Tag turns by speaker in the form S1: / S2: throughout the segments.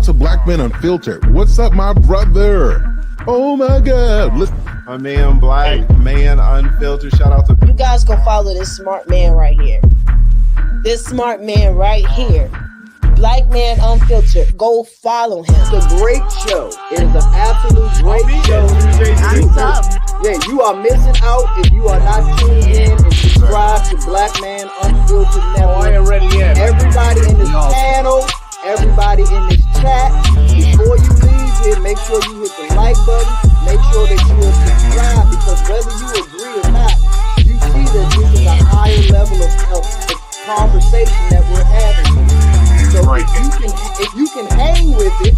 S1: to Blackman Unfiltered. What's up, my brother? Oh my God. Listen.
S2: My man, Blackman Unfiltered. Shout out to
S3: you guys. Go follow this smart man right here. This smart man right here. Blackman Unfiltered. Go follow him.
S4: It's a great show. It is an absolute great show. Yeah, you are missing out if you are not tuned in and subscribe to Blackman Unfiltered Network.
S2: I ain't ready yet.
S4: Everybody in this panel, everybody in this chat, before you leave here, make sure you hit the like button. Make sure that you are subscribed, because whether you agree or not, you see that this is a higher level of conversation that we're having. So if you can hang with it,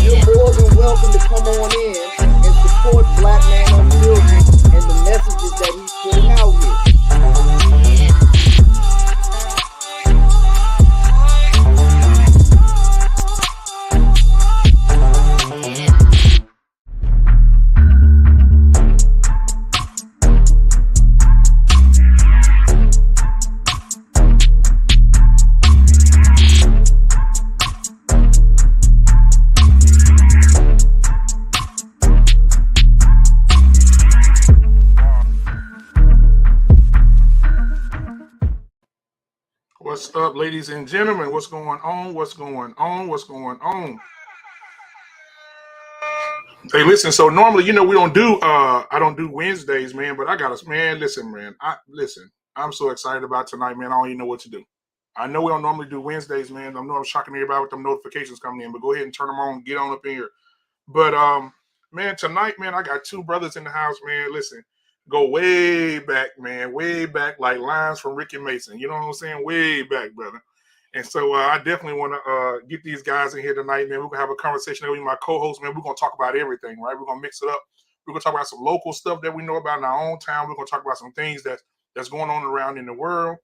S4: you're more than welcome to come on in and support Blackman Unfiltered and the messages that he's putting out here.
S5: What's up, ladies and gentlemen? What's going on? What's going on? What's going on? Hey, listen, so normally, we don't do I don't do Wednesdays, man, but I got us, man. Listen, man. I'm so excited about tonight, man. I don't even know what to do. I know we don't normally do Wednesdays, man. I know I'm shocking everybody with them notifications coming in, but go ahead and turn them on, get on up in here. But man, tonight, man, I got two brothers in the house, man. Listen. Go way back, man, way back, like lines from Rick and Mason. You know what I'm saying? Way back, brother. And so I definitely want to get these guys in here tonight, man. We're going to have a conversation with my co-host, man. We're going to talk about everything, right? We're going to mix it up. We're going to talk about some local stuff that we know about in our own town. We're going to talk about some things that's going on around in the world.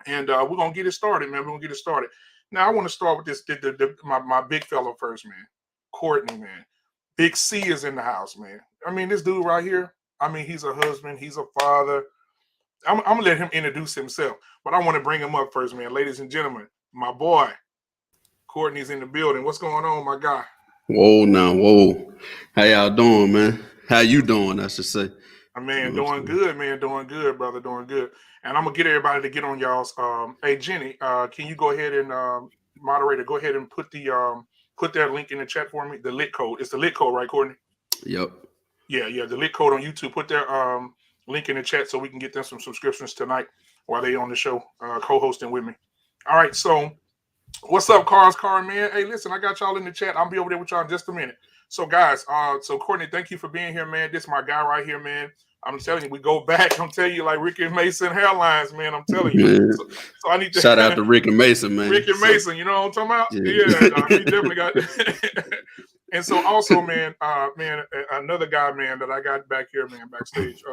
S5: And we're going to get it started, man. We're going to get it started. Now, I want to start with this, my big fella first, man. Courtney, man. Big C is in the house, man. I mean, this dude right here, he's a husband. He's a father. I'm going to let him introduce himself. But I want to bring him up first, man. Ladies and gentlemen, my boy, Courtney's in the building. What's going on, my guy?
S6: Whoa, now, whoa. How y'all doing, man? How you doing, I should say.
S5: Man, doing good, man. Doing good, brother. Doing good. And I'm going to get everybody to get on y'all's. Hey, Jenny, can you go ahead and, moderator, go ahead and put that link in the chat for me? The LIT code. It's the LIT code, right, Courtney?
S6: Yep.
S5: Yeah, the LIT code on YouTube. Put their link in the chat so we can get them some subscriptions tonight while they on the show, co-hosting with me. All right, so what's up, Car, man? Hey, listen, I got y'all in the chat. I'll be over there with y'all in just a minute. So, guys, so Courtney, thank you for being here, man. This is my guy right here, man. I'm telling you, we go back. I'm telling you, like Rick and Mason hairlines, man. I'm telling you. So I need to
S6: shout out to Rick and Mason, man.
S5: Rick and Mason, you know what I'm talking about? Yeah, dog, we definitely got. And so also, man, another guy, man, that I got back here, man, backstage.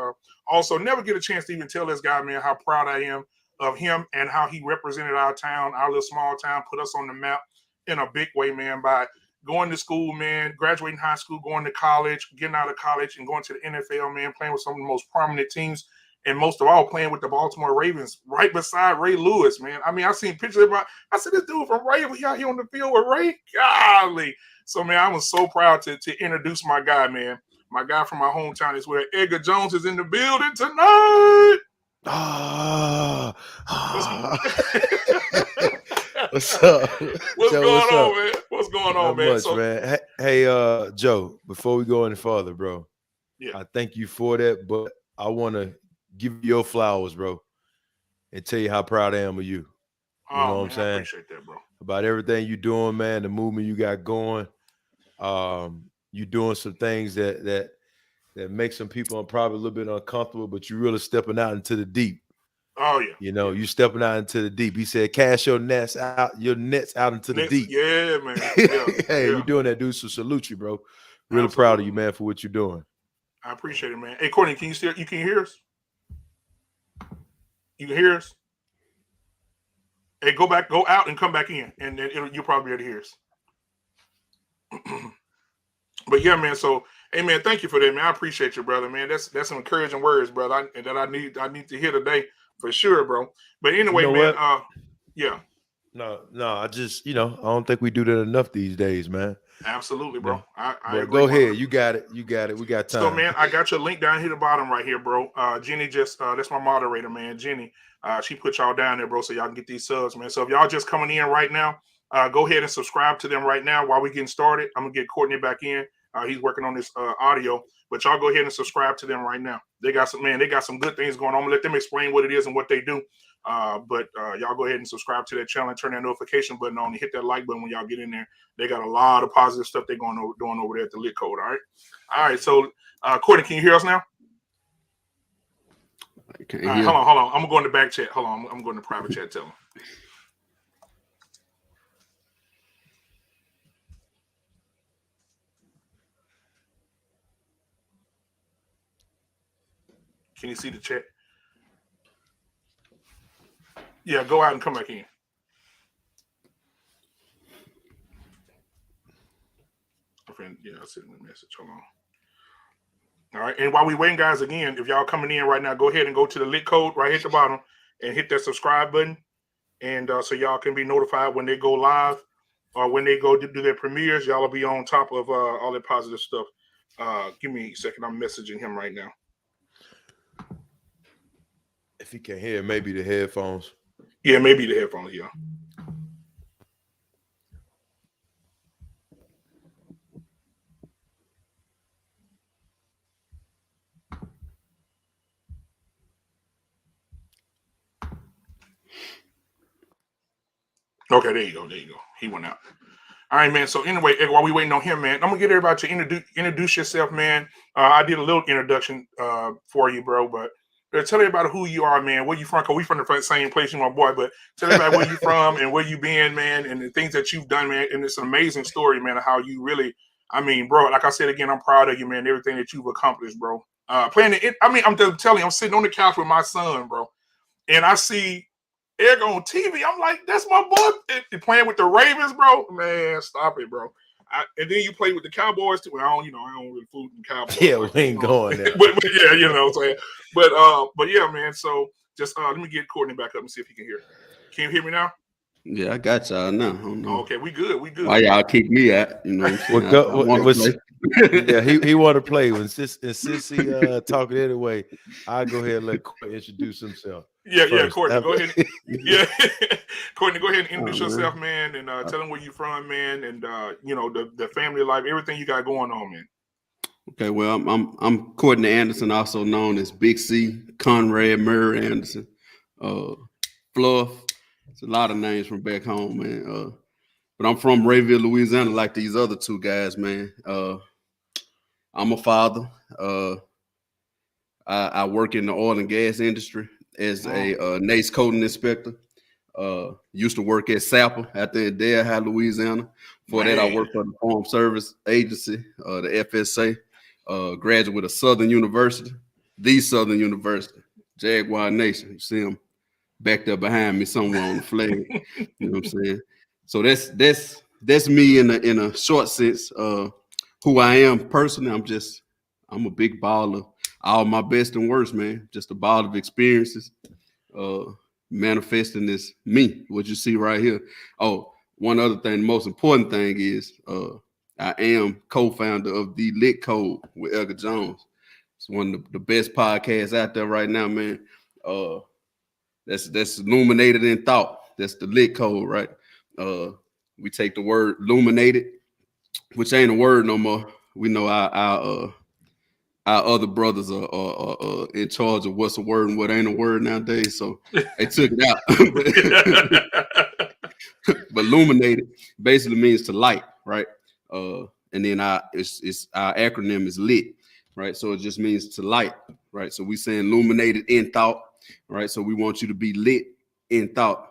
S5: Also, never get a chance to even tell this guy, man, how proud I am of him and how he represented our town, our little small town, put us on the map in a big way, man, by going to school, man, graduating high school, going to college, getting out of college, and going to the NFL, man, playing with some of the most prominent teams, and most of all, playing with the Baltimore Ravens, right beside Ray Lewis, man. I mean, I seen pictures of I said, this dude from Ray, he out here on the field with Ray. Golly. So, man, I was so proud to introduce my guy, man. My guy from my hometown is where Edgar Jones is in the building tonight.
S7: What's up?
S5: What's
S7: Joe,
S5: going on, man? What's going on, man?
S7: Much, man. Hey, Joe, before we go any further, bro, I thank you for that, but I want to give you your flowers, bro, and tell you how proud I am of you. You know what I'm saying? I
S5: appreciate that, bro.
S7: About everything you're doing, man, the movement you got going. You're doing some things that make some people probably a little bit uncomfortable, but you're really stepping out into the deep.
S5: Oh yeah.
S7: You know, you stepping out into the deep. He said, cast your nets out into the deep.
S5: Yeah, man. Yeah,
S7: hey, you're doing that, dude. So salute you, bro. Really proud of you, man, for what you're doing.
S5: I appreciate it, man. Hey, Courtney, can you hear us? You can hear us? Hey, go out and come back in, and then you'll probably be able to hear us. But yeah, man. So, hey, man, thank you for that, man. I appreciate you, brother, man. That's some encouraging words, brother, that I need to hear today for sure, bro. But anyway, man. Yeah.
S7: No, I just, I don't think we do that enough these days, man.
S5: Absolutely, bro.
S7: Yeah. I agree. Go ahead. You got it. We got time.
S5: So, man, I got your link down here at the bottom right here, bro. Jenny just, that's my moderator, man. Jenny, she put y'all down there, bro, so y'all can get these subs, man. So if y'all just coming in right now, go ahead and subscribe to them right now while we getting started. I'm going to get Courtney back in. He's working on this audio, but y'all go ahead and subscribe to them right now. They got some good things going on. I'm going to let them explain what it is and what they do. But y'all go ahead and subscribe to that channel and turn that notification button on and hit that like button when y'all get in there. They got a lot of positive stuff they're doing over there at the Lit Code. All right. So, Courtney, can you hear us now? All right, hold on. I'm going to go in the back chat. Hold on. I'm going to private chat. Tell them. Can you see the chat? Yeah, go out and come back in. Yeah, I sent him a message. Hold on. All right, and while we waiting, guys, again, if y'all coming in right now, go ahead and go to the Lit Code right at the bottom and hit that subscribe button, and so y'all can be notified when they go live or when they go to do their premieres. Y'all will be on top of all that positive stuff. Give me a second. I'm messaging him right now.
S7: If he can hear, maybe the headphones.
S5: Yeah, maybe the headphones, yeah. Okay, there you go. He went out. All right, man. So anyway, while we waiting on him, man, I'm gonna get everybody to introduce yourself, man. I did a little introduction for you, bro, but tell everybody who you are, man. Where you from? Cause we from the same place, you my boy. But tell everybody where you from and where you been, man, and the things that you've done, man. And it's an amazing story, man, of how you really. I mean, bro. Like I said again, I'm proud of you, man. Everything that you've accomplished, bro. I'm telling you, I'm sitting on the couch with my son, bro, and I see Eric on TV. I'm like, that's my boy. Playing with the Ravens, bro. Man, stop it, bro. And then you play with the Cowboys too. I don't really fool with the Cowboys.
S7: Yeah, we ain't going there.
S5: but yeah, you know what I'm saying. But yeah, man. So just let me get Courtney back up and see if he can hear. Can you hear me now?
S6: Yeah, I got y'all now.
S5: Okay, we good.
S6: Why y'all kick me out? You know what I'm saying?
S7: Yeah, he want to play. When since he talking anyway, I'll go ahead and let Courtney introduce himself.
S5: Yeah, Courtney, go ahead. Yeah, Courtney, go ahead and introduce yourself, man, and tell them where you from, man, and the family life, everything you got going on, man.
S6: Okay, well, I'm Courtney Anderson, also known as Big C, Conrad Murray Anderson, Fluff. It's a lot of names from back home, man. But I'm from Rayville, Louisiana, like these other two guys, man. I'm a father. I work in the oil and gas industry as a NACE coating inspector. Used to work at Sapper out there in Delhi, Louisiana. Before that, I worked for the Farm Service Agency, the FSA. Graduate of Southern University, the Southern University, Jaguar Nation. You see them back there behind me somewhere on the flag. You know what I'm saying? So that's me in a short sense. Who I am personally, I'm a big baller. All my best and worst, man. Just a ball of experiences. Manifesting this me, what you see right here. Oh, one other thing, the most important thing is I am co-founder of the Lit Code with Edgar Jones. It's one of the best podcasts out there right now, man. That's illuminated in thought. That's the Lit Code, right? We take the word illuminated, which ain't a word no more. We know our other brothers are in charge of what's a word and what ain't a word nowadays. So they took it out. But illuminated basically means to light, right? And then our acronym is LIT, right? So it just means to light, right? So we saying illuminated in thought, right? So we want you to be lit in thought.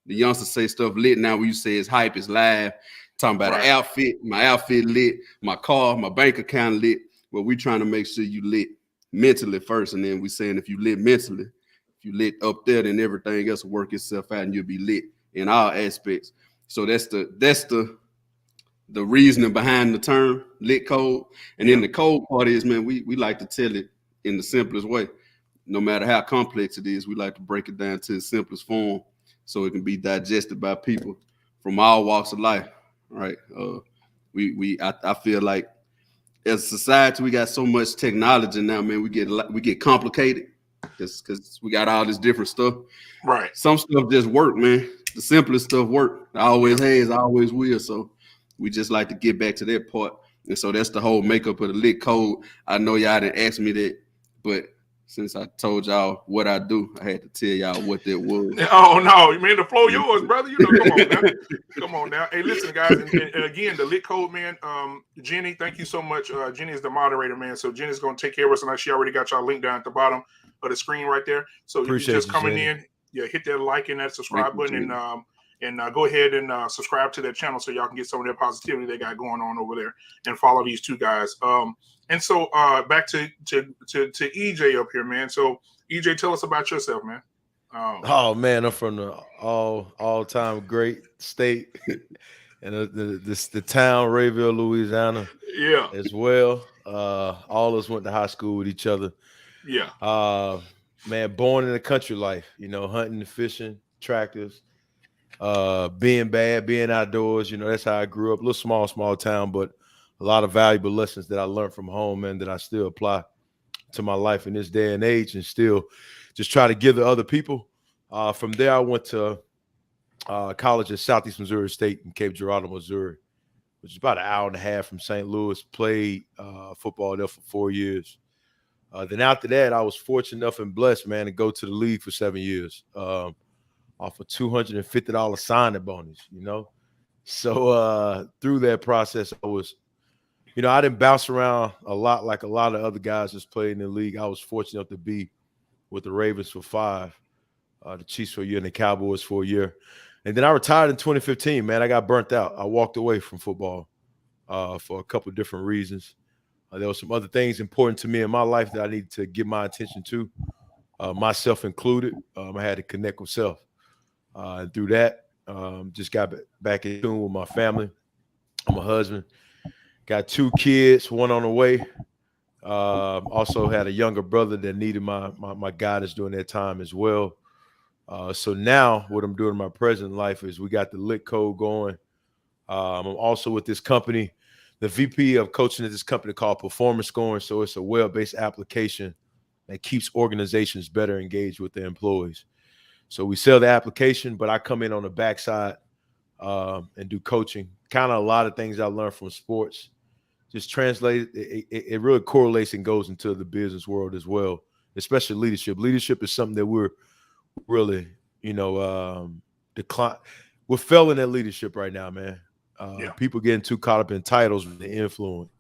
S6: The youngsters say stuff lit now. When you say it's hype, it's live. Talking about an outfit, my outfit lit, my car, my bank account lit. But we trying to make sure you lit mentally first, and then we saying if you lit mentally, if you lit up there, then everything else will work itself out, and you'll be lit in all aspects. So that's the reasoning behind the term Lit Code. And then the code part is, man, we like to tell it in the simplest way. No matter how complex it is, we like to break it down to the simplest form so it can be digested by people from all walks of life, right? I feel like as a society, we got so much technology now, man. We get complicated because we got all this different stuff.
S5: Right.
S6: Some stuff just work, man. The simplest stuff work. Always has, always will. So we just like to get back to that part. And so that's the whole makeup of the Lit Code. I know y'all didn't ask me that, but since I told y'all what I do, I had to tell y'all what that was.
S5: Oh no, man, the floor yours, brother. You know, come on now. Come on now. Hey, listen, guys, and again, the Lit Code, man. Jenny, thank you so much. Jenny is the moderator, man. So Jenny's gonna take care of us, and she already got y'all link down at the bottom of the screen right there. So you're just coming in, hit that like and that subscribe button, and go ahead and subscribe to their channel so y'all can get some of their positivity they got going on over there, and follow these two guys. And so back to EJ up here, man. So EJ, tell us about yourself, man.
S7: Oh man, I'm from the all-time great state and the town Rayville, Louisiana.
S5: Yeah,
S7: as well. All of us went to high school with each other.
S5: Yeah.
S7: Man, born in the country life, you know, hunting, fishing, tractors, being bad, being outdoors. You know, that's how I grew up. A little small town, but a lot of valuable lessons that I learned from home and that I still apply to my life in this day and age, and still just try to give to other people. From there, I went to college at Southeast Missouri State in Cape Girardeau, Missouri, which is about an hour and a half from St. Louis. Played football there for 4 years. Then after that, I was fortunate enough and blessed, man, to go to the league for 7 years off a $250 signing bonus, you know. So through that process, I was, you know, I didn't bounce around a lot like a lot of other guys that's played in the league. I was fortunate enough to be with the Ravens for 5, the Chiefs for a year, and the Cowboys for a year. And then I retired in 2015, man. I got burnt out. I walked away from football for a couple of different reasons. There were some other things important to me in my life that I needed to give my attention to, myself included. I had to connect with self. And through that, just got back in tune with my family. I'm a husband. Got 2 kids, 1 on the way. Also had a younger brother that needed my guidance during that time as well. So now what I'm doing in my present life is we got the Lit Code going. I'm also with this company, the VP of coaching at this company called Performance Scoring. So it's a web-based application that keeps organizations better engaged with their employees. So we sell the application, but I come in on the backside and do coaching. Kind of a lot of things I learned from sports. Just translate it really correlates and goes into the business world as well, especially leadership. Leadership is something that we're really, you know, we're failing at leadership right now, man. People getting too caught up in titles with the influence.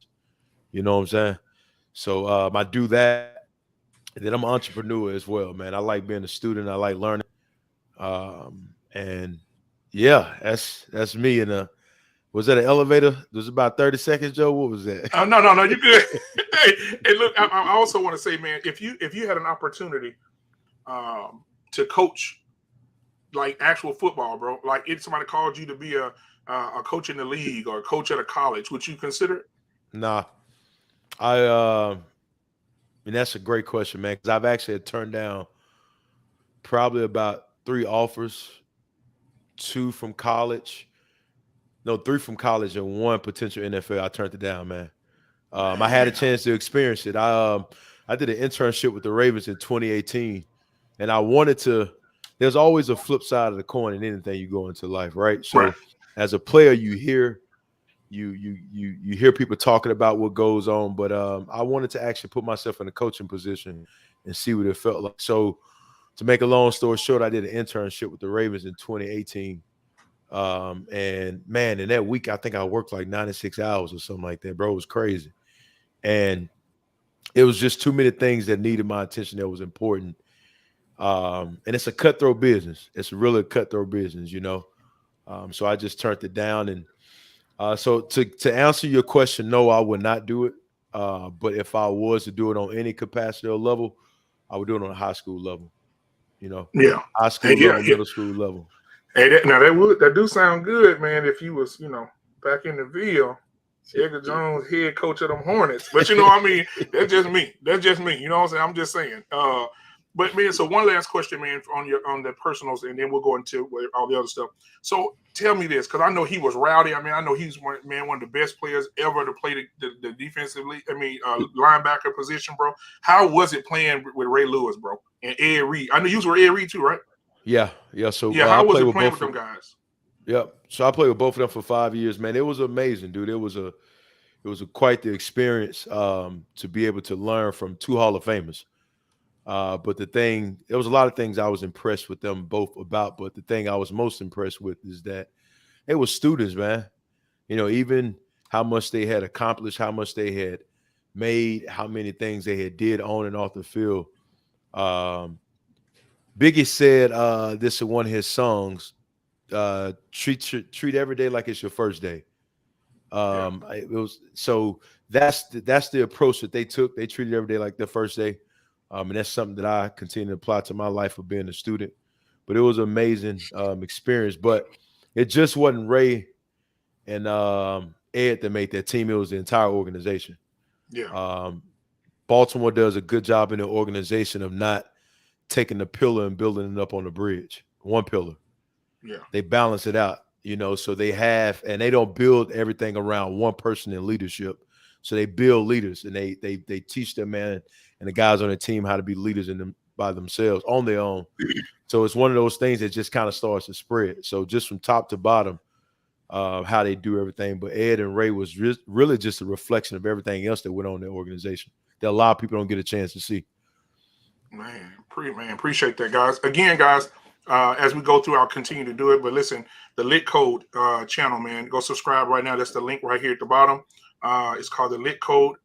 S7: You know what I'm saying? So I do that. And then I'm an entrepreneur as well, man. I like being a student. I like learning. And yeah, that's me. And was that an elevator? It was about 30 seconds, Joe. What was that?
S5: No, you good. Hey, look, I also want to say, man, if you had an opportunity to coach like actual football, bro, like if somebody called you to be a coach in the league or a coach at a college, would you consider it?
S7: Nah, I mean, that's a great question, man. Because I've actually turned down probably about 3 offers, 2 from college. No, 3 from college and 1 potential NFL. I turned it down, man. I had a chance to experience it. I did an internship with the Ravens in 2018, and I wanted to. There's always a flip side of the coin in anything you go into life, right? So, as a player, you hear people talking about what goes on, but I wanted to actually put myself in a coaching position and see what it felt like. So, to make a long story short, I did an internship with the Ravens in 2018. And man, in that week, I think I worked like 96 hours or something like that, bro. It was crazy. And it was just too many things that needed my attention that was important. And it's a cutthroat business. It's really a cutthroat business, you know. So I just turned it down. And so to answer your question, no, I would not do it. But if I was to do it on any capacity or level, I would do it on a high school level, you know.
S5: Yeah.
S7: High school level, middle school level.
S5: Hey, that do sound good, man. If you was, back in the Ville, Edgar Jones, head coach of them Hornets. But I mean, that's just me. That's just me. You know what I'm saying? I'm just saying. But man, so one last question, man, on the personals, and then we'll go into all the other stuff. So tell me this, because I know he was rowdy. I mean, I know he's one of the best players ever to play the defensively. Linebacker position, bro. How was it playing with Ray Lewis, bro, and Ed Reed? I know you were Ed Reed too, right?
S7: Yeah. So
S5: how was it playing with them guys?
S7: Yep. So I played with both of them for 5 years, man. It was amazing, dude. It was quite the experience to be able to learn from 2 Hall of Famers. But there was a lot of things I was impressed with them both about. But the thing I was most impressed with is that they were students, man. Even how much they had accomplished, how much they had made, how many things they had did on and off the field. Biggie said this is one of his songs. Treat every day like it's your first day. It was so that's the approach that they took. They treated every day like their first day, and that's something that I continue to apply to my life of being a student. But it was an amazing experience. But it just wasn't Ray and Ed that made that team. It was the entire organization.
S5: Yeah.
S7: Baltimore does a good job in the organization of not taking the pillar and building it up on the bridge. One pillar.
S5: Yeah.
S7: They balance it out, so they don't build everything around one person in leadership. So they build leaders, and they teach them, man, and the guys on the team how to be leaders by themselves on their own. So it's one of those things that just kind of starts to spread. So just from top to bottom, how they do everything. But Ed and Ray was really just a reflection of everything else that went on in their organization that a lot of people don't get a chance to see.
S5: Man, appreciate that, guys. Again, guys, as we go through, I'll continue to do it. But listen, the Lit Code channel, man, go subscribe right now. That's the link right here at the bottom. It's called the Lit Code.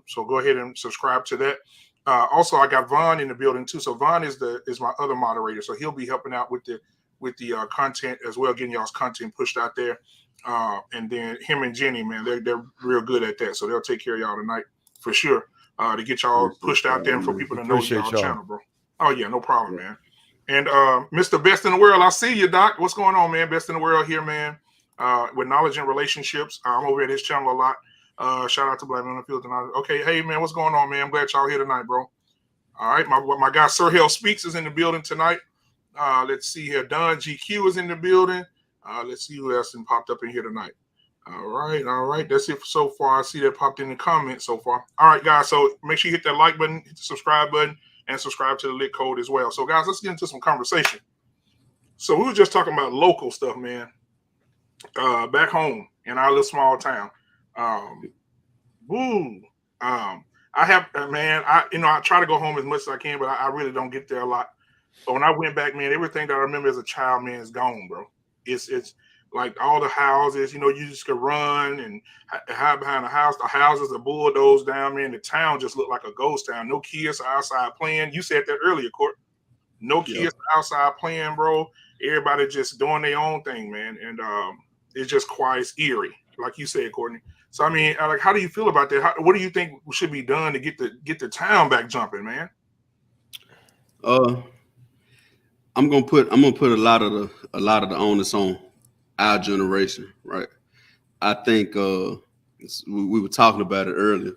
S5: So go ahead and subscribe to that. Also, I got Vaughn in the building too. So Vaughn is my other moderator. So he'll be helping out with the content as well, getting y'all's content pushed out there. And then him and Jenny, man, they're real good at that. So they'll take care of y'all tonight for sure. To get y'all pushed out there and for people to know y'all channel, bro. Oh yeah, no problem, man. And Mr. Best in the World, I see you, Doc. What's going on, man? Best in the World here, man. With knowledge and relationships. I'm over at his channel a lot. Shout out to Blackman Unfiltered. Okay, hey man, what's going on, man? I'm glad y'all here tonight, bro. All right, my guy Sir Hell Speaks is in the building tonight. Let's see here. Don GQ is in the building. Let's see who else popped up in here tonight. All right. That's it so far. I see that popped in the comments so far. All right, guys. So make sure you hit that like button, hit the subscribe button, and subscribe to the Lit Code as well. So, guys, let's get into some conversation. So we were just talking about local stuff, man. Back home in our little small town. I have, man. I try to go home as much as I can, but I really don't get there a lot. But when I went back, man, everything that I remember as a child, man, is gone, bro. It's like all the houses, you just could run and hide behind the house. The houses are bulldozed down, man. The town just looked like a ghost town. No kids are outside playing. You said that earlier, Court. No kids are outside playing, bro. Everybody just doing their own thing, man. And it's just quite eerie, like you said, Courtney. So I mean, like, how do you feel about that? What do you think should be done to get the town back jumping, man?
S6: I'm gonna put a lot of the onus on our generation, right? I think we were talking about it earlier,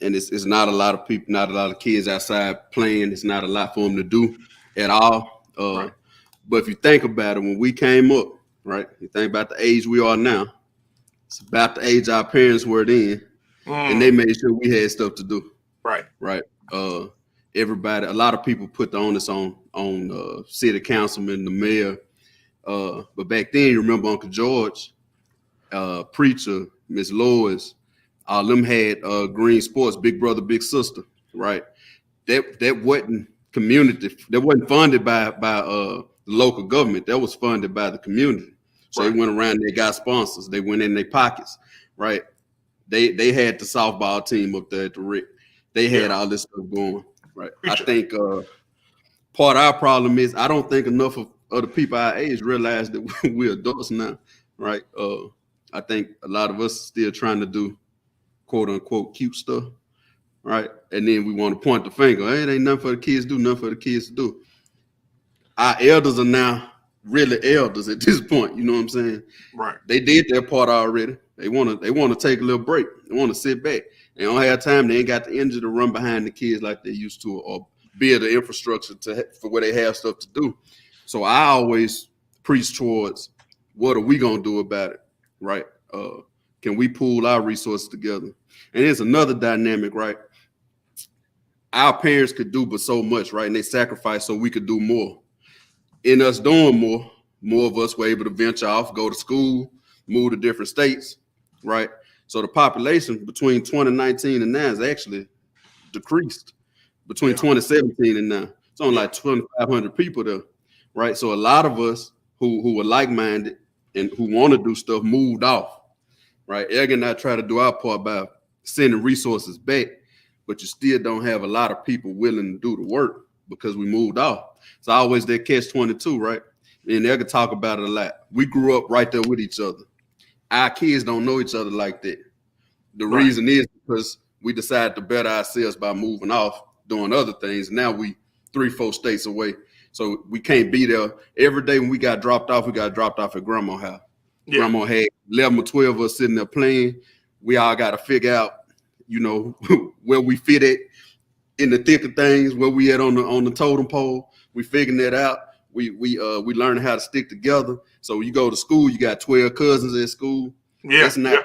S6: and it's not a lot of people, not a lot of kids outside playing. It's not a lot for them to do at all.
S5: Right.
S6: But if you think about it, when we came up, right? You think about the age we are now. It's about the age our parents were then, and they made sure we had stuff to do.
S5: Right.
S6: Right. Everybody, a lot of people put the onus on city councilman, the mayor. But back then, you remember Uncle George, preacher, Miss Lois, all them had Green Sports, Big Brother, Big Sister, right? That wasn't community. That wasn't funded by the local government. That was funded by the community. So They went around. They got sponsors. They went in their pockets, right? They had the softball team up there at the Rick. They had all this stuff going, right? Preacher. I think part of our problem is I don't think enough of other people our age realize that we're adults now, right? I think a lot of us are still trying to do quote unquote cute stuff, right? And then we want to point the finger. Hey, it ain't nothing for the kids to do, nothing for the kids to do. Our elders are now really elders at this point. You know what I'm saying?
S5: Right.
S6: They did their part already. They want to take a little break. They want to sit back. They don't have time. They ain't got the energy to run behind the kids like they used to, or build the infrastructure for where they have stuff to do. So I always preach towards what are we gonna do about it, right? Can we pool our resources together? And there's another dynamic, right? Our parents could do but so much, right? And they sacrificed so we could do more. In us doing more of us were able to venture off, go to school, move to different states, right? So the population between 2019 and now is actually decreased between 2017 and now. It's only like 2,500 people there, right? So a lot of us who were like-minded and who want to do stuff moved off, right? Egg and I try to do our part by sending resources back, but you still don't have a lot of people willing to do the work because we moved off. It's always that catch-22, right? And they could talk about it a lot. We grew up right there with each other. Our kids don't know each other like that. The reason is because we decided to better ourselves by moving off, doing other things. Now we 3-4 states away. So we can't be there. Every day when we got dropped off, we got dropped off at Grandma's house. Yeah. Grandma had 11 or 12 of us sitting there playing. We all got to figure out, where we fit at in the thick of things, where we at on the totem pole. We figuring that out. We learning how to stick together. So you go to school, you got 12 cousins at school.
S5: Yeah,
S6: that's not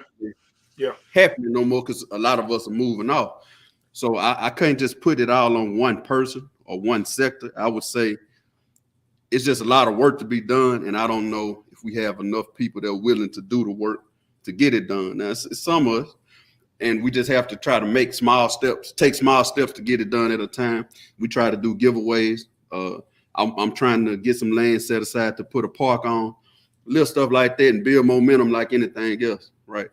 S6: happening no more because a lot of us are moving off. So I can't just put it all on one person or one sector. I would say it's just a lot of work to be done, and I don't know if we have enough people that are willing to do the work to get it done. Now, it's some of us, and we just have to try to take small steps to get it done at a time. We try to do giveaways. I'm trying to get some land set aside to put a park on, little stuff like that, and build momentum like anything else, right?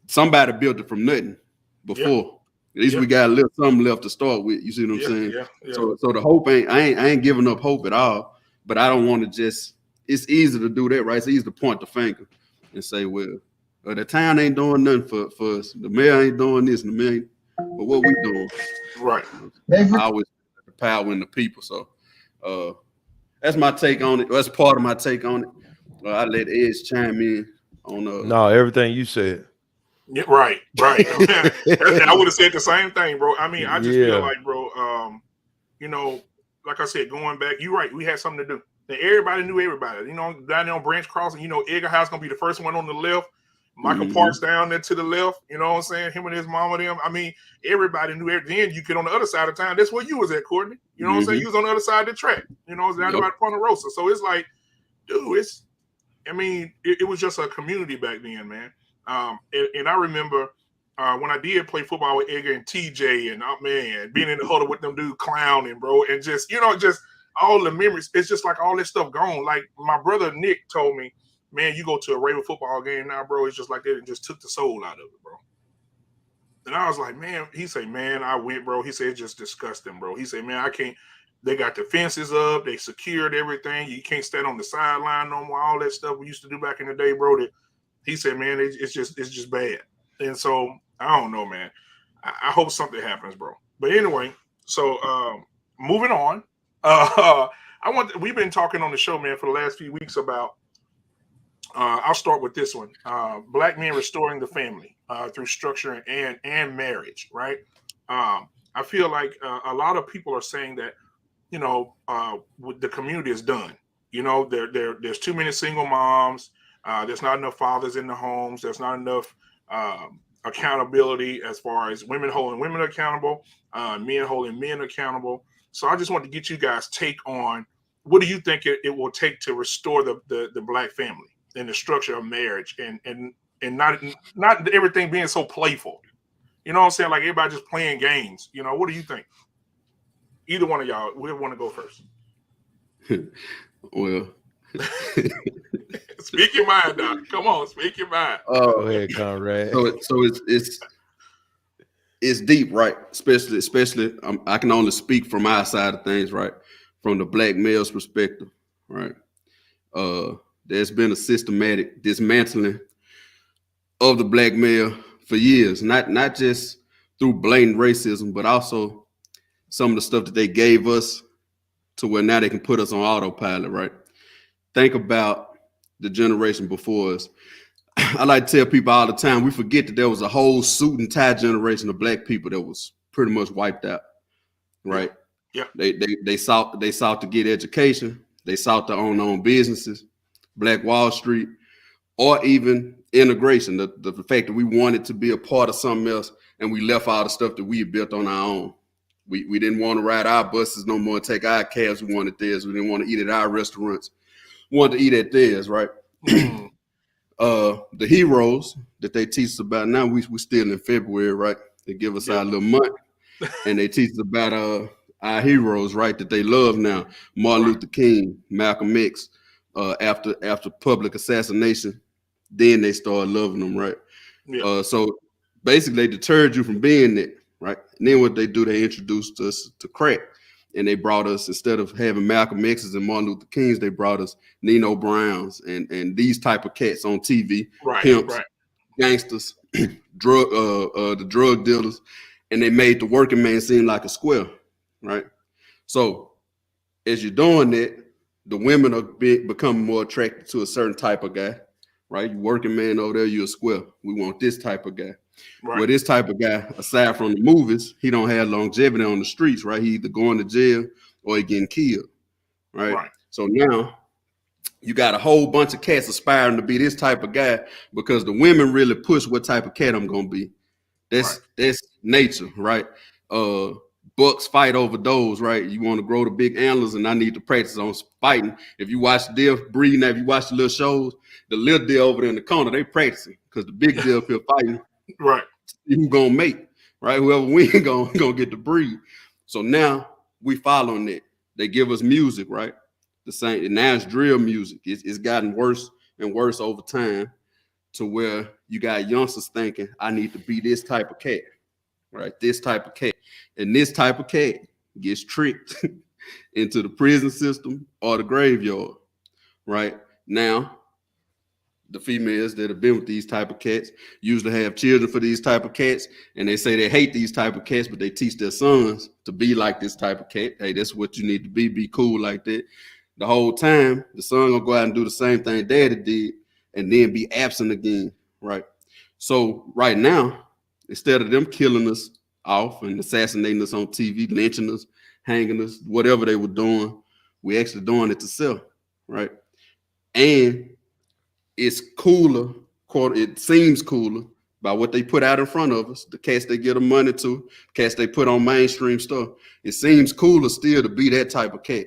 S6: Somebody built it from nothing before. At least we got a little something left to start with. You see what I'm saying? Yeah. So the hope I ain't giving up hope at all, but I don't want to just, it's easy to do that, right? It's easy to point the finger and say, well, the town ain't doing nothing for us. The mayor ain't doing this, and the mayor ain't, but what we doing?
S5: Right.
S6: I always have the power in the people. So that's my take on it. That's part of my take on it. I let Edge chime in on
S7: no, everything you said.
S5: Yeah, right. I would have said the same thing, bro. I mean, I just feel like, bro, like I said, going back, you're right. We had something to do. And everybody knew everybody. Down there on Branch Crossing, Edgar House gonna be the first one on the left. Michael Parks down there to the left. You know what I'm saying? Him and his mama, them. I mean, everybody knew it. Then you get on the other side of town. That's where you was at, Courtney. You know what I'm saying? You was on the other side of the track. It was down by Ponderosa. So it's like, dude, it was just a community back then, man. And I remember when I did play football with Edgar and TJ and being in the huddle with them dudes clowning, bro, and just all the memories. It's just like all this stuff gone. Like my brother Nick told me man, you go to a Raven football game now, bro, it's just like they just took the soul out of it, bro. And I was like, man, he said, man, I went, bro. He said, it's just disgusting, bro. He said, man, I can't. They got the fences up. They secured everything. You can't stand on the sideline no more. All that stuff we used to do back in the day, bro. He said, man, it's just bad. And so I don't know, man. I hope something happens, bro. But anyway, so moving on. We've been talking on the show, man, for the last few weeks about. I'll start with this one. Black men restoring the family through structure and marriage, right? I feel like a lot of people are saying that, you know, the community is done. You know, there's too many single moms. There's not enough fathers in the homes. There's not enough accountability as far as women holding women accountable, men holding men accountable. So I just want to get you guys' take on what do you think it will take to restore the Black family and the structure of marriage and not everything being so playful. You know what I'm saying? Like everybody just playing games. You know, what do you think? Either one of y'all, we want to go first.
S6: Well,
S5: speak your mind, Doc. Come on, speak your mind.
S7: Go ahead, Conrad.
S6: So it's deep, right? Especially I can only speak from our side of things, right? From the Black male's perspective, right? There's been a systematic dismantling of the Black male for years, not just through blatant racism, but also some of the stuff that they gave us to where now they can put us on autopilot, right? Think about the generation before us. I like to tell people all the time, we forget that there was a whole suit and tie generation of Black people that was pretty much wiped out, right?
S5: Yeah.
S6: They sought to get education. They sought to own businesses, Black Wall Street, or even integration. The fact that we wanted to be a part of something else and we left all the stuff that we had built on our own. We didn't want to ride our buses no more, take our cabs. We wanted theirs. We didn't want to eat at our restaurants. We wanted to eat at theirs, right? The heroes that they teach us about now, we still in February, right? They give us our little month and they teach us about our heroes, right? That they love now. Martin Luther King, Malcolm X, after public assassination, then they started loving them, right? Yeah. So basically they deterred you from being that, right? And then what they do, they introduced us to crack. And they brought us, instead of having Malcolm X's and Martin Luther King's, they brought us Nino Browns and these type of cats on TV, pimps, gangsters, the drug dealers, and they made the working man seem like a square, right? So as you're doing that, the women are becoming more attracted to a certain type of guy, right? You working man over there, you're a square. We want this type of guy. Right. Well, this type of guy, aside from the movies, he don't have longevity on the streets, right? He either going to jail or he getting killed, right? So now you got a whole bunch of cats aspiring to be this type of guy because the women really push what type of cat I'm gonna be. That's nature, right? Bucks fight over does, right? You want to grow the big antlers, and I need to practice on fighting. If you watch the deer breeding, if you watch the little shows, the little deer over there in the corner, they practicing because the big deer feel fighting. Right. Who gonna make, right? Whoever win gonna get the breed. So now we following that. They give us music, right? The same, and now it's drill music. It's gotten worse and worse over time to where you got youngsters thinking, I need to be this type of cat, right? This type of cat. And this type of cat gets tricked into the prison system or the graveyard, right? Now, the females that have been with these type of cats usually have children for these type of cats, and they say they hate these type of cats, but they teach their sons to be like this type of cat. Hey, that's what you need to be cool like that. The whole time, the son gonna go out and do the same thing daddy did, and then be absent again, right? So right now, instead of them killing us off and assassinating us on TV, lynching us, hanging us, whatever they were doing, we actually doing it to self, right? And it's cooler, it seems cooler by what they put out in front of us, the cats they get them money to, cats they put on mainstream stuff. It seems cooler still to be that type of cat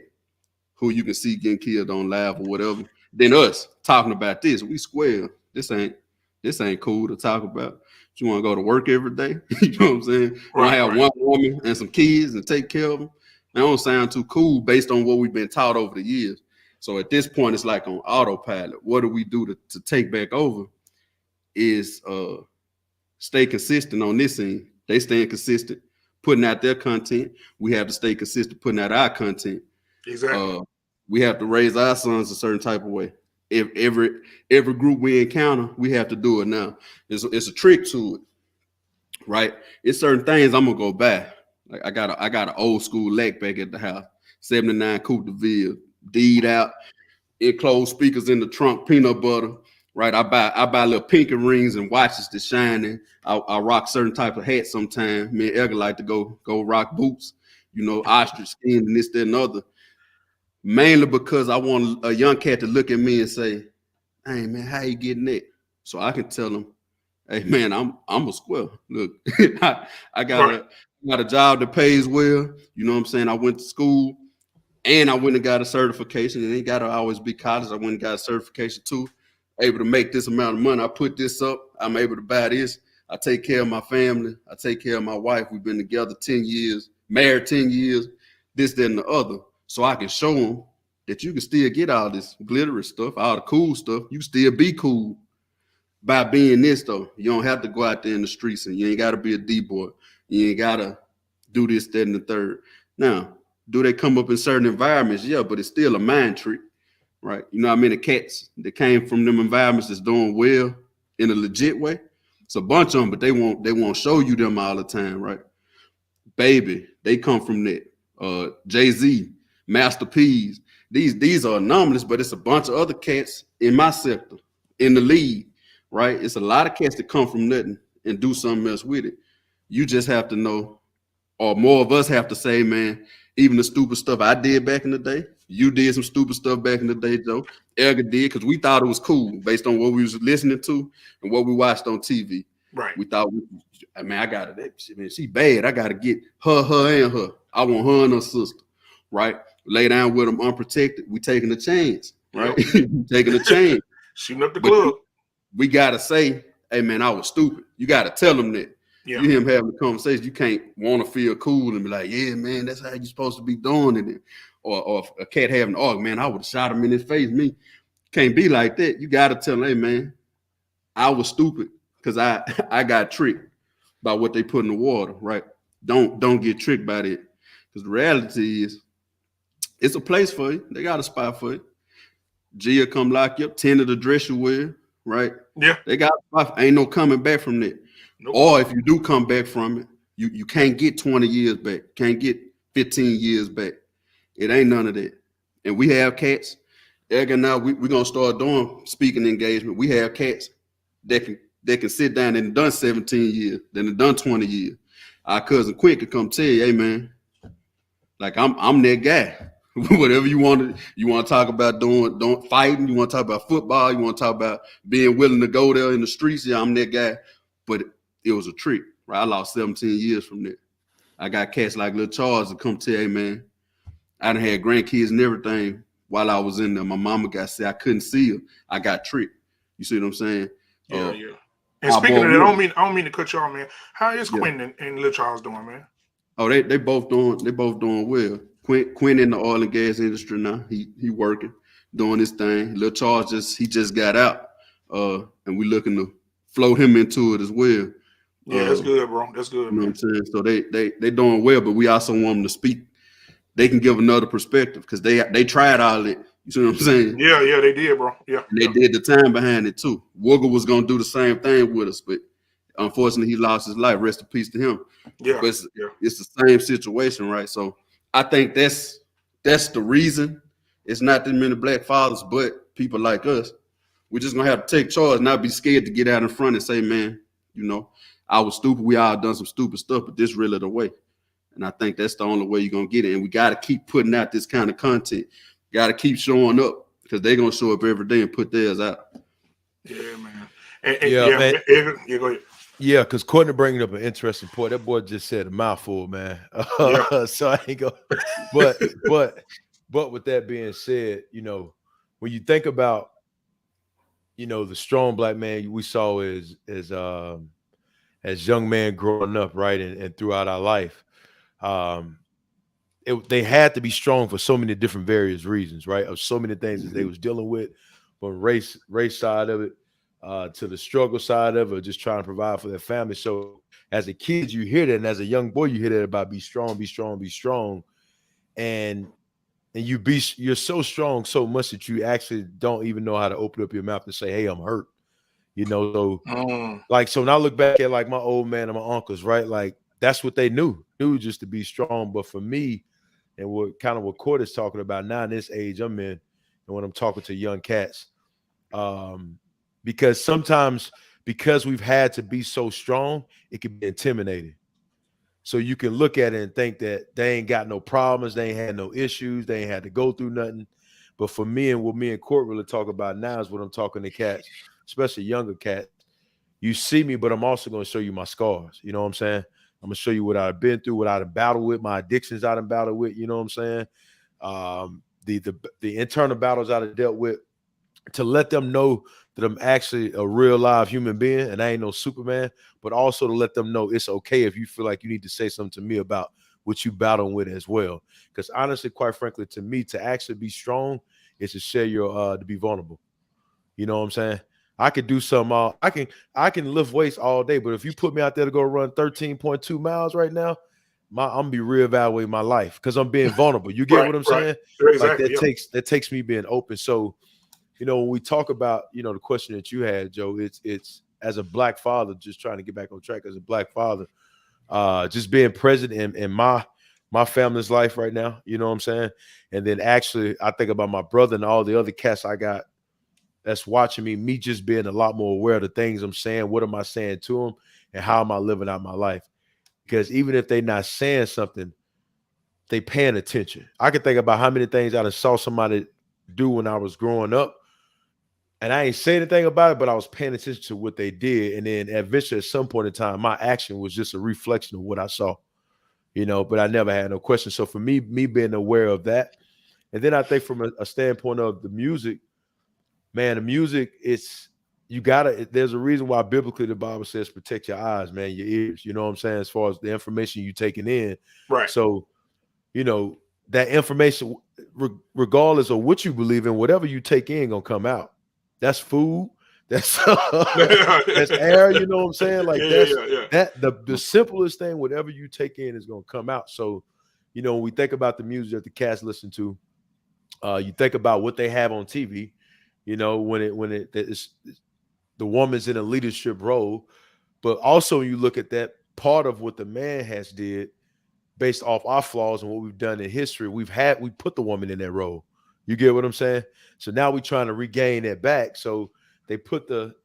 S6: who you can see getting killed on live or whatever than us talking about this. We square. This ain't cool to talk about. You want to go to work every day? You know what I'm saying? Want to have one woman and some kids and take care of them? That don't sound too cool based on what we've been taught over the years. So at this point, it's like on autopilot. What do we do to take back over? Is stay consistent on this end. They staying consistent, putting out their content. We have to stay consistent, putting out our content.
S5: Exactly.
S6: We have to raise our sons a certain type of way. If every group we encounter, we have to do it now. It's a trick to it, right? It's certain things I'm gonna go buy. Like I got an old school L.I.T back at the house, 79 Coupe de Ville, deed out, enclosed speakers in the trunk, peanut butter. Right, I buy little pinky rings and watches that's shining. I rock certain type of hats sometimes. Me and Edgar like to go rock boots, ostrich skin and this, that, and other. Mainly because I want a young cat to look at me and say, "Hey man, how you getting that?" So I can tell him, "Hey man, I'm a square. Look, I got a job that pays well. You know what I'm saying? I went to school and I went and got a certification. It ain't gotta always be college. I went and got a certification too. Able to make this amount of money. I put this up. I'm able to buy this. I take care of my family. I take care of my wife. We've been together 10 years, married 10 years, this, that, and the other. So I can show them that you can still get all this glittery stuff, all the cool stuff. You still be cool by being this, though. You don't have to go out there in the streets and you ain't got to be a D-boy. You ain't got to do this, that, and the third. Now, do they come up in certain environments? Yeah, but it's still a mind trick. Right. You know how many cats that came from them environments that's doing well in a legit way? It's a bunch of them, but they won't show you them all the time, right? Baby, they come from that. Jay-Z, Master P's. These are anomalies, but it's a bunch of other cats in my sector, in the league, right? It's a lot of cats that come from nothing and do something else with it. You just have to know, or more of us have to say, man, even the stupid stuff I did back in the day, you did some stupid stuff back in the day, Joe. Edgar did, because we thought it was cool based on what we was listening to and what we watched on TV.
S5: Right.
S6: We thought, I got it. Man, she bad. I got to get her, and her. I want her and her sister, right? Lay down with them unprotected. We taking a chance, right? Yep. Taking a chance.
S5: Shooting up the club.
S6: We got to say, hey, man, I was stupid. You got to tell them that. Yeah. You hear him having a conversation. You can't want to feel cool and be like, yeah, man, that's how you're supposed to be doing it. Or a cat having, oh, man, I would have shot him in his face. Me can't be like that. You got to tell him, hey, man, I was stupid because I got tricked by what they put in the water, right? Don't get tricked by that. Because the reality is, it's a place for you. They got a spot for you. Gia come lock you up, 10 of the dress you wear, right?
S5: Yeah.
S6: They got a spot. Ain't no coming back from that. Nope. Or if you do come back from it, you can't get 20 years back. Can't get 15 years back. It ain't none of that. And we have cats. Edgar, now we're going to start doing speaking engagement. We have cats that can sit down and done 17 years, then done 20 years. Our cousin Quinn can come tell you, hey, man, like I'm that guy. Whatever you want to talk about doing fighting, you want to talk about football, you want to talk about being willing to go there in the streets, yeah, I'm that guy. But it was a trick, right? I lost 17 years from that. I got cats like Lil Charles to come tell, hey, man, I done had grandkids and everything while I was in there. My mama got sick. I couldn't see her. I got tricked. You see what I'm saying?
S5: Yeah. And speaking of that, I don't mean to cut you off, man. How is Quinn and Lil Charles doing, man?
S6: Oh, they both doing well. Quinn in the oil and gas industry now. He working, doing his thing. Lil Charles just got out. And we looking to float him into it as well.
S5: Yeah, that's good, bro. That's good.
S6: You know what I'm saying? So they doing well, but we also want them to speak. They can give another perspective because they tried all it. You see what I'm saying?
S5: Yeah, they did, bro. Yeah.
S6: And they did the time behind it too. Wooger was gonna do the same thing with us, but unfortunately he lost his life. Rest in peace to him.
S5: Yeah.
S6: But it's the same situation, right? So I think that's the reason it's not that many black fathers, but people like us. We're just gonna have to take charge, not be scared to get out in front and say, man, I was stupid. We all done some stupid stuff, but this really the way. And I think that's the only way you're going to get it. And we got to keep putting out this kind of content. Got to keep showing up because they're going to show up every day and put theirs out.
S5: Yeah, man.
S7: Man.
S5: Go ahead.
S7: Yeah, because Courtney bringing up an interesting point. That boy just said a mouthful, man. So I ain't go. But with that being said, when you think about, the strong black man we saw as young man growing up, right, and throughout our life, they had to be strong for so many different various reasons, right? Of so many things that they was dealing with, from race side of it to the struggle side of it, just trying to provide for their family. So as a kid, you hear that, and as a young boy, you hear that about be strong, be strong, be strong, and you're so strong so much that you actually don't even know how to open up your mouth and say, "Hey, I'm hurt." You know, so like, so when I look back at like my old man and my uncles, right? Like that's what they knew just to be strong. But for me, and what Court is talking about now in this age I'm in, and when I'm talking to young cats, because sometimes because we've had to be so strong, it can be intimidating. So you can look at it and think that they ain't got no problems, they ain't had no issues, they ain't had to go through nothing. But for me, and what me and Court really talk about now is what I'm talking to cats, especially younger cats. You see me, but I'm also going to show you my scars. You know what I'm saying? I'm going to show you what I've been through, what I've battled with, my addictions I've battled with. You know what I'm saying? The internal battles I've dealt with, to let them know that I'm actually a real live human being and I ain't no Superman, but also to let them know it's okay if you feel like you need to say something to me about what you battling with as well. Because honestly, quite frankly, to me, to actually be strong is to share your to be vulnerable. You know what I'm saying? I could do something. I can lift weights all day, but if you put me out there to go run 13.2 miles right now, I'm gonna be reevaluating my life because I'm being vulnerable. You get what I'm saying?
S5: Exactly,
S7: like that takes me being open. So, you know, when we talk about, you know, the question that you had, Joe, it's as a Black father, just trying to get back on track as a Black father, just being present in my family's life right now. You know what I'm saying? And then actually, I think about my brother and all the other cats I got that's watching me just being a lot more aware of the things I'm saying. What am I saying to them, and how am I living out my life? Because even if they're not saying something, they paying attention. I can think about how many things I saw somebody do when I was growing up, and I ain't say anything about it, but I was paying attention to what they did. And then eventually, at some point in time, my action was just a reflection of what I saw, you know, but I never had no question. So for me being aware of that, and then I think from a standpoint of the music, man, the music, there's a reason why biblically the Bible says protect your eyes, man, your ears, you know what I'm saying, as far as the information you taking in.
S5: Right.
S7: So, you know, that information, regardless of what you believe in, whatever you take in gonna come out. That's food. That's that's air, you know what I'm saying? Like the simplest thing, whatever you take in is gonna come out. So, you know, when we think about the music that the cats listen to, you think about what they have on TV. You know, when it's the woman's in a leadership role, but also you look at that part of what the man has did based off our flaws and what we've done in history. We put the woman in that role. You get what I'm saying? So now we're trying to regain that back. So they put the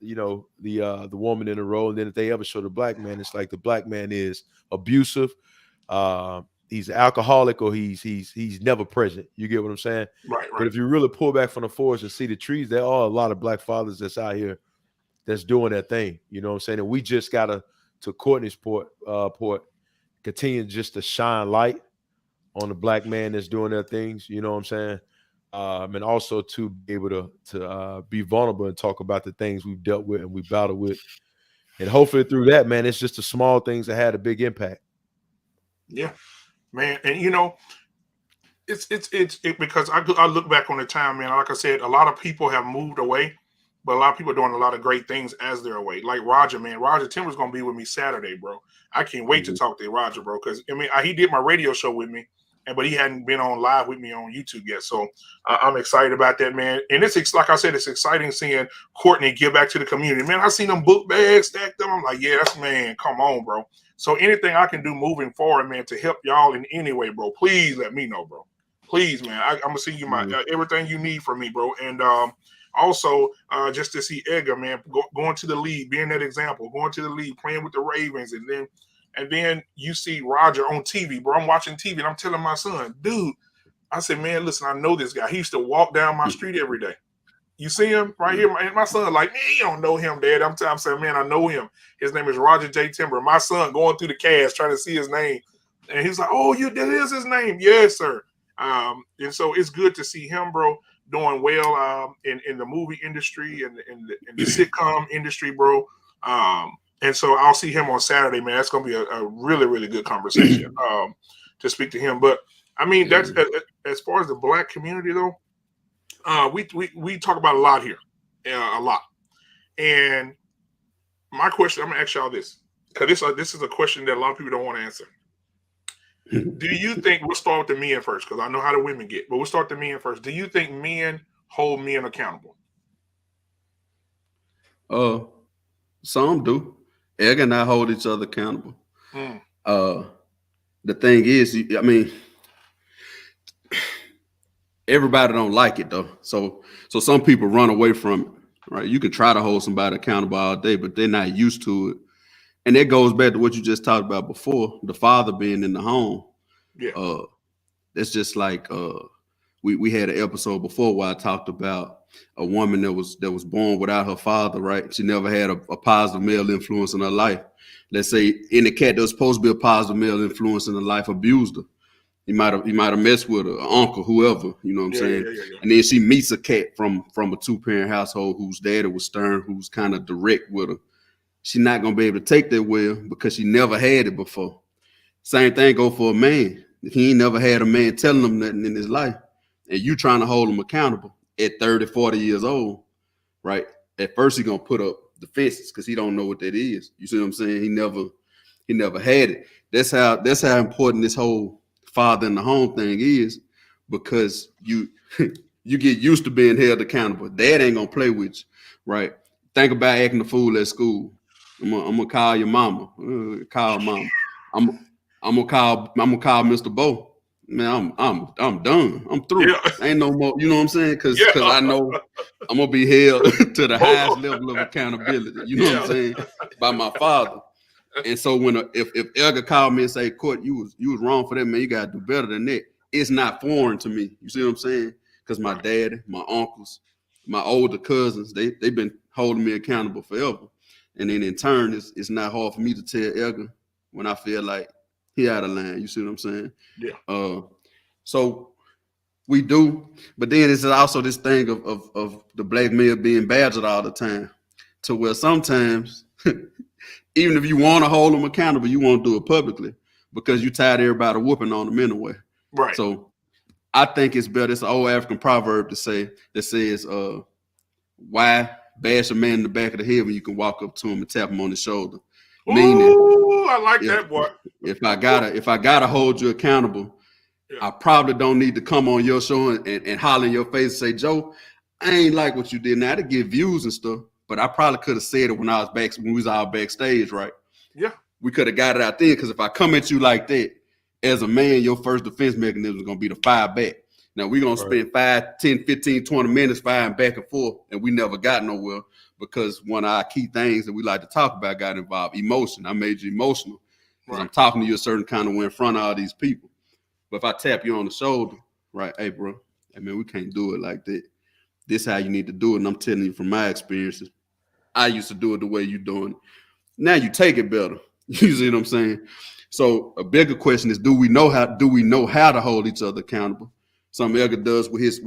S7: woman in a role, and then if they ever show the Black man, it's like the Black man is abusive. He's alcoholic, or he's never present. You get what I'm saying?
S5: Right.
S7: But if you really pull back from the forest and see the trees, there are a lot of Black fathers that's out here that's doing that thing. You know what I'm saying? And we just gotta, to Courtney's point, continue just to shine light on the Black man that's doing their things. You know what I'm saying? And also to be able to be vulnerable and talk about the things we've dealt with and we battled with. And hopefully through that, man, it's just the small things that had a big impact.
S5: Yeah. Man, and you know, it's because I look back on the time, man. Like I said, a lot of people have moved away, but a lot of people are doing a lot of great things as they're away. Like Roger, man. Roger Timber's gonna be with me Saturday, bro. I can't wait to talk to Roger, bro. Because I mean, he did my radio show with me, but he hadn't been on live with me on YouTube yet. So I'm excited about that, man. And it's like I said, it's exciting seeing Courtney give back to the community, man. I seen them book bags stacked up. I'm like, yes, man. Come on, bro. So anything I can do moving forward, man, to help y'all in any way, bro, please let me know, bro. Please, man. I'm going to see you everything you need from me, bro. And also just to see Edgar, man, going to the league, being that example, going to the league, playing with the Ravens. And then you see Roger on TV, bro. I'm watching TV and I'm telling my son, dude, I said, man, listen, I know this guy. He used to walk down my street every day. You see him right here? And my son like, man, you don't know him, Dad. I'm saying, man, I know him. His name is Roger J. Timber. My son going through the cast trying to see his name. And he's like, oh, that is his name. Yes, sir. And so it's good to see him, bro, doing well in the movie industry and in the sitcom industry, bro. And so I'll see him on Saturday, man. That's going to be a really, really good conversation to speak to him. But I mean, that's as far as the black community though. We talk about a lot here, a lot. And my question, I'm gonna ask y'all this, because this is a question that a lot of people don't want to answer. Do you think, we'll start with the men first, because I know how the women get, but we'll start the men first. Do you think men hold men accountable?
S6: Some do. Egg and I hold each other accountable. The thing is, I mean, everybody don't like it though. So some people run away from it, right? You can try to hold somebody accountable all day, but they're not used to it. And that goes back to what you just talked about before, the father being in the home.
S5: Yeah.
S6: That's just like we had an episode before where I talked about a woman that was born without her father, right? She never had a positive male influence in her life. Let's say any cat that was supposed to be a positive male influence in her life abused her. He might have messed with her, uncle, whoever, you know what I'm saying? Yeah. And then she meets a cat from a 2-parent household whose daddy was stern, who's kind of direct with her. She's not gonna be able to take that well because she never had it before. Same thing go for a man. He ain't never had a man telling him nothing in his life, and you trying to hold him accountable at 30, 40 years old, right? At first he gonna put up defenses because he don't know what that is. You see what I'm saying? He never had it. That's how important this whole father in the home thing is, because you get used to being held accountable. Dad ain't gonna play with you, right? Think about acting a fool at school. I'm gonna call your mama. Call mama. I'm gonna call Mr. Bo. Man, I'm done. I'm through. Yeah. Ain't no more. You know what I'm saying? Because I know I'm gonna be held to the highest level of accountability. You know what I'm saying? By my father. And so if Edgar called me and say, "Court, you was wrong for that, man. You gotta do better than that." It's not foreign to me. You see what I'm saying? Because my daddy, my uncles, my older cousins, they've been holding me accountable forever. And then in turn, it's not hard for me to tell Edgar when I feel like he out of line. You see what I'm saying?
S5: Yeah.
S6: So we do, but then it's also this thing of the black male being badgered all the time, to where sometimes even if you want to hold them accountable, you won't do it publicly because you tired of everybody whooping on them anyway.
S5: Right.
S6: So I think it's better. It's an old African proverb that says, why bash a man in the back of the head when you can walk up to him and tap him on the shoulder? Meaning,
S5: I like that, boy.
S6: If I gotta hold you accountable, I probably don't need to come on your show and holler in your face and say, Joe, I ain't like what you did. Now to get views and stuff, but I probably could have said it when we was all backstage, right?
S5: Yeah.
S6: We could have got it out there, because if I come at you like that, as a man, your first defense mechanism is gonna be to fire back. Now we're gonna spend 5, 10, 15, 20 minutes firing back and forth, and we never got nowhere because one of our key things that we like to talk about got involved emotion. I made you emotional because I'm talking to you a certain kind of way in front of all these people. But if I tap you on the shoulder, right, hey bro, I mean, we can't do it like that. This is how you need to do it. And I'm telling you from my experiences, I used to do it the way you're doing it. Now you take it better. You see what I'm saying? So a bigger question is, do we know how to hold each other accountable? Something Edgar does with his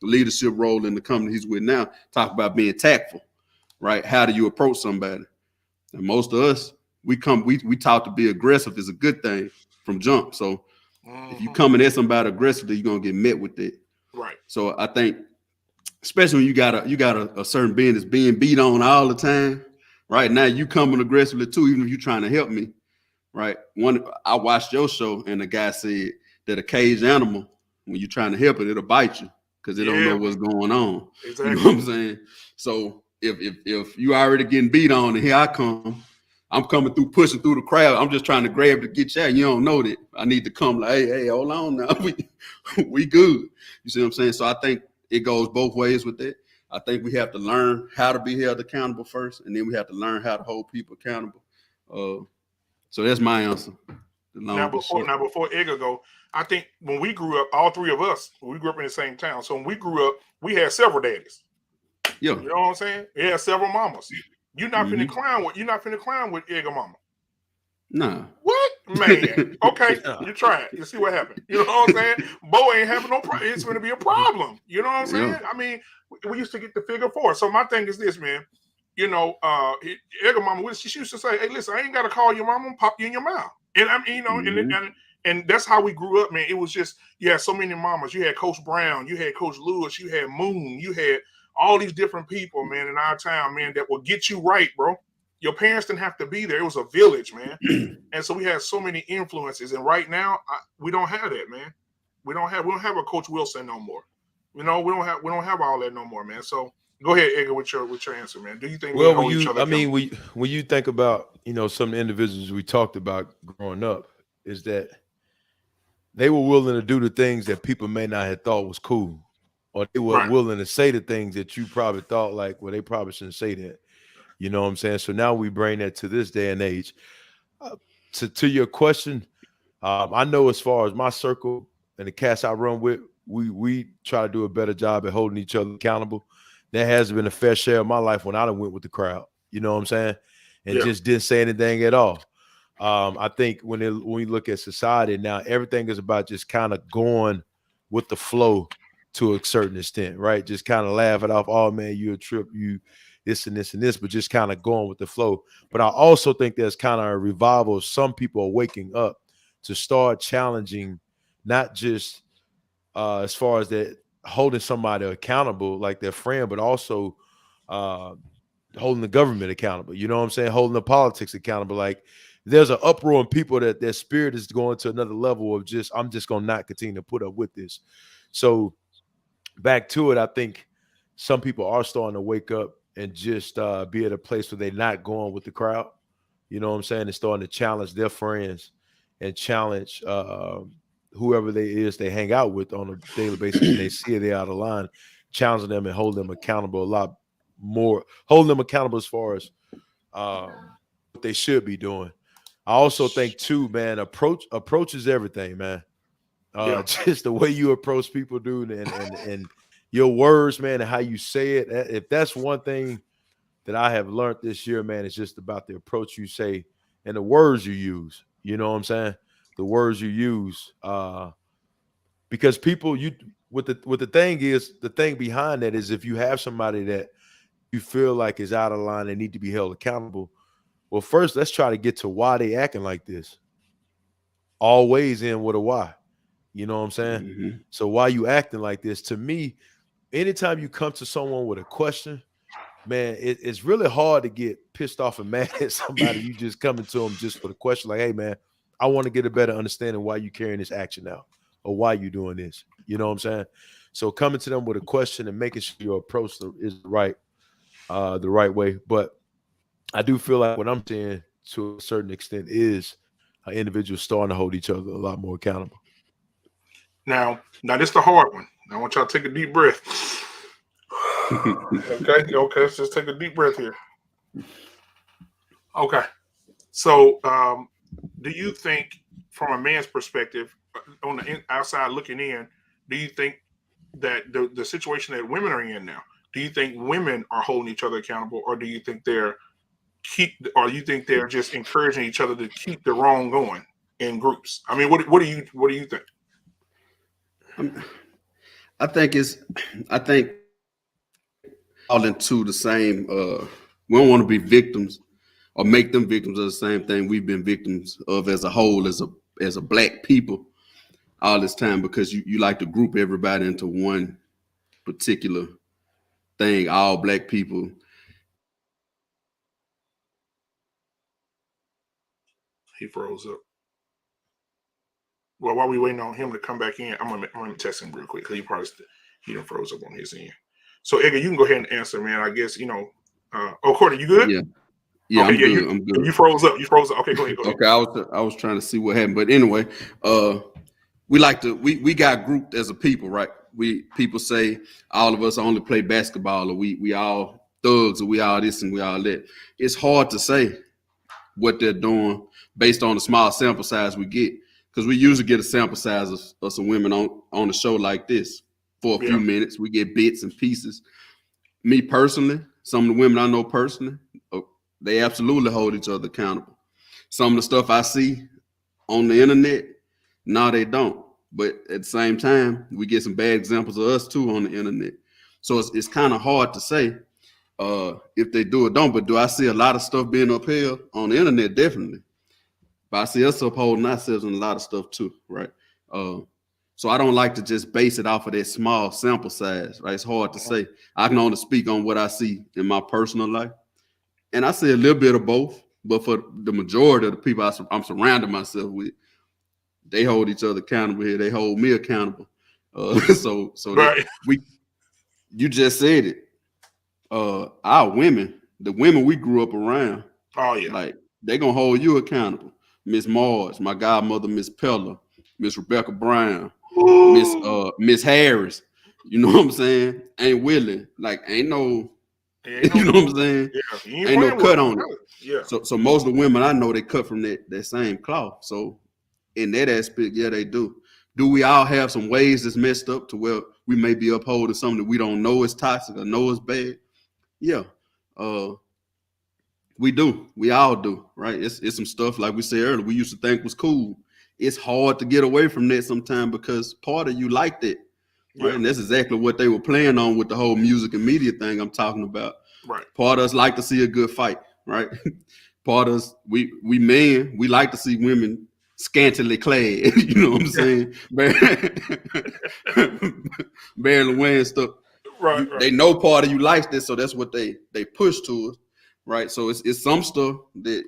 S6: leadership role in the company he's with now, talk about being tactful, right? How do you approach somebody? And most of us, we taught to be aggressive is a good thing from jump. So if you coming at somebody aggressively, you're gonna get met with it.
S5: Right.
S6: So I think, especially when you got a certain being that's being beat on all the time, right? Now you coming aggressively too, even if you're trying to help me, right? I watched your show and the guy said that a caged animal, when you're trying to help it, it'll bite you because it don't know what's going on.
S5: Exactly.
S6: You know what I'm saying? So if you already getting beat on and here I come, I'm coming through, pushing through the crowd. I'm just trying to grab to get you out. You don't know that. I need to come like, hey, hold on now. We good. You see what I'm saying? So I think it goes both ways with that. I think we have to learn how to be held accountable first, and then we have to learn how to hold people accountable. So that's my answer.
S5: Now before Edgar go, I think when we grew up, all three of us, we grew up in the same town. So when we grew up, we had several daddies.
S6: Yeah.
S5: You know what I'm saying? We had several mamas. You're not finna clown with Edgar mama.
S6: Nah.
S5: What? Man. Okay. You try it. You see what happened. You know what I'm saying? Bo ain't having no problem. It's gonna be a problem. You know what I'm saying?
S6: Yeah.
S5: I mean, we used to get the figure 4. So my thing is this, man. You know, Edgar mama, she used to say, hey, listen, I ain't gotta call your mama and pop you in your mouth. And I mean, you know, And that's how we grew up, man. It was just, you had so many mamas. You had Coach Brown, you had Coach Lewis, you had Moon, you had all these different people, man, in our town, man, that will get you right, bro. Your parents didn't have to be there. It was a village, man. And so we had so many influences. And right now, we don't have that, man. We don't have a Coach Wilson no more. You know, we don't have all that no more, man. So go ahead, Edgar, with your answer, man. Do you think
S7: when you think about, you know, some individuals we talked about growing up, is that they were willing to do the things that people may not have thought was cool, or they were willing to say the things that you probably thought like, well, they probably shouldn't say that. You know what I'm saying? So now we bring that to this day and age. To your question, I know as far as my circle and the cats I run with, we try to do a better job at holding each other accountable. There has been a fair share of my life when I done went with the crowd. You know what I'm saying? And just didn't say anything at all. I think when we look at society now, everything is about just kind of going with the flow to a certain extent, right? Just kind of laugh it off. Oh man, you a trip, you this and this and this, but just kind of going with the flow. But I also think there's kind of a revival of some people are waking up to start challenging, not just as far as that holding somebody accountable like their friend, but also holding the government accountable. You know what I'm saying? Holding the politics accountable. Like there's an uproar in people that their spirit is going to another level of just, I'm just going to not continue to put up with this. So back to it, I think some people are starting to wake up and just be at a place where they're not going with the crowd. You know what I'm saying? And starting to challenge their friends and challenge whoever they hang out with on a daily basis, and they see they're out of line, challenging them and hold them accountable a lot more, holding them accountable as far as what they should be doing. I also think too, man, approach is everything, man. Just the way you approach people, dude, and your words, man, and how you say it. If that's one thing that I have learned this year, man, it's just about the approach you say and the words you use. You know what I'm saying? The words you use, because people, what the thing behind that is, if you have somebody that you feel like is out of line, they need to be held accountable. Well, first, let's try to get to why they acting like this. Always in with a why. You know what I'm saying? Mm-hmm. So why you acting like this? To me, anytime you come to someone with a question, man, it's really hard to get pissed off and mad at somebody. You just coming to them just for the question, like, hey, man, I want to get a better understanding why you carrying this action out or why you doing this. You know what I'm saying? So coming to them with a question and making sure your approach is the right way. But I do feel like what I'm saying to a certain extent is individuals starting to hold each other a lot more accountable.
S5: Now this is the hard one. I want y'all to take a deep breath. Okay, let's just take a deep breath here. Okay, so do you think, from a man's perspective, on the outside looking in, do you think that the situation that women are in now, do you think women are holding each other accountable, or do you think they're just encouraging each other to keep the wrong going in groups? I mean, what do you think?
S6: I think all into the same. We don't want to be victims or make them victims of the same thing we've been victims of as a whole, as a black people all this time, because you like to group everybody into one particular thing. All black people.
S5: He froze up. Well, while we waiting on him to come back in, I'm gonna text him real quick, because he done froze up on his end. So Edgar, you can go ahead and answer, man. I guess Courtney, you good?
S6: Yeah,
S5: okay,
S6: I'm good.
S5: You froze up. Okay, go ahead.
S6: Okay, I was trying to see what happened, but anyway, we got grouped as a people, right? People say all of us only play basketball, or we all thugs, or we all this and we all that. It's hard to say what they're doing based on the small sample size we get, because we usually get a sample size of some women on a show like this for a few minutes. We get bits and pieces. Me personally, some of the women I know personally, they absolutely hold each other accountable. Some of the stuff I see on the internet, no, they don't. But at the same time, we get some bad examples of us too on the internet. So it's kind of hard to say if they do or don't. But do I see a lot of stuff being upheld on the internet? Definitely. But I see us upholding ourselves in a lot of stuff too, right? So I don't like to just base it off of that small sample size, right? It's hard to say. I can only speak on what I see in my personal life. And I see a little bit of both, but for the majority of the people I'm surrounding myself with, they hold each other accountable here. They hold me accountable. So
S5: Right.
S6: You just said it. Our women, the women we grew up around,
S5: oh yeah,
S6: like they gonna hold you accountable. Miss Marge, my godmother, Miss Pella, Miss Rebecca Brown, Miss Harris. You know what I'm saying? Ain't willing. Like ain't no you know what I'm saying?
S5: Yeah,
S6: ain't no cut on it.
S5: Yeah.
S6: So most of the women I know, they cut from that same cloth. So in that aspect, yeah, they do. Do we all have some ways that's messed up to where we may be upholding something that we don't know is toxic or know is bad? Yeah. We do. We all do, right? It's some stuff like we said earlier, we used to think was cool. It's hard to get away from that sometimes because part of you liked it. Right. Yeah. And that's exactly what they were playing on with the whole music and media thing I'm talking about.
S5: Right.
S6: Part of us like to see a good fight, right? Part of us, we men, we like to see women scantily clad. You know what I'm saying? Barely wearing stuff.
S5: Right,
S6: They know part of you likes this, so that's what they push to us. Right. So it's some stuff that,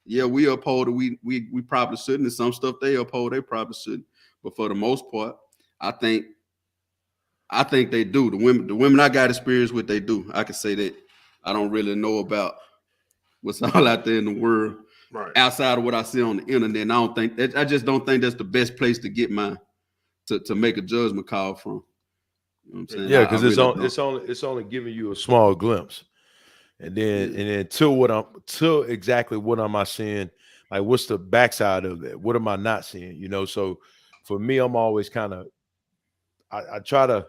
S6: yeah, we uphold it, we probably shouldn't. And some stuff they uphold, they probably shouldn't. But for the most part, I think they do. The women I got experience with, they do. I can say that. I don't really know about what's all out there in the world, right, outside of what I see on the internet. And I just don't think that's the best place to get to make a judgment call from. You know what I'm saying?
S7: Yeah, because it's only giving you a small glimpse. And then till exactly what am I seeing? Like, what's the backside of it? What am I not seeing? You know, so for me, I'm always kind of, I try to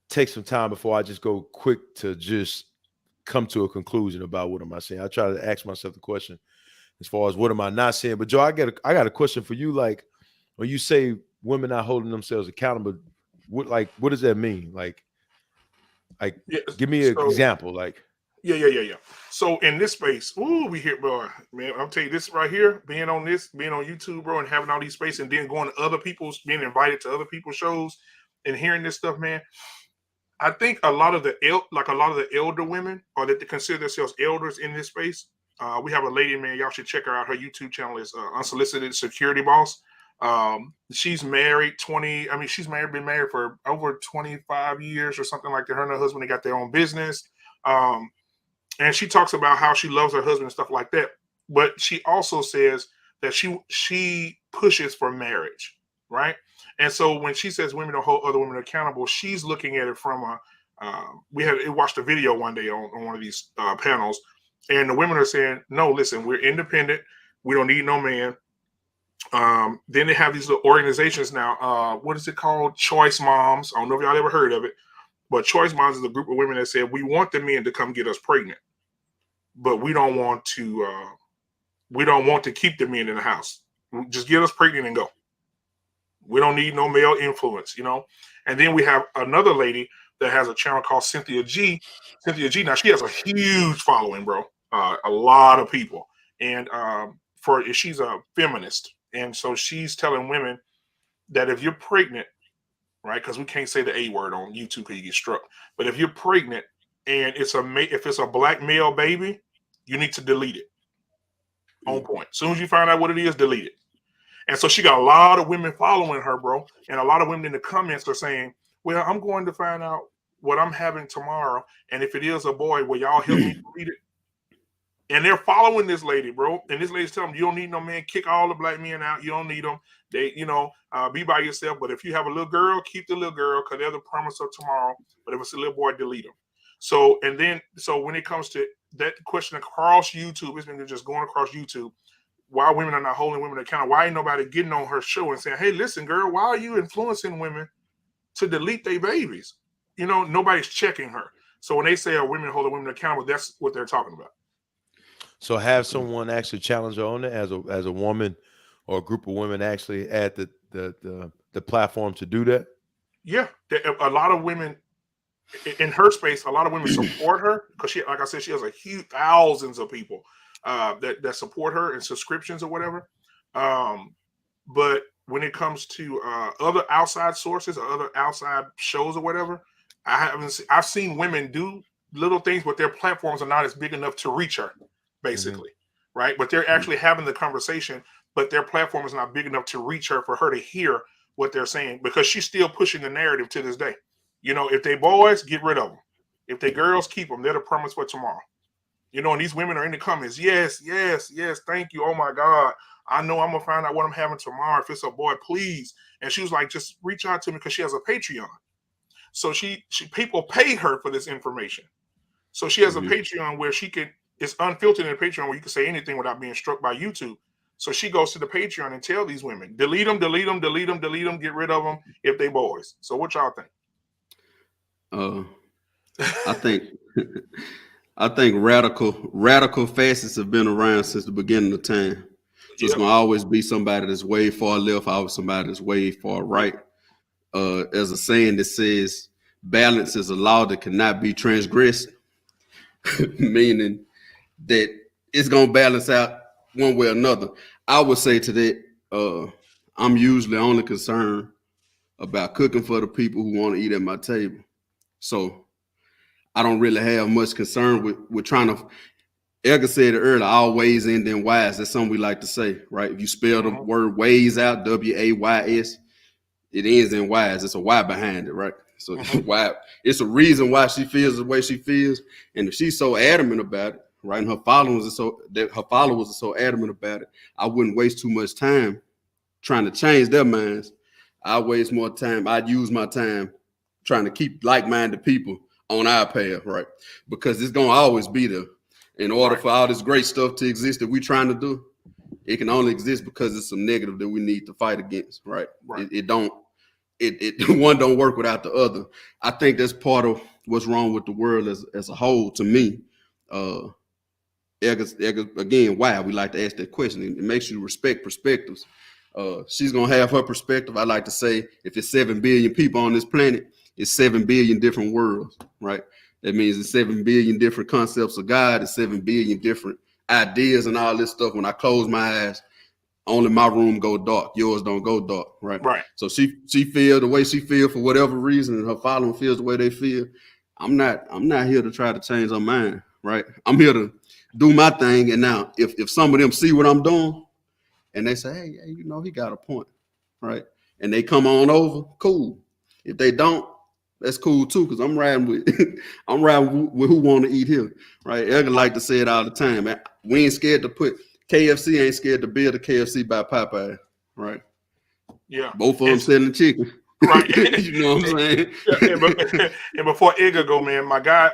S7: take some time before I just go quick to just come to a conclusion about what am I seeing. I try to ask myself the question as far as what am I not seeing. But Joe, I got a question for you. Like, when you say women not holding themselves accountable, what does that mean? Like, yeah, give me an example. Like,
S5: yeah. So in this space, we hear, bro, man, I'll tell you this right here, being on YouTube, bro, and having all these spaces and then going to other people's, being invited to other people's shows and hearing this stuff, man. I think a lot of the elder women, or that they consider themselves elders in this space. We have a lady, man, y'all should check her out. Her YouTube channel is Unsolicited Security Boss. She's married been married for over 25 years or something like that. Her and her husband, they got their own business. And she talks about how she loves her husband and stuff like that. But she also says that she pushes for marriage, right? And so when she says women don't hold other women accountable, she's looking at it from we watched a video one day on one of these panels, and the women are saying, no, listen, we're independent. We don't need no man. Then they have these little organizations now. What is it called? Choice Moms. I don't know if y'all ever heard of it, but Choice Moms is a group of women that said, we want the men to come get us pregnant, but we don't want to keep the men in the house. Just get us pregnant and go. We don't need no male influence, you know? And then we have another lady that has a channel called Cynthia G. Now, she has a huge following, bro. A lot of people. And she's a feminist. And so she's telling women that if you're pregnant, right, because we can't say the A word on YouTube because you get struck. But if you're pregnant and if it's a black male baby, you need to delete it. On point. As soon as you find out what it is, delete it. And so she got a lot of women following her, bro. And a lot of women in the comments are saying, well, I'm going to find out what I'm having tomorrow. And if it is a boy, will y'all help me delete it? And they're following this lady, bro. And this lady's telling them, you don't need no man. Kick all the black men out. You don't need them. They, be by yourself. But if you have a little girl, keep the little girl because they're the promise of tomorrow. But if it's a little boy, delete them. So when it comes to that question across YouTube, it's been just going across YouTube. Why women are not holding women accountable? Why ain't nobody getting on her show and saying, hey, listen, girl, why are you influencing women to delete their babies? Nobody's checking her. So when they say are women holding women accountable, that's what they're talking about.
S7: So have someone actually challenge her on it as a woman or a group of women actually at the platform to do that? Yeah.
S5: A lot of women in her space, a lot of women support her because she, like I said, she has a huge thousands of people that support her in subscriptions or whatever. But when it comes to other outside sources or other outside shows or whatever, I've seen women do little things, but their platforms are not as big enough to reach her, basically, right? But they're actually having the conversation, but their platform is not big enough to reach her for her to hear what they're saying, because she's still pushing the narrative to this day. You know, if they boys, get rid of them. If they girls, keep them. They're the promise for tomorrow. You know, and these women are in the comments. Yes, yes, yes. Thank you. Oh my God. I know I'm gonna find out what I'm having tomorrow. If it's a boy, please. And she was like, just reach out to me, because she has a Patreon. So she people pay her for this information. So she has a Patreon where it's unfiltered in the Patreon, where you can say anything without being struck by YouTube. So she goes to the Patreon and tell these women, delete them, delete them, delete them, delete them, get rid of them if they boys. So what y'all think?
S6: I think radical facets have been around since the beginning of time. So it's gonna always be somebody that's way far left, always somebody that's way far right. There's a saying that says balance is a law that cannot be transgressed, meaning that it's gonna balance out one way or another. I would say to that, I'm usually only concerned about cooking for the people who want to eat at my table. So I don't really have much concern with trying to. Edgar said it earlier, always end in Y's. That's something we like to say, right? If you spell the word ways out, W-A-Y-S, it ends in Y's. It's a Y behind it, right? So why? It's a reason why she feels the way she feels. And if she's so adamant about it, right, and her followers are so adamant about it, I wouldn't waste too much time trying to change their minds. I'd waste more time. I'd use my time trying to keep like-minded people on our path, right? Because it's going to always be there. In order for all this great stuff to exist that we're trying to do, it can only exist because it's some negative that we need to fight against, right? It one don't work without the other. I think that's part of what's wrong with the world as a whole, to me. Again, why we like to ask that question. It makes you respect perspectives. She's gonna have her perspective. I like to say, if it's 7 billion people on this planet, it's 7 billion different worlds, right? That means it's 7 billion different concepts of God, it's 7 billion different ideas and all this stuff. When I close my eyes, only my room go dark. Yours don't go dark, right?
S5: Right.
S6: So she feel the way she feel for whatever reason, and her following feels the way they feel. I'm not here to try to change her mind, right? I'm here to do my thing. And now, if some of them see what I'm doing, and they say, hey, you know, he got a point, right? And they come on over, cool. If they don't, that's cool too, because I'm riding with who want to eat here, right? Edgar like to say it all the time, man. We ain't scared to put KFC ain't scared to build a KFC by Popeye, right?
S5: Yeah.
S6: Both of them selling chicken.
S5: Right.
S6: You know what I'm saying?
S5: And before Edgar go, man, my guy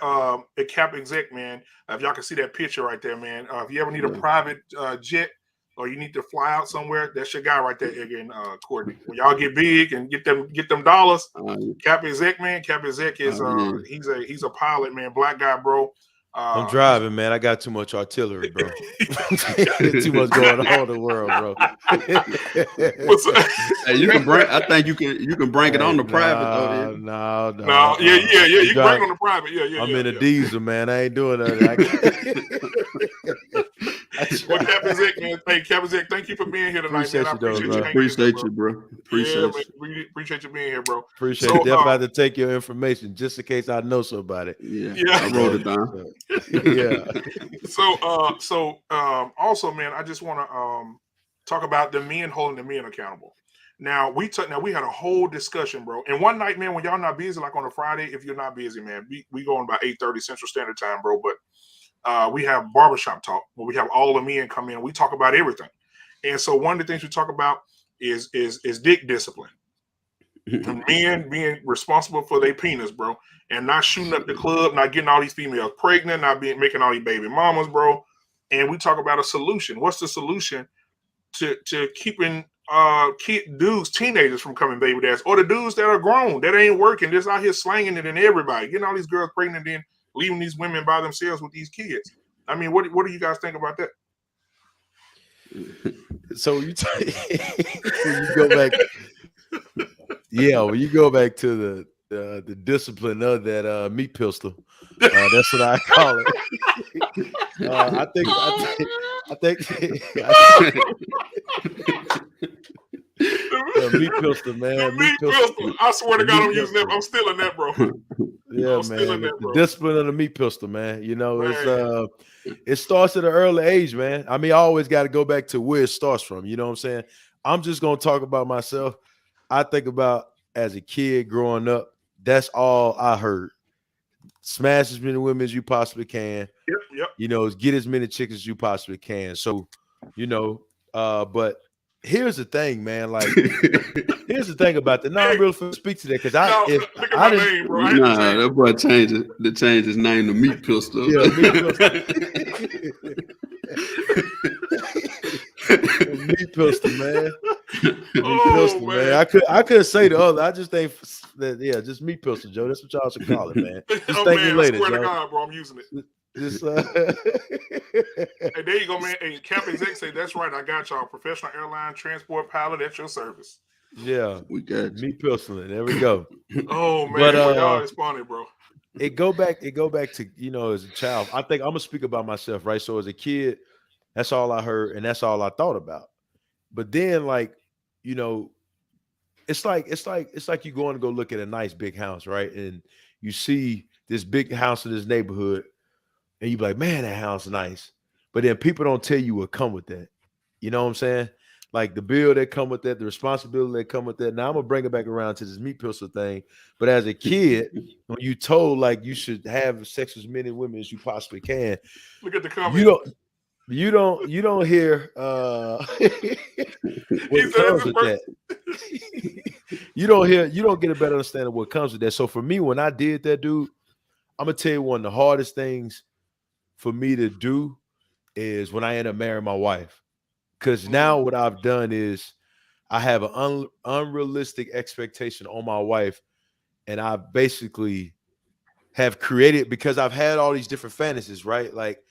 S5: at Cap Exec, man, if y'all can see that picture right there, man, if you ever need a private jet, or you need to fly out somewhere, that's your guy right there, Edgar and Courtney. When y'all get big and get them dollars, Cap Exec, man. Cap Exec is he's a pilot, man, black guy, bro.
S7: I'm driving, man. I got too much artillery, bro. Too much going on in the world, bro.
S6: Hey, you can bring. I think you can bring it on the private though.
S5: No. Yeah. You can bring it on the private. Yeah.
S7: I'm in a diesel, man. I ain't doing that.
S5: Well, Cap Exec, man. Hey, Cap Exec, thank you for being here tonight,
S6: man. I appreciate you, bro.
S5: Appreciate you being here, bro.
S7: Appreciate it. Definitely have to take your information just in case I know somebody.
S6: Yeah. I wrote it down.
S7: Yeah.
S5: So also, man, I just want to talk about the men holding the men accountable. Now we had a whole discussion, bro. And one night, man, when y'all not busy, like on a Friday, if you're not busy, man, we go on about 8:30 Central Standard Time, bro. But we have barbershop talk where we have all the men come in. We talk about everything. And so one of the things we talk about is dick discipline. Men being responsible for their penis, bro, and not shooting up the club, not getting all these females pregnant, not making all these baby mamas, bro. And we talk about a solution. What's the solution to keeping teenagers from coming baby dads, or the dudes that are grown that ain't working, just out here slanging it in everybody, getting all these girls pregnant, and then leaving these women by themselves with these kids? I mean, what do you guys think about that?
S7: So when you go back, when you go back to the discipline of that meat pistol, that's what I call it. I think meat pistol, man.
S5: Meat pistol. I swear to God, I'm using that. I'm stealing that, bro.
S7: Yeah, man. The discipline of the meat pistol, man. You know, it starts at an early age, man. I mean, I always got to go back to where it starts from. You know what I'm saying? I'm just gonna talk about myself. I think about as a kid growing up, that's all I heard. Smash as many women as you possibly can.
S5: Yep.
S7: You know, get as many chicks as you possibly can. So, you know, but here's the thing, man. Like, here's the thing about that. No, I'm real to speak to that because I didn't.
S5: Name, bro.
S6: Nah, that boy changed his name to Meat Pistol.
S7: Yeah, Meat Pistol. Meat Pistol, man. Man. I couldn't say the other. I just think that just Meat Pistol, Joe. That's what y'all should call it, man. Just thank you later,
S5: I swear
S7: Joe.
S5: to God, bro, I'm using it. Hey, there you go, man. Hey, Captain Zach say that's right. I got y'all. Professional airline transport pilot at your service.
S7: Yeah,
S6: we got
S7: Meat Pistol. There we go.
S5: Oh man, but, y'all is funny, bro.
S7: It go back to, you know, as a child. I think I'm gonna speak about myself, right? So as a kid, that's all I heard and that's all I thought about. But then, like, you know, it's like you going to go look at a nice big house, right? And you see this big house in this neighborhood, and you be like, man, that house is nice. But then people don't tell you what come with that. You know what I'm saying? Like the bill that come with that, the responsibility that come with that. Now I'm gonna bring it back around to this meat pistol thing. But as a kid, when you told like you should have sex with as many women as you possibly can,
S5: look at the comment.
S7: You don't hear what comes with that. You don't get a better understanding of what comes with that. So for me, when I did that, dude, I'm gonna tell you one of the hardest things for me to do is when I end up marrying my wife. Because now what I've done is I have an unrealistic expectation on my wife, and I basically have created, because I've had all these different fantasies, right? Like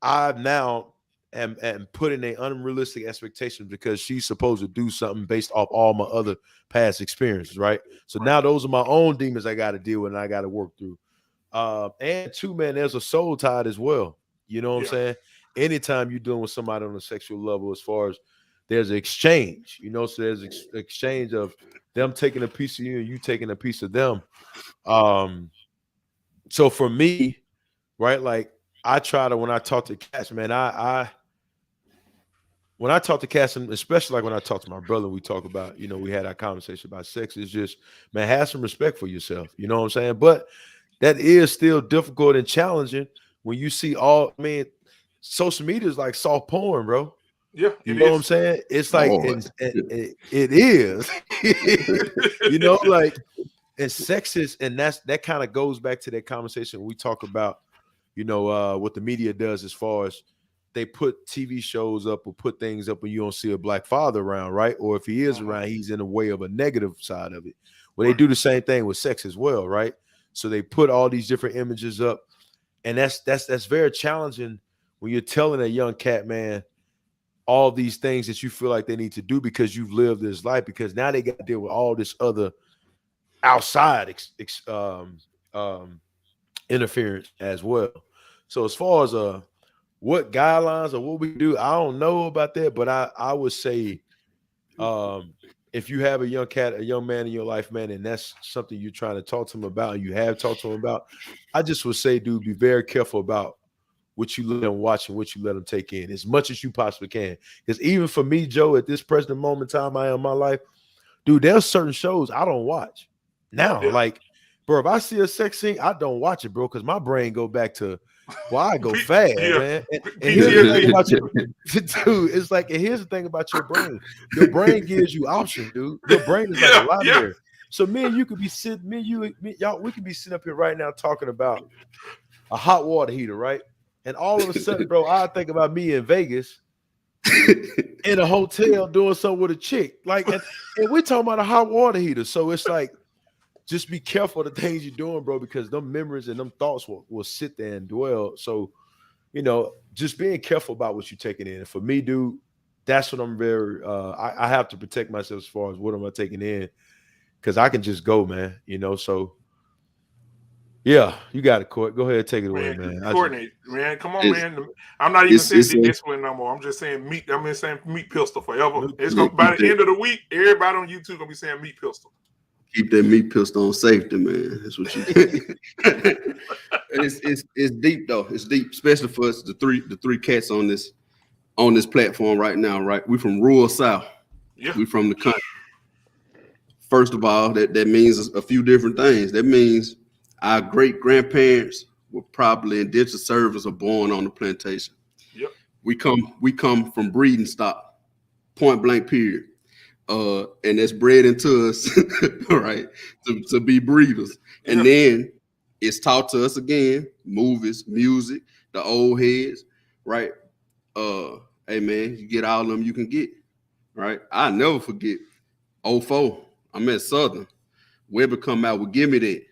S7: I now am putting an unrealistic expectation because she's supposed to do something based off all my other past experiences, right? So now those are my own demons I got to deal with and I got to work through. And two, man, there's a soul tie as well. You know what I'm saying? Anytime you're dealing with somebody on a sexual level, as far as there's an exchange, you know, so there's exchange of them taking a piece of you and you taking a piece of them. So for me, right, like I try to, when I talk to cats, man, when I talk to cats, and especially like when I talk to my brother, we talk about, you know, we had our conversation about sex. It's just, man, have some respect for yourself. You know what I'm saying? But that is still difficult and challenging when you see social media is like soft porn, bro.
S5: Yeah,
S7: you know what I'm saying? It's like it is. You know, like, and sex is, and that kind of goes back to that conversation we talk about, you know, what the media does as far as they put TV shows up or put things up and you don't see a black father around, right? Or if he is around, he's in the way of a negative side of it. Well, they do the same thing with sex as well, right? So they put all these different images up, and that's very challenging when you're telling a young cat, man, all these things that you feel like they need to do because you've lived this life, because now they got to deal with all this other outside interference as well. So as far as what guidelines or what we do, I don't know about that, but I would say if you have a young man in your life, man, and that's something you're trying to talk to him about and you have talked to him about, I just would say, dude, be very careful about what you let them watch and what you let them take in as much as you possibly can. Because even for me, Joe, at this present moment in time I am in my life, dude, there's certain shows I don't watch now. Like, bro, if I see a sex scene, I don't watch it, bro, because my brain go back to, well, I go fast, man. And here's the thing about dude, it's like, and here's the thing about your brain. Your brain gives you options, dude. Your brain is like a library. So me and you could be sitting, y'all, we could be sitting up here right now talking about a hot water heater, right? And all of a sudden, bro, I think about me in Vegas in a hotel doing something with a chick. Like, and we're talking about a hot water heater. So it's like, just be careful of the things you're doing, bro, because them memories and them thoughts will sit there and dwell. So, you know, just being careful about what you're taking in. And for me, dude, that's what I'm very, I have to protect myself as far as what am I taking in, because I can just go, man, you know, so Yeah, you got it, Court. Go ahead, take it away, man.
S5: Courtney, man, come on, man. I'm not even saying discipline no more. I'm just saying meat. I'm just saying meat pistol forever. It's gonna by the end of the week, everybody on YouTube gonna be saying meat pistol.
S6: Keep that meat pistol on safety, man. That's what you get. It's deep though. It's deep, especially for us, the three cats on this platform right now, right? We from rural South.
S5: Yeah.
S6: We from the country. First of all, that means a few different things. That means our great grandparents were probably indentured servants or born on the plantation.
S5: Yep.
S6: We come from breeding stock, point blank period. And that's bred into us, right? To be breeders. And then it's taught to us again, movies, music, the old heads, right? Hey man, you get all of them you can get, right? I'll never forget 04. I'm at Southern. Weber come out with Give Me That.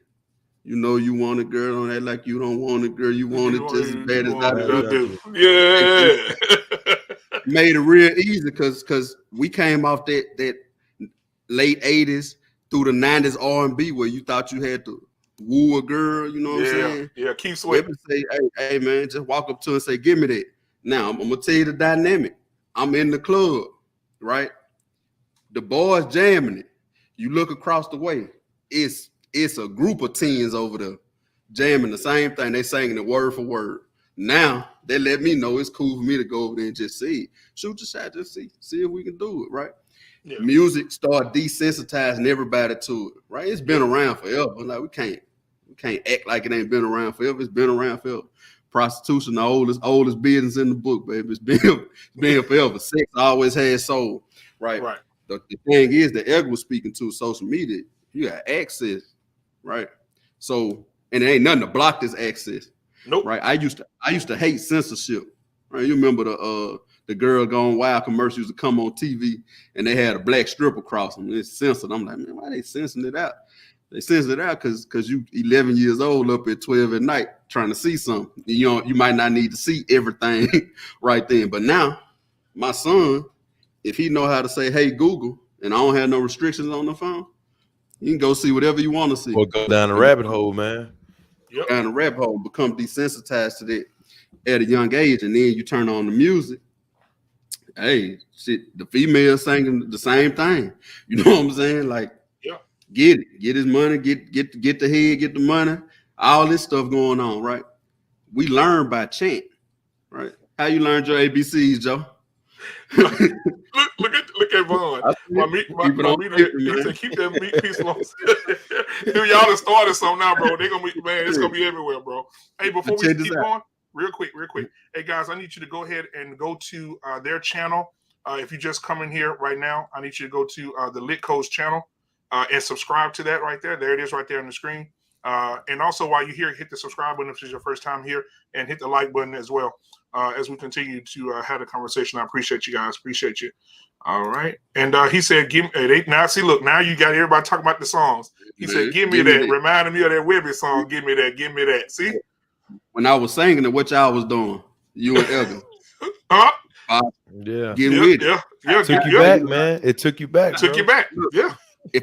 S6: You know you want a girl, don't act like you don't want a girl. You want it just as bad as I do.
S5: Yeah.
S6: Made it real easy because we came off that late 80s through the 90s R&B where you thought you had to woo a girl, you know what I'm saying?
S5: Yeah, keep sweating.
S6: Say, hey man, just walk up to her and say, give me that. Now I'm gonna tell you the dynamic. I'm in the club, right? The boys jamming it. You look across the way, it's a group of teens over there jamming the same thing. They singing it word for word. Now they let me know it's cool for me to go over there and just see it. Shoot your shot, just see if we can do it, right? Yeah. Music start desensitizing everybody to it, right? It's been around forever. Like we can't act like it ain't been around forever. It's been around forever. Prostitution, the oldest business in the book, baby. It's been forever. Sex always had soul, right?
S5: Right.
S6: The thing is that Edgar was speaking to social media. You got access, right? So, and there ain't nothing to block this access.
S5: Nope.
S6: Right. I used to hate censorship. Right. You remember the Girl Gone Wild commercials used to come on TV and they had a black strip across them. It's censored. I'm like, man, why they censoring it out? They censored it out because you 11 years old up at 12 at night trying to see something. You might not need to see everything right then. But now, my son, if he know how to say, hey, Google, and I don't have no restrictions on the phone, you can go see whatever you want to see.
S7: Or go down the rabbit hole, man.
S5: Yep.
S6: Down the rabbit hole, become desensitized to that at a young age, and then you turn on the music. Hey, shit, the female singing the same thing. You know what I'm saying? Like, get his money, get the head, get the money, all this stuff going on, right? We learn by chant, right? How you learned your ABCs, Joe?
S5: Look at Vaughn. My meat he said, keep that meat piece long. Dude, y'all have started something now, bro. They're gonna be, man, it's gonna be everywhere, bro. Hey, before we keep going, real quick. Hey guys, I need you to go ahead and go to their channel. If you just come in here right now, I need you to go to the Lit Co's channel and subscribe to that right there. There it is right there on the screen. And also while you're here, hit the subscribe button if this is your first time here, and hit the like button as well as we continue to have a conversation. I appreciate you guys. Appreciate you. All right. And he said, give me now. See, look, now you got everybody talking about the songs. He said, give me that. Reminded me of that Webby song. Give me that. Give me that. See?
S6: When I was singing it, what y'all was doing? You and Elder.
S7: Yeah.
S6: Get with it.
S5: Yeah.
S7: It took you back, man. It took you back.
S5: Took you back. Yeah.
S6: If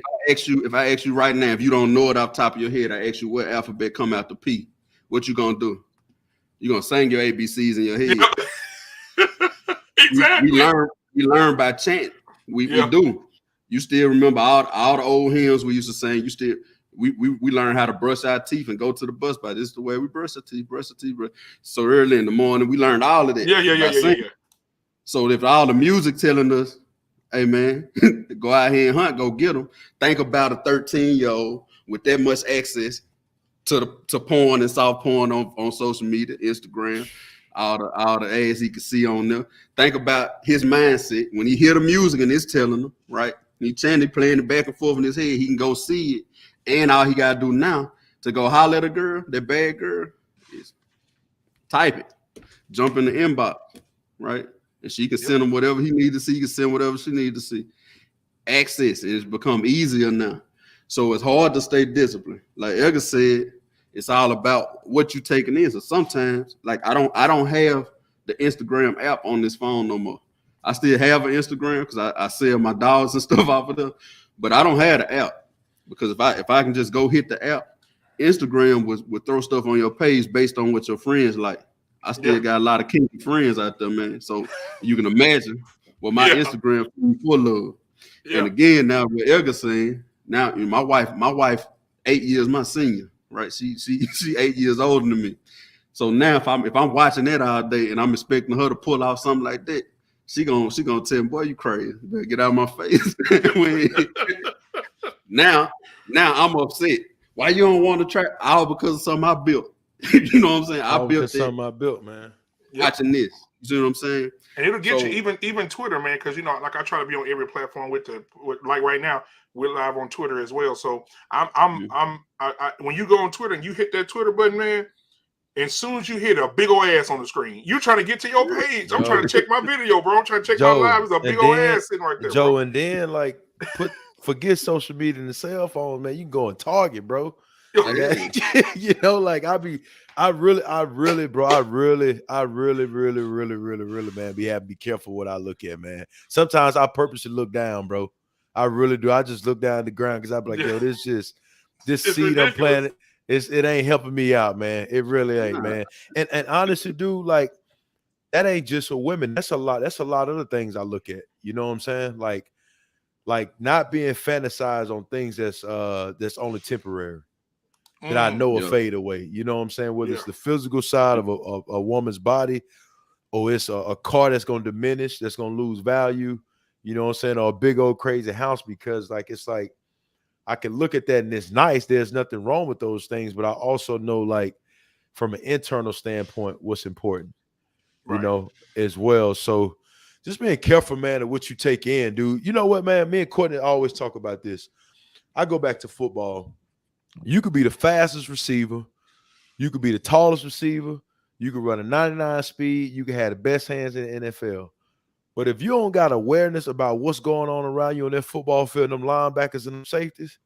S6: I ask you right now, if you don't know it off the top of your head, I ask you what alphabet come after P. What you gonna do? You gonna sing your ABCs in your head?
S5: Exactly.
S6: We learn by chant. We do. You still remember all the old hymns we used to sing. You still we learn how to brush our teeth and go to the bus by. This is the way we brush our teeth. So early in the morning, we learned all of that.
S5: Yeah.
S6: So if all the music telling us, hey man, go out here and hunt, go get them. Think about a 13-year-old with that much access to porn and soft porn on social media, Instagram, all the ads he could see on there. Think about his mindset when he hear the music and it's telling him, right? He chanting, playing it back and forth in his head. He can go see it, and all he gotta do now to go holler at a girl, that bad girl, is type it, jump in the inbox, right? And she can send him whatever he needs to see. He can send whatever she needs to see. Access has become easier now. So it's hard to stay disciplined. Like Edgar said, it's all about what you taking in. So sometimes, like I don't have the Instagram app on this phone no more. I still have an Instagram because I sell my dogs and stuff off of there, but I don't have the app because if I can just go hit the app Instagram would throw stuff on your page based on what your friends like. I still got a lot of kinky friends out there, man. So you can imagine what my Instagram full of. And again, now with Edgar saying, now my wife 8 years my senior, right? She 8 years older than me. So now if I'm watching that all day and I'm expecting her to pull out something like that, she gonna tell me, boy, you crazy. You better get out of my face. Now I'm upset. Why you don't want to try? All because of something I built. You know what I'm saying? I built
S7: something I built, man.
S6: Watching this. You see what I'm saying?
S5: And it'll get you even Twitter, man, because like I try to be on every platform with like right now, we're live on Twitter as well. So when you go on Twitter and you hit that Twitter button, man, as soon as you hit a big old ass on the screen, you trying to get to your page. I'm trying to check my video, bro. I'm trying to check my live. There's a big old ass sitting right there, bro.
S7: And then like forget social media and the cell phone, man. You can go and Target, bro. Like, you know, like I really, man, be careful what I look at, man. Sometimes I purposely look down, bro. I really do. I just look down at the ground because I be like, yo, this seed ridiculous. I'm planting, it ain't helping me out, man. It really ain't, man. And honestly, dude, like that ain't just for women. That's a lot of other things I look at. You know what I'm saying? Like not being fantasized on things that's only temporary. That I know will fade away. You know what I'm saying? Whether it's the physical side of a woman's body, or it's a car that's going to diminish, that's going to lose value, you know what I'm saying? Or a big old crazy house, because like it's like I can look at that and it's nice. There's nothing wrong with those things, but I also know, like, from an internal standpoint, what's important, you know, as well. So just being careful, man, of what you take in, dude. You know what, man? Me and Courtney always talk about this. I go back to football. You could be the fastest receiver. You could be the tallest receiver. You could run a 99 speed. You could have the best hands in the NFL. But if you don't got awareness about what's going on around you on that football field, them linebackers and them safeties,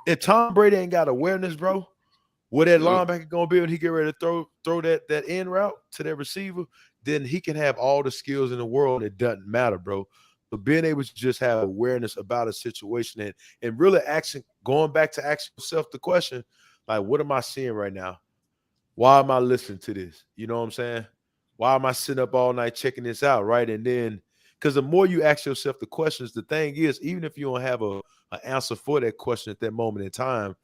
S7: if Tom Brady ain't got awareness, bro, where that linebacker going to be when he get ready to throw that end route to that receiver, then he can have all the skills in the world. It doesn't matter, bro. But being able to just have awareness about a situation and really going back to asking yourself the question, like, what am I seeing right now? Why am I listening to this? You know what I'm saying? Why am I sitting up all night checking this out, right? And then, because the more you ask yourself the questions, the thing is, even if you don't have an answer for that question at that moment in time,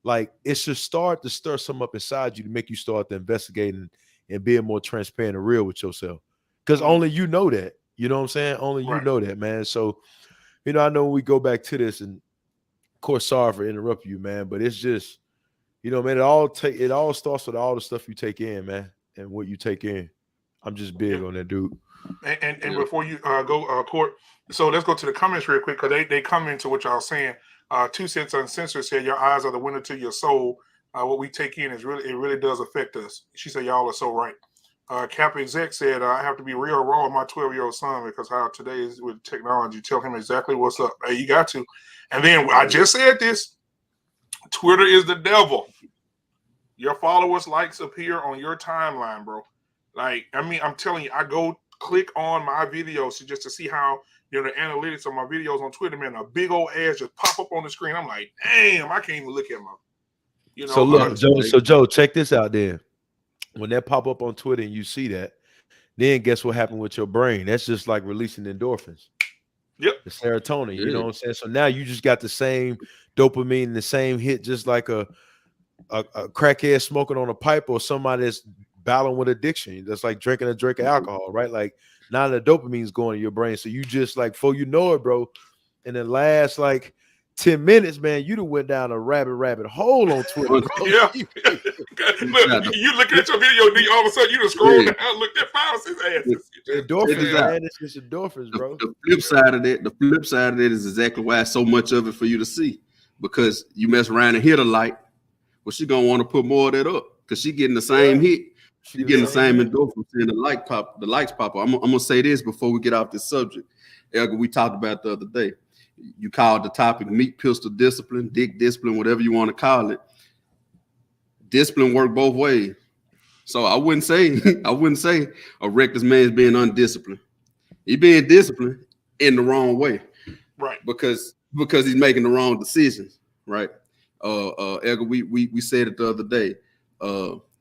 S7: like, it should start to stir something up inside you to make you start to investigating and being more transparent and real with yourself. Because only you know that. You know what I'm saying? Only you know that, man. So, you know, I know when we go back to this, and of course, sorry for interrupting you, man, but it's just, you know, man, it all starts with all the stuff you take in, man, and what you take in. I'm just big on that, dude.
S5: And before you go, Court, so let's go to the comments real quick, because they come into what y'all saying. 2 Cents Uncensored said, your eyes are the window to your soul. What we take in it really does affect us. She said, y'all are so right. Cap Exec said, I have to be real raw with my 12-year-old son, because how today is with technology. Tell him exactly what's up. Hey, you got to. And then I just said this. Twitter is the devil. Your followers' likes appear on your timeline, bro. Like, I mean, I'm telling you, I go click on my videos just to see how, you know, the analytics of my videos on Twitter, man, a big old ass just pop up on the screen. I'm like, damn, I can't even look at my, you know.
S7: So look, Joe, check this out then. When that pop up on Twitter and you see that, then guess what happened with your brain? That's just like releasing endorphins.
S5: Yep.
S7: The serotonin, you know what I'm saying? So now you just got the same dopamine, the same hit, just like a crackhead smoking on a pipe, or somebody that's battling with addiction. That's like drinking a drink of alcohol, right? Like, now the dopamine's going to your brain. So you just, like, before you know it, bro, in the last like 10 minutes, man, you done went down a rabbit hole on Twitter.
S5: Yeah. Look, you looking at your video, all of a sudden you just scroll down, look at Faust's asses.
S7: Endorphins, man. It's just endorphins, bro.
S6: The flip side of that is exactly why so much of it for you to see. Because you mess around and hit a light, well, she gonna want to put more of that up, because she getting the same hit. She getting the same endorphins, and the lights pop up. I'm gonna say this before we get off this subject. Elga, we talked about the other day. You called the topic meat pistol discipline, dick discipline, whatever you want to call it. Discipline work both ways. So I wouldn't say a reckless man is being undisciplined. He being disciplined in the wrong way.
S5: Right.
S6: Because he's making the wrong decisions. Right. Edgar, we said it the other day.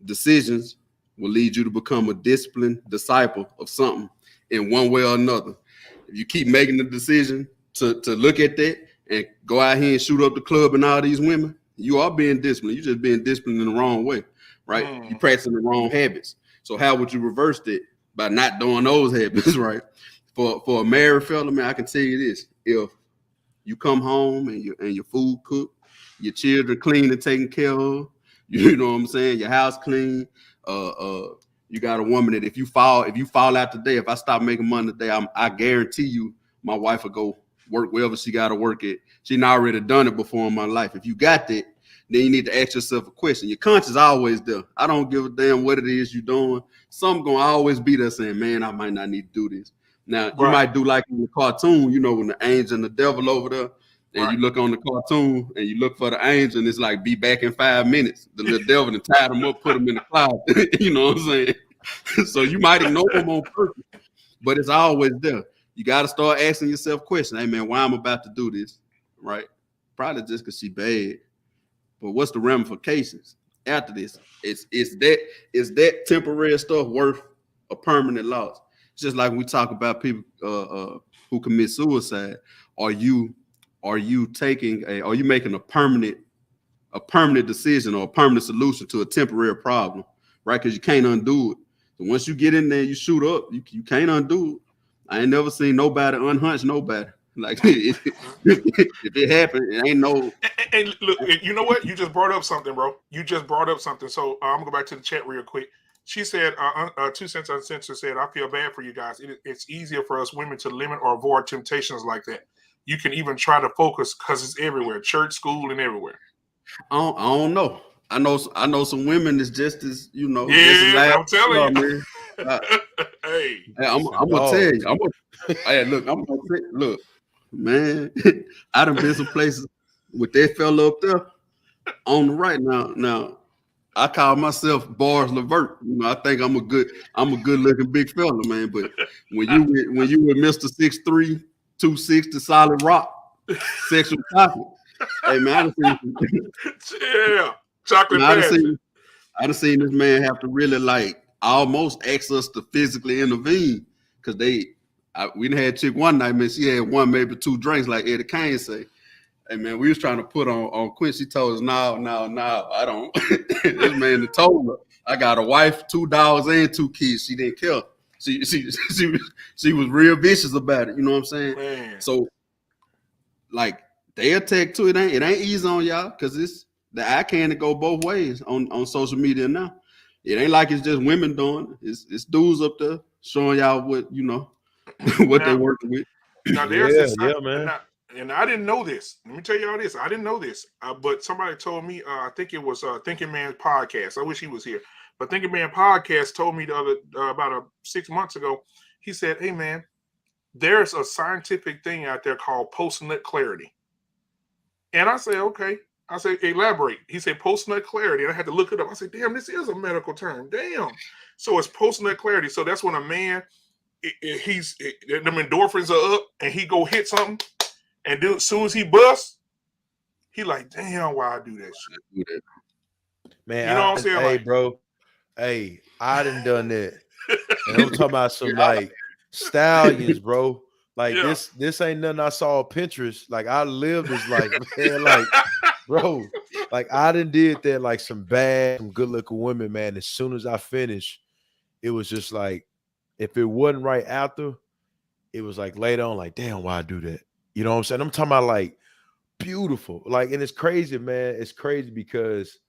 S6: Decisions will lead you to become a disciplined disciple of something in one way or another. If you keep making the decision to look at that and go out here and shoot up the club and all these women, you are being disciplined. You're just being disciplined in the wrong way, right? You're practicing the wrong habits. So how would you reverse it? By not doing those habits, right? For a married fella, man, I can tell you this: if you come home and your food cooked, your children clean and taken care of, you know what I'm saying, your house clean, you got a woman that if you fall out today, if I stop making money today, I guarantee you my wife will go work wherever she got to work at. She already done it before in my life. If you got that, then you need to ask yourself a question. Your conscience is always there. I don't give a damn what it is you're doing. Something gonna always be there saying, man, I might not need to do this. Now, you might do like in the cartoon, you know, when the angel and the devil over there, and you look on the cartoon and you look for the angel, and it's like, be back in 5 minutes. The little devil and tied him up, put him in the cloud. You know what I'm saying? So you might ignore him on purpose, but it's always there. You got to start asking yourself questions. Hey, man, why I'm about to do this, right? Probably just because she bad. But what's the ramifications after this? Is that temporary stuff worth a permanent loss? It's just like when we talk about people who commit suicide. Are you making a permanent decision or a permanent solution to a temporary problem, right? Because you can't undo it. So once you get in there, you shoot up, you can't undo it. I ain't never seen nobody unhunch nobody. Like if it happened, it ain't no.
S5: And look, you know what? You just brought up something, bro. You just brought up something. So I'm gonna go back to the chat real quick. She said, 2 cents uncensored said, I feel bad for you guys. It's easier for us women to limit or avoid temptations like that. You can even try to focus because it's everywhere, church, school, and everywhere.
S6: I don't know. I know some women is just as, you know.
S5: Yeah, I'm telling you.
S6: Man.
S5: Hey,
S6: I'm gonna tell you. Look, man. I done been some places with that fella up there on the right now. Now, I call myself Bars Levert. You know, I think I'm a good looking big fella, man. But when you with Mr. 6'3", 260 solid rock, sexual chocolate. Hey man,
S5: chocolate.
S6: I done seen this man have to really like almost ask us to physically intervene because we done had a chick one night, man. She had one, maybe two drinks, like Eddie Kane say. Hey man, we was trying to put on Quinn. She told us, no, I don't. This man told her, I got a wife, 2 dogs, and 2 kids. She didn't care. She was real vicious about it. You know what I'm saying?
S5: Man.
S6: So, like, they'll take to it. It ain't easy on y'all because it's the eye can go both ways on social media now. It ain't like it's just women doing it. It's dudes up there showing y'all what, you know, what they're working with.
S5: Now there's this, man. And I didn't know this. Let me tell you all this. I didn't know this, but somebody told me. I think it was Thinking Man's podcast. I wish he was here, but Thinking Man podcast told me about 6 months ago. He said, "Hey man, there's a scientific thing out there called post-nut clarity." And I said, "Okay." I said, "Elaborate." He said, "Post-nut clarity." And I had to look it up. I said, "Damn, this is a medical term." Damn. So it's post-nut clarity. So that's when a man, them endorphins are up, and he go hit something. And as soon as he busts, he like, damn, why I do that shit?
S7: Man,
S5: you know what I'm saying?
S7: Hey, bro. Hey, I done that. And I'm talking about some like stallions, bro. Like this ain't nothing I saw on Pinterest. Like I lived this life, man. Like, bro, like I did that, like some good looking women, man. As soon as I finished, it was just like, if it wasn't right after, it was like later on, like, damn, why I do that? You know what I'm saying? I'm talking about like beautiful. Like, and it's crazy, man. It's crazy because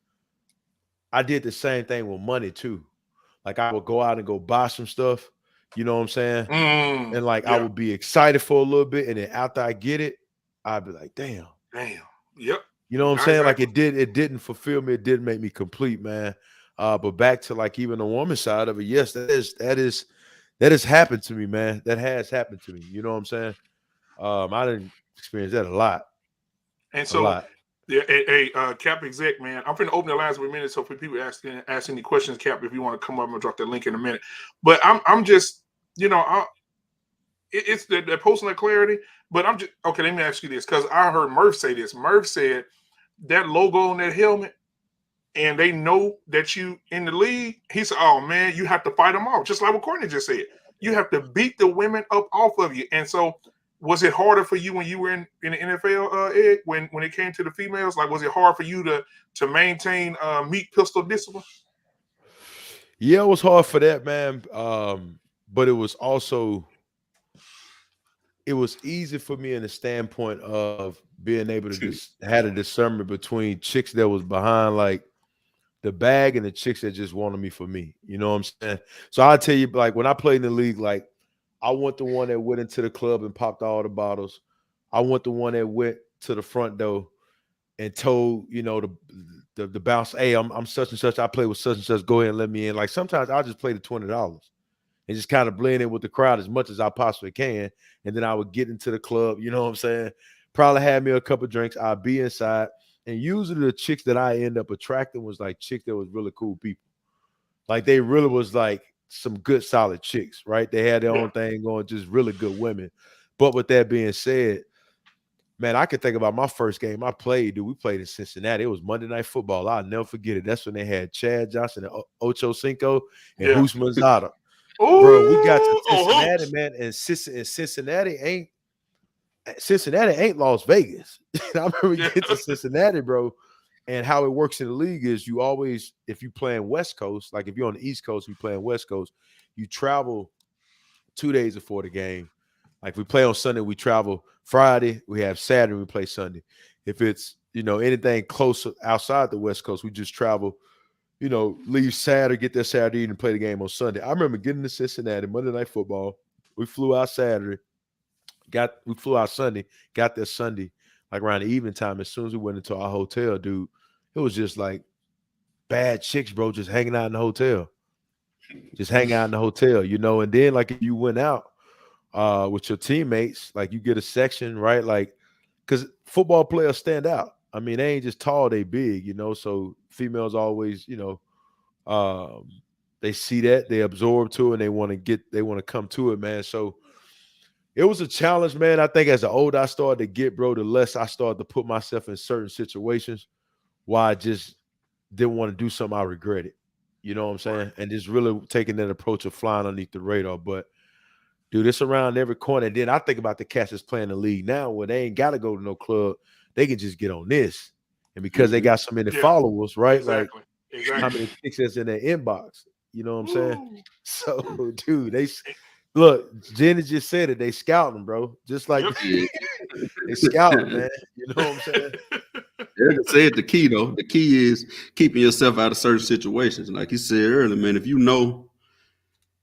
S7: I did the same thing with money too. Like I would go out and go buy some stuff, you know what I'm saying? And like I would be excited for a little bit, and then after I get it, I'd be like, damn.
S5: Yep.
S7: You know what I'm saying? Like it didn't fulfill me, it didn't make me complete, man. But back to like even the woman side of it, yes, that has happened to me, man. That has happened to me. You know what I'm saying? I didn't experience that a lot.
S5: And so, Cap exec, man, I'm finna open the lines for a minute. So for people ask any questions, Cap, if you want to come up, I'm gonna drop that link in a minute. But I'm just, you know, it's the post-nut clarity. But I'm just okay. Let me ask you this, because I heard Murph say this. Murph said that logo on that helmet, and they know that you in the league, he said, "Oh man, you have to fight them off." Just like what Courtney just said, you have to beat the women up off of you. And so, was it harder for you when you were in the NFL, Ed, when it came to the females? Like, was it hard for you to maintain meat pistol discipline?
S7: Yeah, it was hard for that, man. But it was also, it was easy for me in the standpoint of being able to had a discernment between chicks that was behind like the bag and the chicks that just wanted me for me. You know what I'm saying? So I'll tell you, like when I played in the league, like I want the one that went into the club and popped all the bottles. I want the one that went to the front door and told, you know, the bounce, hey, I'm such and such. I play with such and such. Go ahead and let me in. Like sometimes I'll just play the $20 and just kind of blend in with the crowd as much as I possibly can. And then I would get into the club, you know what I'm saying? Probably have me a couple of drinks. I'll be inside. And usually the chicks that I end up attracting was like chicks that was really cool people. Like they really was like some good, solid chicks, right? They had their own thing going, just really good women. But with that being said, man, I can think about my first game I played, dude. We played in Cincinnati. It was Monday Night Football. I'll never forget it. That's when they had Chad Johnson and Ocho Cinco and Hoops Manzada. Bro, we got to Cincinnati, man, and Cincinnati ain't Las Vegas. I remember we get to Cincinnati, bro, and how it works in the league is you always, if you playing West Coast, like if you're on the East Coast, we playing West Coast, you travel 2 days before the game. Like we play on Sunday, we travel Friday, we have Saturday, we play Sunday. If it's, you know, anything close outside the West Coast, we just travel, you know, leave Saturday, get there Saturday and play the game on Sunday. I remember getting to Cincinnati, Monday Night Football. We flew out Saturday, we flew out Sunday, got there Sunday, like around the evening time. As soon as we went into our hotel, dude, it was just like bad chicks, bro, just hanging out in the hotel. Just hang out in the hotel, you know, and then like if you went out with your teammates, like you get a section, right? Like, because football players stand out. I mean, they ain't just tall, they big, you know, so females always, you know, they see that, they absorb to it, and they want to come to it, man. So it was a challenge, man. I think as the older I started to get, bro, the less I started to put myself in certain situations where I just didn't want to do something I regretted. You know what I'm saying? And just really taking that approach of flying underneath the radar. But dude, it's around every corner. And then I think about the cats that's playing the league now where they ain't got to go to no club. They can just get on this. And because they got so many followers, right?
S5: Exactly.
S7: Like how many chicks that's in their inbox? You know what I'm saying? So, dude, look, Jenny just said it. They scouting, bro. Just like they scouting, man. You know what I'm saying?
S6: Eric said the key, though. The key is keeping yourself out of certain situations. Like he said earlier, man, if you know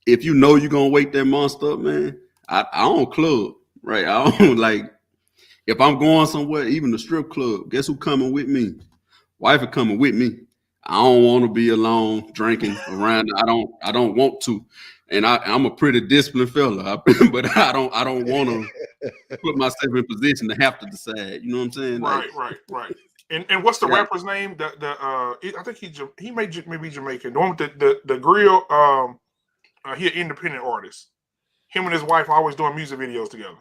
S6: you're gonna wake that monster up, man, I don't club, right? I don't like if I'm going somewhere, even the strip club, guess who coming with me? Wife are coming with me. I don't want to be alone drinking around. I don't want to. And I'm a pretty disciplined fella, but I don't want to put myself in position to have to decide. You know what I'm saying?
S5: Right. And what's the rapper's name? I think he may be Jamaican. The one with the grill. He an independent artist. Him and his wife are always doing music videos together.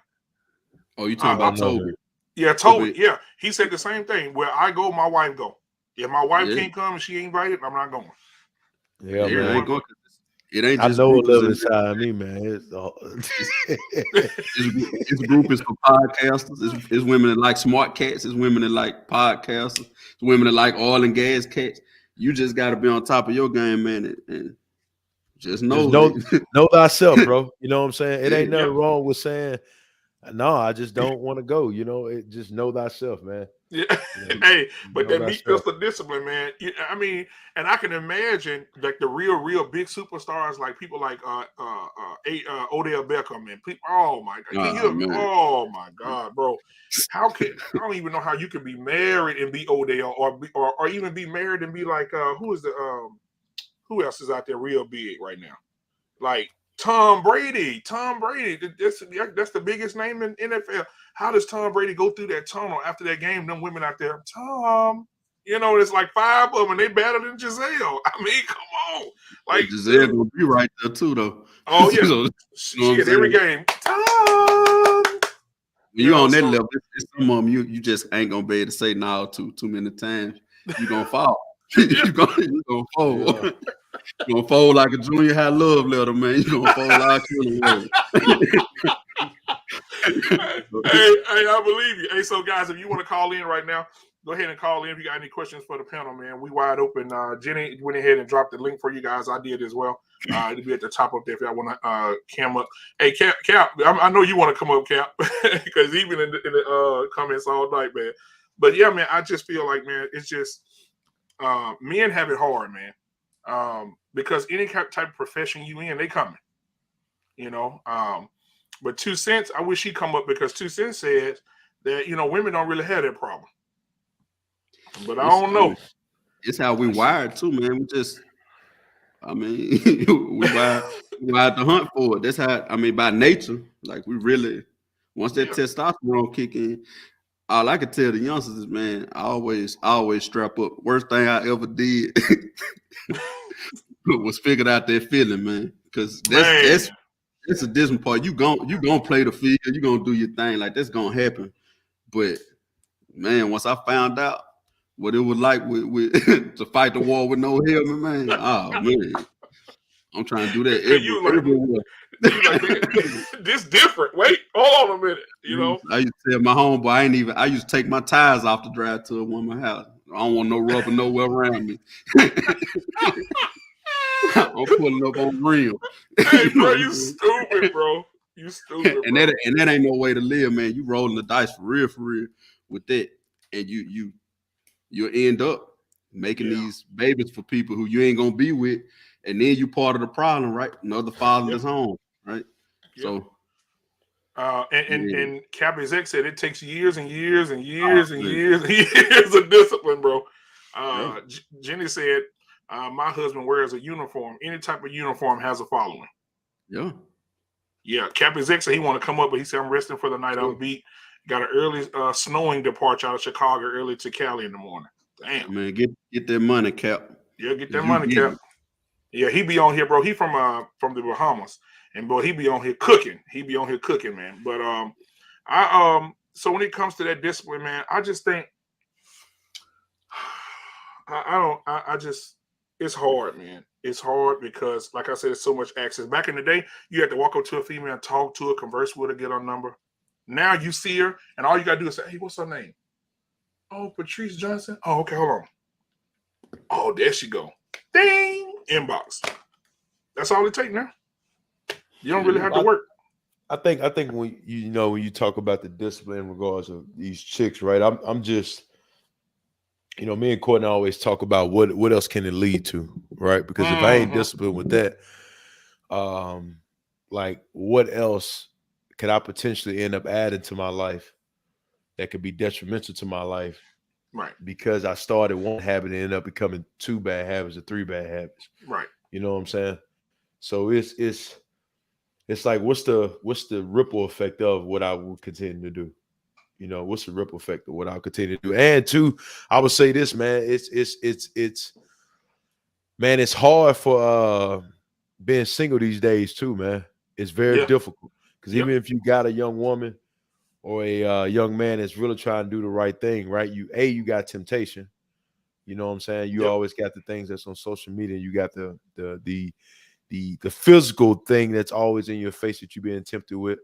S6: Oh, you talking about Toby?
S5: Yeah, Toby. Yeah, he said the same thing. Where I go, my wife go. If my wife can't come and she ain't invited, I'm not going.
S7: Yeah, man.
S6: I ain't going. It ain't just
S7: I know a little inside of me, man. It's
S6: group is for podcasters. It's women that like smart cats. It's women that like podcasters. It's women that like oil and gas cats. You just got to be on top of your game, man, and just know
S7: thyself, bro. You know what I'm saying? It ain't nothing wrong with saying, no, I just don't want to go. You know, it just know thyself, man.
S5: Yeah. Hey, but that meat pistol discipline, man. I mean, and I can imagine like the real big superstars, like people like Odell Beckham and people. Oh my God! Oh my God, bro! I don't even know how you can be married and be Odell, or even be married and be like who else is out there real big right now? Like Tom Brady. That's the biggest name in NFL. How does Tom Brady go through that tunnel after that game? Them women out there, Tom, you know, it's like 5 of them, and they better than Giselle. I mean, come on. Like
S6: Giselle will be right there too, though.
S5: Oh yeah, she at every game. Tom.
S6: you on that level, it's some of them you just ain't gonna be able to say no too many times. You gonna fall. you gonna fold.
S5: Yeah.
S6: You gonna fold like a junior high love letter, man. You gonna fold like a
S5: hey, I believe you. Hey, so guys, if you want to call in right now, go ahead and call in if you got any questions for the panel, man. We wide open. Jenny went ahead and dropped the link for you guys. I did as well. It'll be at the top up there if y'all want to cam up. Hey, Cap, I know you want to come up, Cap, because he's been in the comments all night, man. But yeah, man, I just feel like, man, it's just men have it hard, man. Because any type of profession you in, they coming. You know. But 2 Cents, I wish he'd come up because 2 Cents said that, you know, women don't really have that problem. But I don't know.
S6: It's how we wired too, man. We just, I mean, we wired to hunt for it. That's how, I mean, by nature, like we really, once that testosterone kick in, all I could tell the youngsters is, man, I always strap up. Worst thing I ever did was figured out that feeling, man. Because that's a dismal part. You gonna play the field. You gonna do your thing. Like that's gonna happen. But man, once I found out what it was like with to fight the war with no helmet, man. Oh man, I'm trying to do that everywhere.
S5: This different. Wait, hold on a minute. You know,
S6: I used to tell my homeboy I used to take my tires off to drive to a woman's house. I don't want no rubber nowhere around me. I'm pulling up on real.
S5: Hey, bro, you stupid, bro. You stupid,
S6: and that ain't no way to live, man. You rolling the dice for real with that, and you end up making these babies for people who you ain't gonna be with, and then you part of the problem, right? Another fatherless home, right? So.
S5: And Cap Exec said it takes years and years and years and years and years of discipline, bro. Jenny said, my husband wears a uniform. Any type of uniform has a following.
S6: Yeah.
S5: Yeah. Cap Exec said he want to come up, but he said, I'm resting for the night. I'm beat. Got an early snowing departure out of Chicago early to Cali in the morning. Damn.
S6: Man, get that money, Cap.
S5: Yeah, get that money, Cap. Yeah, he be on here, bro. He from the Bahamas. And boy, he be on here cooking. He be on here cooking, man. But so when it comes to that discipline, man, I just think it's hard, man. It's hard because, like I said, there's so much access. Back in the day, you had to walk up to a female, talk to her, converse with her, get her number. Now you see her, and all you gotta do is say, "Hey, what's her name?" "Oh, Patrice Johnson." "Oh, okay, hold on." "Oh, there she go." Ding, inbox. That's all it takes now. You don't really have to work.
S7: I think when you talk about the discipline in regards of these chicks, right? I'm just, me and Courtney always talk about what else can it lead to, right? Because if I ain't disciplined with that, like what else could I potentially end up adding to my life that could be detrimental to my life?
S5: Right.
S7: Because I started one habit and ended up becoming 2 bad habits or 3 bad habits.
S5: Right.
S7: You know what I'm saying? So it's like what's the ripple effect of what I will continue to do? What's the ripple effect of what I'll continue to do? And two, I would say this, man, it's hard for being single these days too, man. It's very difficult because even if you got a young woman or a young man that's really trying to do the right thing, right? You got temptation. You know what I'm saying? You always got the things that's on social media. You got the physical thing that's always in your face that you're being tempted with.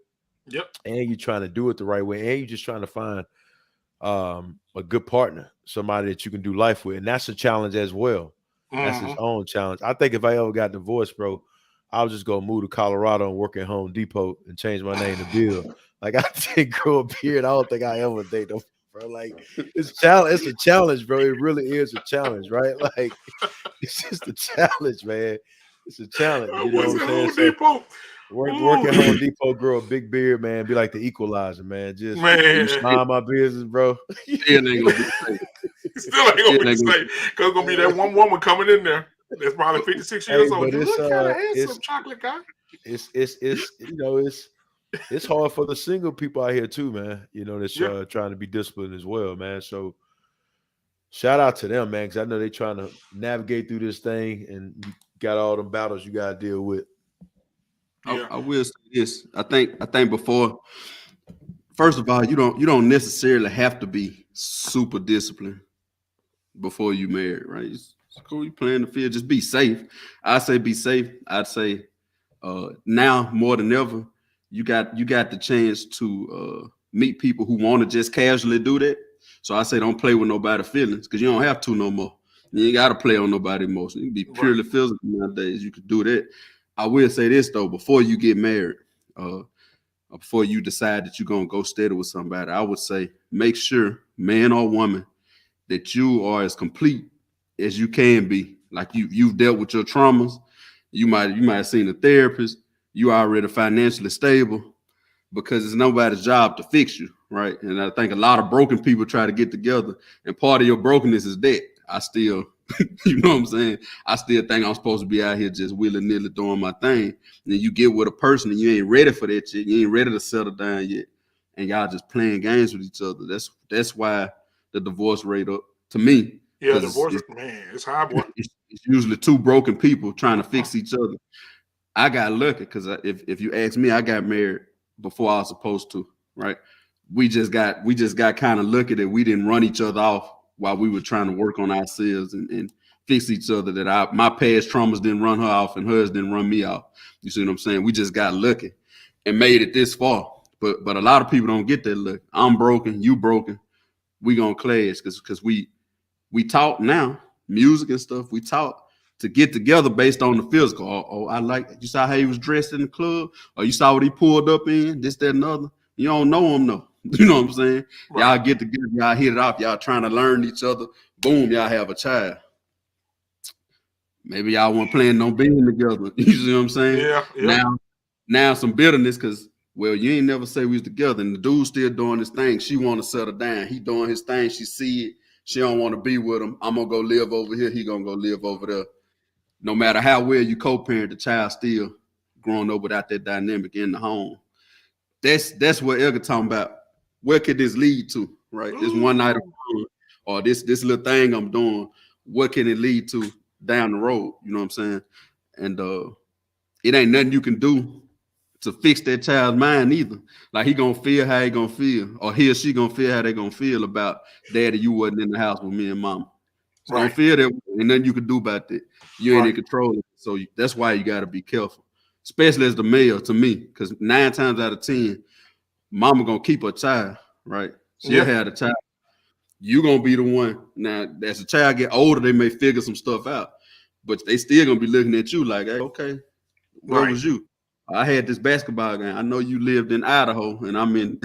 S5: Yep.
S7: And you're trying to do it the right way. And you're just trying to find a good partner, somebody that you can do life with. And that's a challenge as well. That's his own challenge. I think if I ever got divorced, bro, I was just going to move to Colorado and work at Home Depot and change my name to Bill. Like, I didn't grow a beard. I don't think I ever date them, bro. Like, it's a challenge, bro. It really is a challenge, right? Like, it's just a challenge, man. It's a challenge. You know what I'm saying? So, work at Home Depot, grow a big beard, man. Be like the equalizer, man. Just mind my business, bro.
S5: Still ain't gonna be safe. Because gonna be that one woman coming in there that's probably 56 years old. You look kind of handsome, chocolate guy.
S7: It's hard for the single people out here too, man. That's trying to be disciplined as well, man. So shout out to them, man, because I know they're trying to navigate through this thing, and you got all them battles you got to deal with.
S6: I will say this. I think before First of all, you don't necessarily have to be super disciplined before you marry, right? It's cool. You playing the field, just be safe. I say be safe. I'd say now more than ever, you got the chance to meet people who want to just casually do that. So I say don't play with nobody's feelings because you don't have to no more. You ain't got to play on nobody's emotions. You can be purely physical nowadays. You can do that. I will say this though, before you get married, before you decide that you're gonna go steady with somebody, I would say make sure, man or woman, that you are as complete as you can be. Like you've dealt with your traumas. You might have seen a therapist. You already financially stable, because it's nobody's job to fix you, right? And I think a lot of broken people try to get together, and part of your brokenness is that. I still, you know what I'm saying? I still think I'm supposed to be out here just willy-nilly doing my thing. And then you get with a person and you ain't ready for that shit. You ain't ready to settle down yet. And y'all just playing games with each other. That's why the divorce rate up, to me.
S5: Yeah, divorce, man, it's high, boy.
S6: It's usually two broken people trying to fix each other. I got lucky because if you ask me, I got married before I was supposed to, right? We just got kind of lucky that we didn't run each other off while we were trying to work on ourselves and fix each other. That my past traumas didn't run her off and hers didn't run me off. You see what I'm saying? We just got lucky and made it this far. But a lot of people don't get that luck. I'm broken, you broken. We gonna clash because we talk now, music and stuff. We talk to get together based on the physical. Oh, I like, you saw how he was dressed in the club, or you saw what he pulled up in, this, that, and other. You don't know him, though. You know what I'm saying? Right. Y'all get together, y'all hit it off, y'all trying to learn each other. Boom, y'all have a child. Maybe y'all weren't planning on being together. You see what I'm saying?
S5: Yeah.
S6: Now some bitterness because, well, you ain't never say we was together, and the dude's still doing his thing. She want to settle down. He doing his thing. She see it. She don't want to be with him. I'm gonna go live over here. He gonna go live over there. No matter how well you co-parent, the child still growing up without that dynamic in the home. That's what Edgar talking about. Where could this lead to, right? This one night of fun, or this little thing I'm doing, what can it lead to down the road? You know what I'm saying? And it ain't nothing you can do to fix that child's mind either. Like he gonna feel how he gonna feel, or he or she gonna feel how they gonna feel about daddy, you wasn't in the house with me and mama. It's gonna feel that way. Ain't nothing you can do about that. You ain't in control of it. So that's why you gotta be careful, especially as the male, to me, because 9 times out of 10, mama gonna keep her child, right? She'll have the child. You gonna be the one. Now, as the child get older, they may figure some stuff out, but they still gonna be looking at you like, hey, okay, where was you? I had this basketball game. I know you lived in Idaho, and I'm in,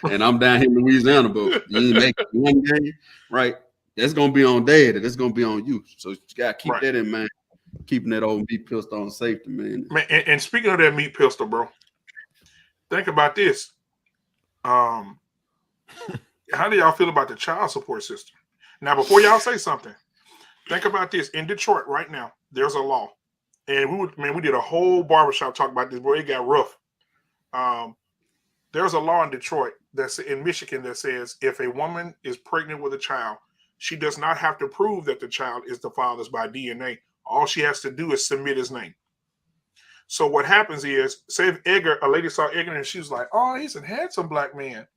S6: and I'm down here in Louisiana, but you ain't making one game, right? That's gonna be on daddy. That's gonna be on you. So you gotta keep that in mind. Keeping that old meat pistol on safety, man.
S5: And speaking of that meat pistol, bro, think about this. How do y'all feel about the child support system? Now, before y'all say something, think about this. In Detroit right now, there's a law. And we did a whole barbershop talk about this, boy. It got rough. There's a law in Detroit that's in Michigan that says if a woman is pregnant with a child, she does not have to prove that the child is the father's by DNA. All she has to do is submit his name. So what happens is, say if Edgar, a lady saw Edgar and she was like, oh, he's a handsome black man.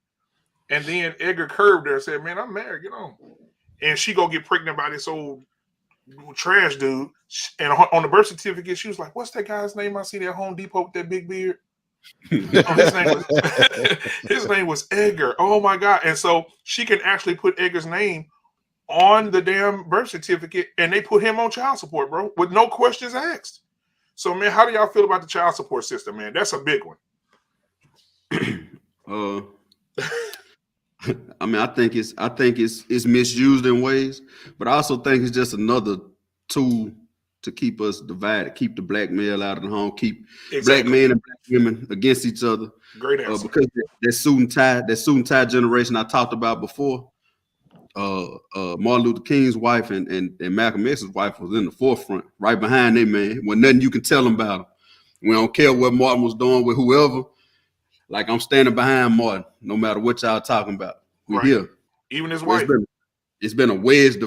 S5: And then Edgar curved her and said, man, I'm married, get on. And she go get pregnant by this old trash dude. And on the birth certificate, she was like, what's that guy's name I see at Home Depot with that big beard? His name was Edgar. Oh my God. And so she can actually put Edgar's name on the damn birth certificate, and they put him on child support, bro, with no questions asked. So, man, how do y'all feel about the child support system, man? That's a big one.
S6: I mean, I think it's misused in ways, but I also think it's just another tool to keep us divided, keep the black male out of the home, keep black men and black women against each other.
S5: Great answer.
S6: Because that suit and tie generation I talked about before, Martin Luther King's wife and Malcolm X's wife was in the forefront, right behind them, man. When nothing you can tell them about them. We don't care what Martin was doing with whoever. Like, I'm standing behind Martin, no matter what y'all talking about. We're here.
S5: Even his wife.
S6: It's been a wedge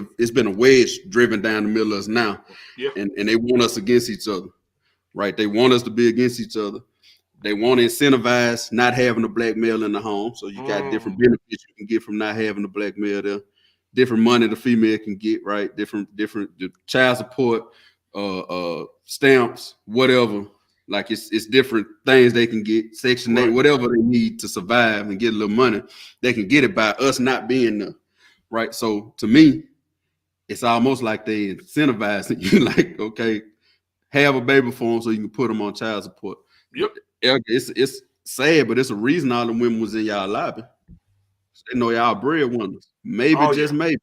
S6: driven down the middle of us now.
S5: Yeah.
S6: And they want us against each other, right? They want us to be against each other. They want to incentivize not having a black male in the home. So you got different benefits you can get from not having a black male there. Different money the female can get, right? Different child support, stamps, whatever. Like it's different things they can get, Section 8, whatever they need to survive and get a little money. They can get it by us not being there, right? So to me, it's almost like they incentivizing you, like, okay, have a baby for them so you can put them on child support.
S5: Yep.
S6: It's sad, but it's a reason all the women was in y'all lobby. They know y'all breadwinners. Maybe maybe.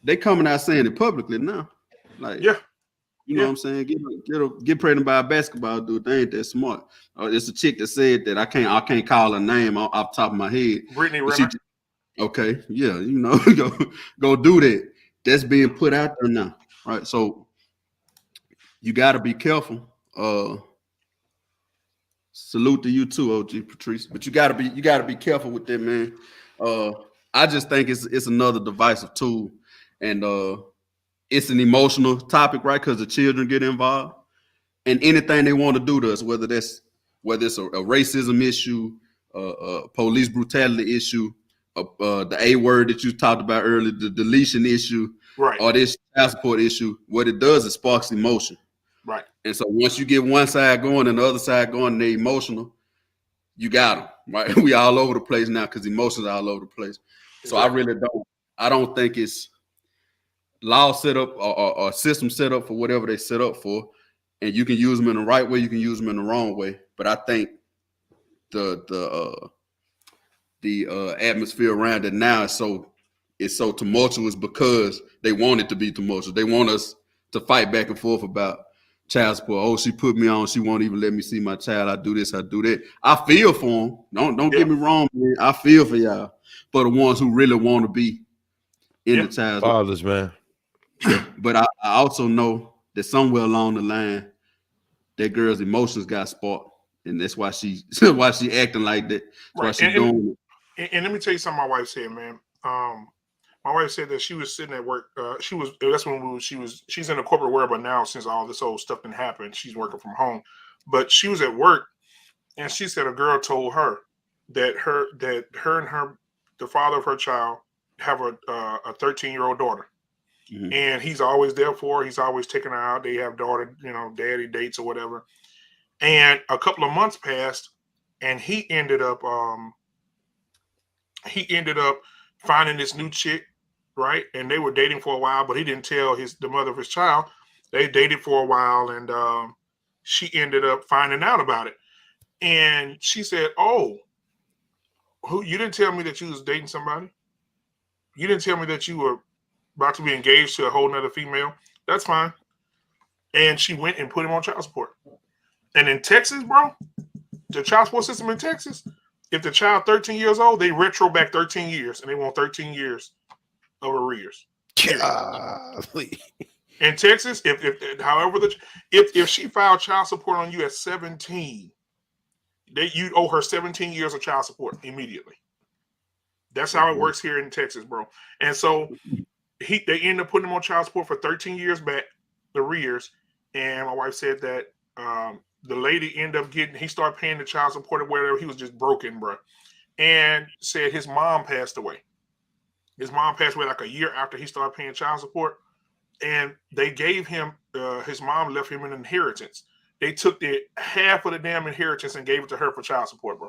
S6: They coming out saying it publicly now. Like, you know what I'm saying? Get pregnant by a basketball dude. They ain't that smart. It's a chick that said that I can't call her name off the top of my head.
S5: Brittany Renner.
S6: Okay, yeah, you know, go do that. That's being put out there now, right? So you got to be careful. Salute to you too, OG Patrice. But you gotta be careful with that, man. I just think it's another divisive tool, and it's an emotional topic, right? Because the children get involved, and anything they want to do to us, whether it's a racism issue, a police brutality issue, the A word that you talked about earlier, the deletion issue,
S5: right,
S6: or this child support issue, what it does is sparks emotion.
S5: Right. And
S6: so once you get one side going and the other side going, and they're emotional, you got them, right? We all over the place now because emotions are all over the place. So I don't think it's law set up or system set up for whatever they set up for. And you can use them in the right way, you can use them in the wrong way. But I think the atmosphere around it now is so tumultuous because they want it to be tumultuous. They want us to fight back and forth about child support. Oh, she put me on. She won't even let me see my child. I do this. I do that. I feel for them. Don't get me wrong, man. I feel for y'all. For the ones who really want to be in the child
S7: fathers, man.
S6: But I also know that somewhere along the line, that girl's emotions got sparked, and that's why she acting like that. That's why she's doing it.
S5: And let me tell you something my wife said, man. My wife said that she was sitting at work. She's in the corporate world, but now since all this old stuff didn't happen, she's working from home. But she was at work, and she said a girl told her that her and the father of her child have a 13-year-old daughter, and he's always there for her. He's always taking her out. They have daughter, daddy dates or whatever. And a couple of months passed, and he ended up finding this new chick. Right, and they were dating for a while, but he didn't tell the mother of his child. They dated for a while, and she ended up finding out about it. And she said, "Oh, you didn't tell me that you was dating somebody. You didn't tell me that you were about to be engaged to a whole nother female. That's fine." And she went and put him on child support. And in Texas, bro, the child support system in Texas, if the child 13 years old, they retro back 13 years, and they want 13 years. Of arrears. In Texas, if she filed child support on you at 17, you owe her 17 years of child support immediately. That's how it works here in Texas, bro. And so they end up putting him on child support for 13 years back, the arrears. And my wife said that the lady ended up he started paying the child support or whatever. He was just broken, bro. And said his mom passed away. His mom passed away like a year after he started paying child support, and they gave him his mom left him an inheritance. They took half of the damn inheritance and gave it to her for child support, bro.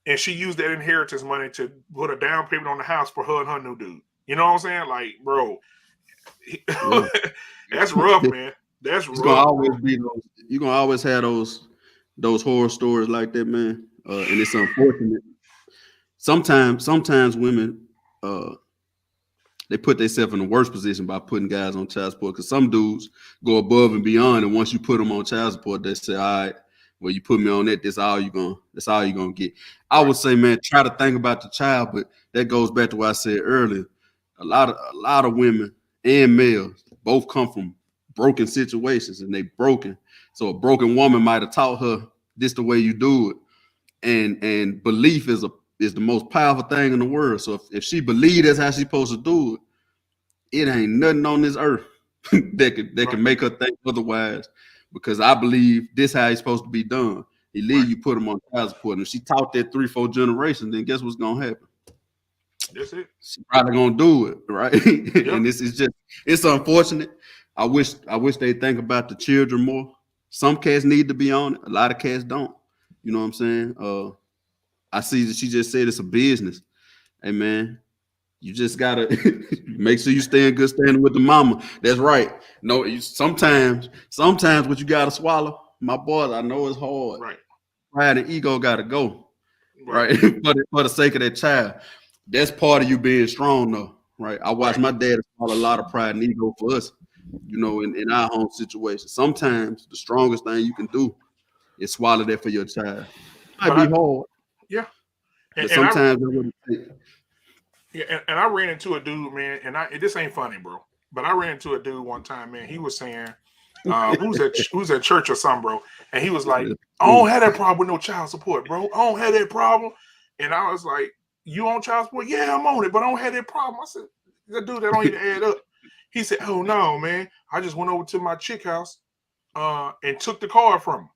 S5: And she used that inheritance money to put a down payment on the house for her and her new dude. You know what I'm saying? Like, bro, that's rough, man. That's rough.
S6: You're gonna always have those horror stories like that, man. And it's unfortunate. Sometimes women they put themselves in the worst position by putting guys on child support, because some dudes go above and beyond, and once you put them on child support, they say, all right, well, you put me on that, that's all you're gonna get. I would say, man, try to think about the child, but that goes back to what I said earlier. A lot of women and males both come from broken situations, and they broken. So a broken woman might have taught her this the way you do it. And belief is the most powerful thing in the world. So if she believes that's how she's supposed to do it, it ain't nothing on this earth that can make her think otherwise, because I believe this how it's supposed to be done. He leave, you put him on child support. And if she taught that 3-4 generations, then guess what's gonna happen?
S5: That's it.
S6: She probably gonna do it, right? Yep. And it's unfortunate. I wish they think about the children more. Some cats need to be on it. A lot of cats don't. You know what I'm saying? I see that she just said it's a business. Hey man, you just gotta make sure you stay in good standing with the mama. That's right. No, sometimes what you gotta swallow, my boy, I know it's hard.
S5: Right.
S6: Pride and ego gotta go. Right. for the sake of that child. That's part of you being strong, though. Right. I watched my dad swallow a lot of pride and ego for us, you know, in our home situation. Sometimes the strongest thing you can do is swallow that for your child. It might be hard.
S5: Yeah.
S6: But sometimes
S5: and I ran into a dude, man, and this ain't funny, bro. But I ran into a dude one time, man. He was saying, who's at church or something, bro. And he was like, I don't have that problem with no child support, bro. I don't have that problem. And I was like, you on child support? Yeah, I'm on it, but I don't have that problem. I said, that dude, that don't even add up. He said, oh no, man. I just went over to my chick house and took the card from him.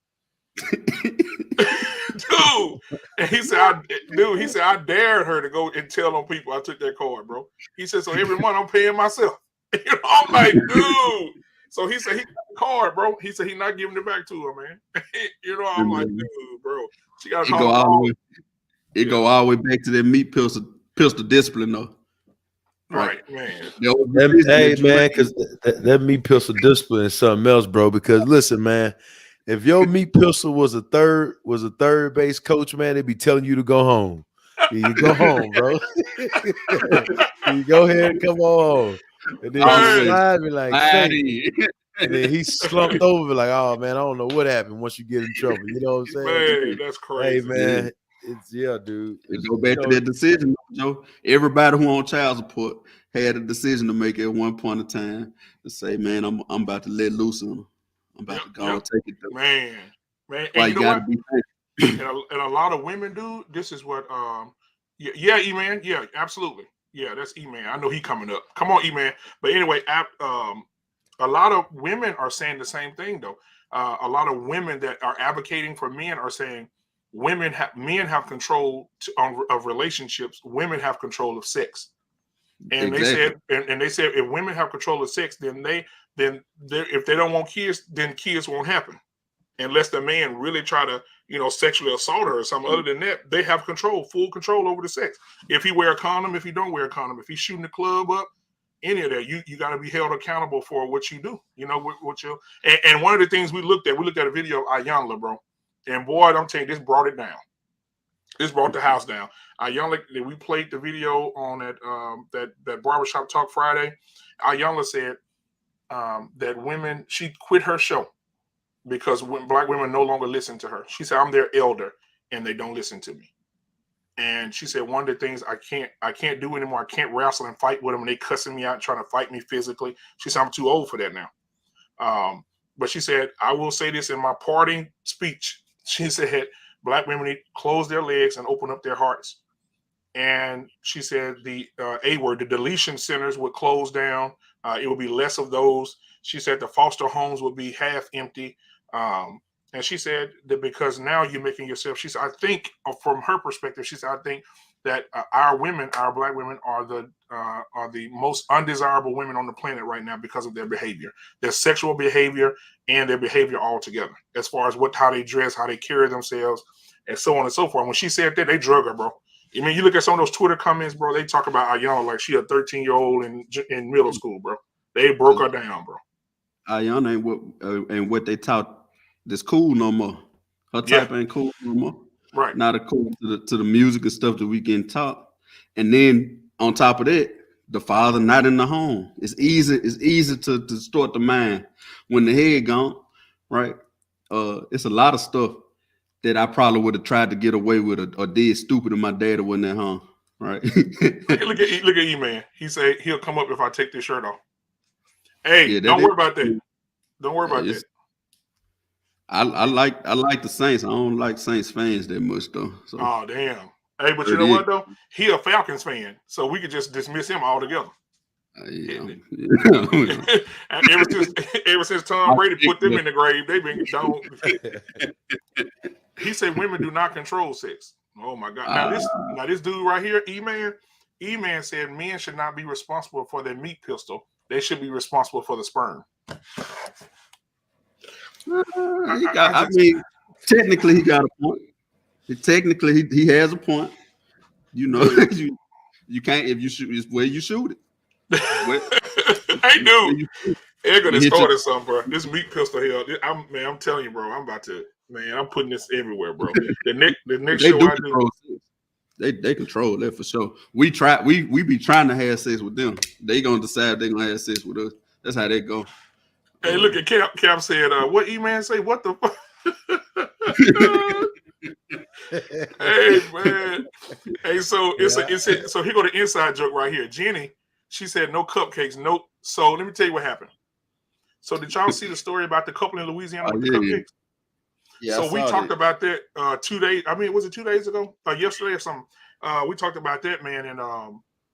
S5: Dude. And he said, I dared her to go and tell on people I took that card, bro. He said, so every month I'm paying myself. You know, I'm like, dude. So he said he got the card, bro. He said he's not giving it back to her, man. You know, I'm like, dude, bro. She got to call.
S6: It go all the way back to that meat pistol discipline, though.
S5: Right, man.
S7: Hey, man, because that meat pistol discipline is something else, bro. Because listen, man, if your meat pistol was a third base coach, man, they'd be telling you to go home. You go home, bro. You go ahead and come on home. And then he slide me like, and then he slumped over like, oh man, I don't know what happened once you get in trouble. You know what I'm saying?
S5: Man, that's crazy.
S7: Hey man, dude.
S6: It go back to that decision, Joe. Everybody who on child support had a decision to make at one point in time to say, man, I'm about to let loose on them. I'm about to go and take it.
S5: Man.
S6: Why you gotta be
S5: and a lot of women, dude, this is what yeah, E-Man. Yeah, absolutely. Yeah, that's E-Man. I know he coming up. Come on, E-Man. But anyway, a lot of women are saying the same thing, though. A lot of women that are advocating for men are saying men have control of relationships. Women have control of sex. And exactly. they said if women have control of sex, then if they don't want kids, then kids won't happen. Unless the man really try to, sexually assault her or something. Other than that, they have full control over the sex. If he wear a condom, if he don't wear a condom, if he's shooting the club up, any of that, you got to be held accountable for what you do. You know what you. And one of the things we looked at a video of Ayanla, bro, and boy, I'm telling you, this brought it down. This brought the house down. Ayanla, we played the video on that Barbershop Talk Friday. Ayanla said that she quit her show because Black women no longer listen to her. She said, I'm their elder and they don't listen to me. And she said, one of the things I can't do anymore, I can't wrestle and fight with them and they cussing me out, trying to fight me physically. She said, I'm too old for that now. But she said, I will say this in my parting speech. She said, Black women need to close their legs and open up their hearts. And she said the the deletion centers would close down. It would be less of those. She said the foster homes would be half empty. And she said that because now you're making yourself, she said, I think from her perspective, she said, I think that our Black women are the most undesirable women on the planet right now because of their behavior, their sexual behavior and their behavior altogether, as far as how they dress, how they carry themselves, and so on and so forth. When she said that, they drug her, bro. I mean, you look at some of those Twitter comments, bro, they talk about Ayanna like she a 13-year-old in middle school, bro. They broke her down, bro.
S6: Ayanna ain't what they taught that's cool no more. Her type ain't cool no more.
S5: Right.
S6: Not cool to the music and stuff that we getting taught. And then on top of that, the father not in the home. It's easy to distort the mind when the head gone, right? It's a lot of stuff that I probably would have tried to get away with or did stupid if my dad wasn't at home, right?
S5: look at E-Man. He said he'll come up if I take this shirt off. Hey, don't worry about that. Don't worry about that.
S6: I like the Saints. I don't like Saints fans that much though. So.
S5: Oh damn! Hey, but you know what though? He a Falcons fan, so we could just dismiss him altogether. Ever since Tom Brady put them in the grave, they've been gone. He said women do not control sex. Oh my God! Now this dude right here, E-Man said men should not be responsible for their meat pistol. They should be responsible for the sperm.
S6: Technically he got a point. Technically he has a point. You know, you can't if you shoot it's where you shoot it.
S5: Hey dude, Edgar has started something, bro. This meat pistol here, I'm telling you, bro, I'm putting this everywhere, bro. The next show I do.
S6: They control that for sure. We be trying to have sex with them. They gonna decide they gonna have sex with us. That's how they go.
S5: Hey, look at Cap said, what E-Man say? What the fuck? Hey man. Hey, so so here go the inside joke right here. Jenny, she said no cupcakes, no. So let me tell you what happened. So did y'all see the story about the couple in Louisiana with the cupcakes? Yeah. So we talked about that 2 days. I mean, was it 2 days ago? Yesterday or something? We talked about that, man. And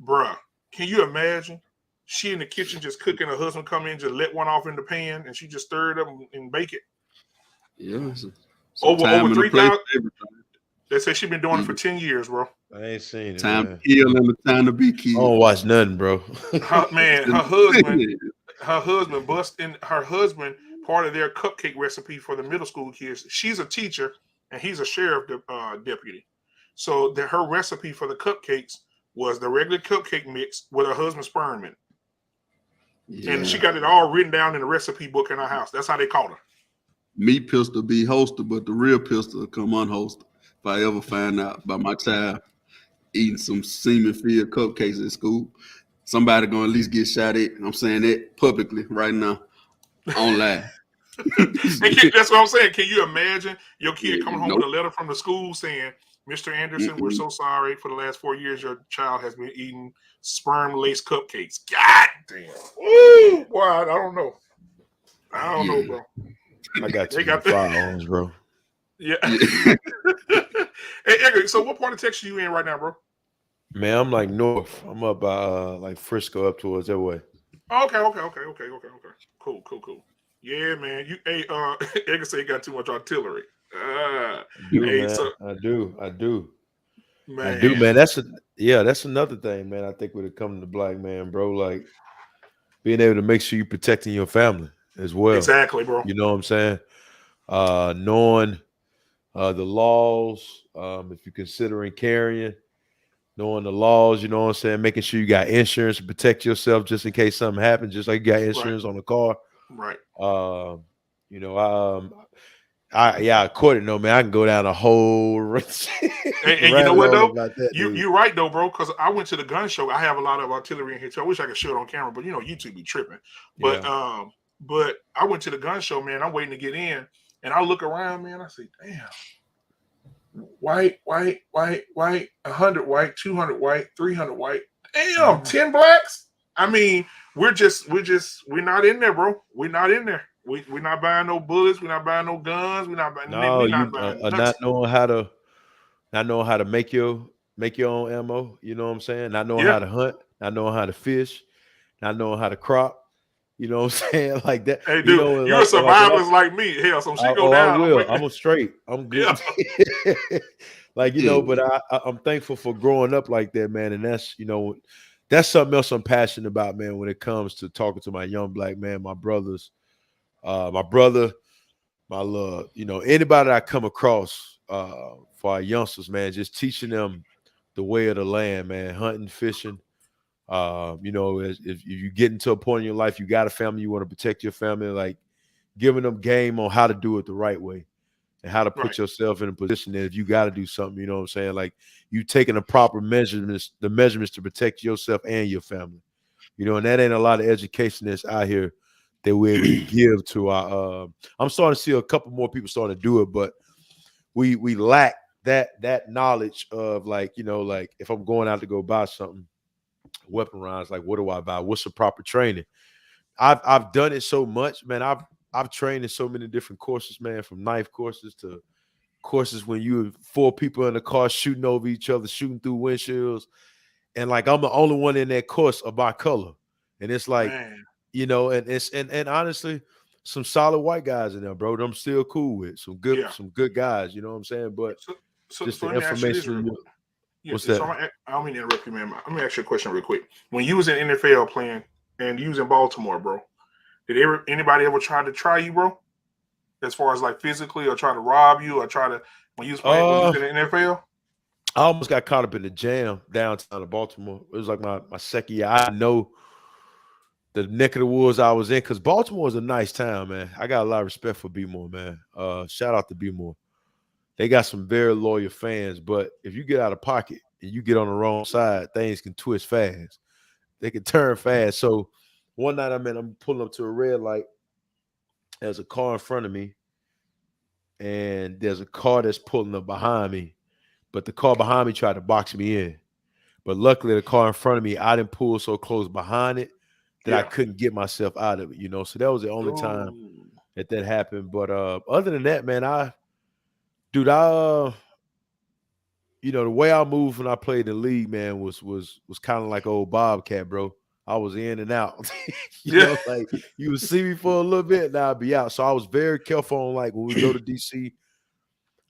S5: bruh, can you imagine? She in the kitchen just cooking. Her husband come in, just let one off in the pan, and she just stir it up and bake it.
S6: Yeah.
S5: Over 3,000. They say she been doing it for 10 years, bro.
S7: I ain't seen it.
S6: Time to kill and the time to be killed.
S7: I don't watch nothing, bro.
S5: Her husband bust in. Her husband, part of their cupcake recipe for the middle school kids. She's a teacher and he's a sheriff deputy. So her recipe for the cupcakes was the regular cupcake mix with her husband's sperm in it. Yeah. And she got it all written down in the recipe book in her house. That's how they called her.
S6: Meat pistol be hosted, but the real pistol will come unhosted. If I ever find out about my child eating some semen-filled cupcakes at school, somebody gonna at least get shot at. I'm saying that publicly right now, online.
S5: That's what I'm saying. Can you imagine your kid coming home with a letter from the school saying, "Mr. Anderson, we're so sorry. For the last 4 years, your child has been eating sperm-laced cupcakes." God damn. Ooh, boy, I don't know. I don't know, bro.
S7: I got two firearms, bro.
S5: Yeah. Hey, Edgar, so what part of Texas you in right now, bro?
S7: Man, I'm like north. I'm up by like Frisco up towards that way.
S5: Okay. Cool. Yeah, man. Edgar said you got too much artillery.
S7: I do. Man. That's another thing, man. I think when it comes to black man, bro, like being able to make sure you're protecting your family as well.
S5: Exactly, bro.
S7: You know what I'm saying? Knowing the laws, if you're considering carrying, knowing the laws, you know what I'm saying, making sure you got insurance to protect yourself just in case something happens, just like you got insurance on the car.
S5: Right.
S7: I couldn't know, man. I can go down a whole
S5: and you know what though? You're right though, bro. Because I went to the gun show. I have a lot of artillery in here too. I wish I could show it on camera, but YouTube be tripping. But but I went to the gun show, man. I'm waiting to get in, and I look around, man. I say, damn. White, 100 white, 200 white, 300 white. Damn, 10 blacks. I mean, we're not in there, bro. We're not in there. We're not buying no bullets. We're not buying no guns. We're not buying.
S7: Not knowing how to make your own ammo. You know what I'm saying? Not knowing how to hunt. Not knowing how to fish. Not knowing how to crop. You know what I'm saying? Like that.
S5: Hey, dude, you're a survivalist like me. Hell, some shit go down.
S7: I will. I'm straight. I'm good. Yeah. Like, but I'm thankful for growing up like that, man. And that's something else I'm passionate about, man, when it comes to talking to my young black man, my brothers, my brother, my love, anybody that I come across for our youngsters, man, just teaching them the way of the land, man, hunting, fishing. If you get into a point in your life, you got a family, you want to protect your family, like giving them game on how to do it the right way and how to put yourself in a position that if you got to do something, you know what I'm saying? Like you taking the proper measurements to protect yourself and your family, and that ain't a lot of education that's out here that we're able to give to our, I'm starting to see a couple more people starting to do it, but we lack that knowledge of like if I'm going out to go buy something, weapon rounds, like what do I buy? What's the proper training? I've done it so much, man. I've trained in so many different courses, man, from knife courses to courses when you have 4 people in the car shooting over each other, shooting through windshields. And like I'm the only one in that course of my color. And it's like, and honestly, some solid white guys in there, bro. That I'm still cool with. Some good guys. You know what I'm saying? But
S5: so
S7: just
S5: let
S7: the
S5: me ask you this
S7: information.
S5: real quick. Yeah,
S7: What's
S5: so
S7: that?
S5: I don't mean to interrupt you, man. Let me ask you a question real quick. When you was in NFL playing and you was in Baltimore, bro, did anybody ever try you, bro? As far as like physically, or try to rob you, or try to when you was in the NFL?
S7: I almost got caught up in the jam downtown in Baltimore. It was like my second year. I know the neck of the woods I was in, because Baltimore is a nice town, man. I got a lot of respect for B-More, man. Shout out to B-More. They got some very loyal fans, but if you get out of pocket and you get on the wrong side, things can twist fast. They can turn fast. So one night I'm pulling up to a red light. There's a car in front of me, and there's a car that's pulling up behind me. But the car behind me tried to box me in. But luckily, the car in front of me, I didn't pull so close behind it that I couldn't get myself out of it, you know. So that was the only time that happened. But other than that, man, you know, the way I moved when I played in the league, man, was kind of like old Bobcat, bro. I was in and out. you know, like you would see me for a little bit, now I'd be out. So I was very careful on, like, when we go to DC,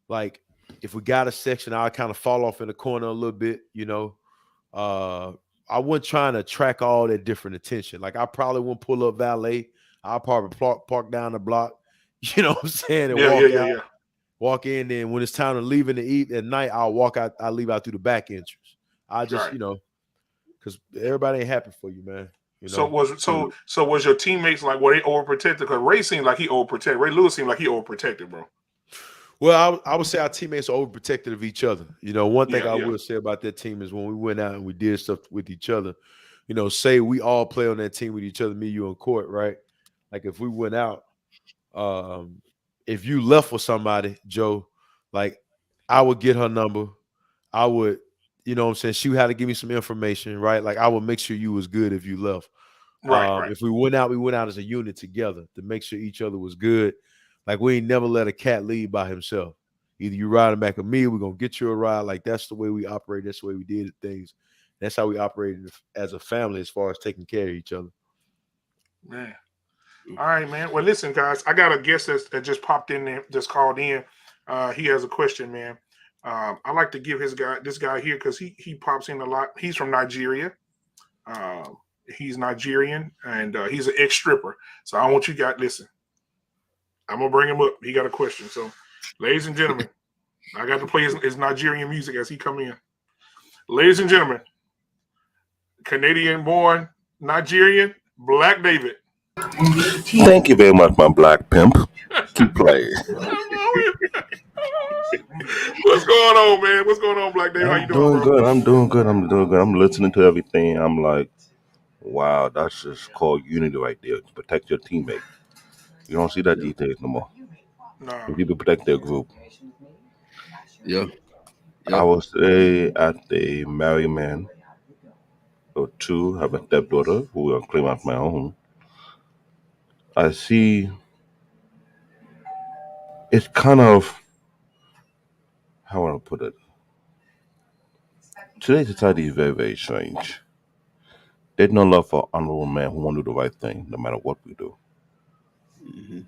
S7: like if we got a section, I'd kind of fall off in the corner a little bit, you know. I wasn't trying to track all that different attention. Like I probably wouldn't pull up valet. I'll probably park down the block, you know what I'm saying, and walk in. Then when it's time to leave in the eat at night, I'll walk out. I leave out through the back entrance. I just, you know, because everybody ain't happy for you, man. You know?
S5: So was your teammates like, were they overprotected? Because Ray seemed like he overprotected. Ray Lewis seemed like he overprotected, bro.
S7: Well, I would say our teammates are overprotective of each other. You know, one thing I will say about that team is when we went out and we did stuff with each other, you know, say we all play on that team with each other, me, you, and Court, right? Like if we went out, if you left with somebody, Joe, like I would get her number. I would, you know what I'm saying? She had to give me some information, right? Like I would make sure you was good if you left.
S5: Right.
S7: If we went out as a unit together to make sure each other was good. Like we ain't never let a cat leave by himself. Either you riding back with me, we're gonna get you a ride. Like that's the way we operate. That's the way we did things. That's how we operated as a family as far as taking care of each other.
S5: Man. All right, man. Well, listen, guys, I got a guest that just popped in there, just called in. He has a question, man. I like to give this guy here because he pops in a lot. He's from Nigeria. He's Nigerian and he's an ex-stripper. So I want you guys listen. I'm gonna bring him up. He got a question. So, ladies and gentlemen, I got to play his Nigerian music as he come in. Ladies and gentlemen, Canadian-born Nigerian Black David.
S8: Thank you very much, my black pimp. Keep playing.
S5: What's going on, man? What's going on, Black David? How you doing, bro?
S8: I'm doing good. I'm listening to everything. I'm like, wow, that's just called unity right there. Protect your teammate. You don't see that these days no more.
S5: No.
S8: People protect their group.
S6: Yeah.
S8: I would say at a married man or two, have a stepdaughter who I claim as my own. I see it's kind of, how would I put it? Today's society is very, very strange. There's no love for honorable men who want to do the right thing, no matter what we do.
S6: Mm-hmm.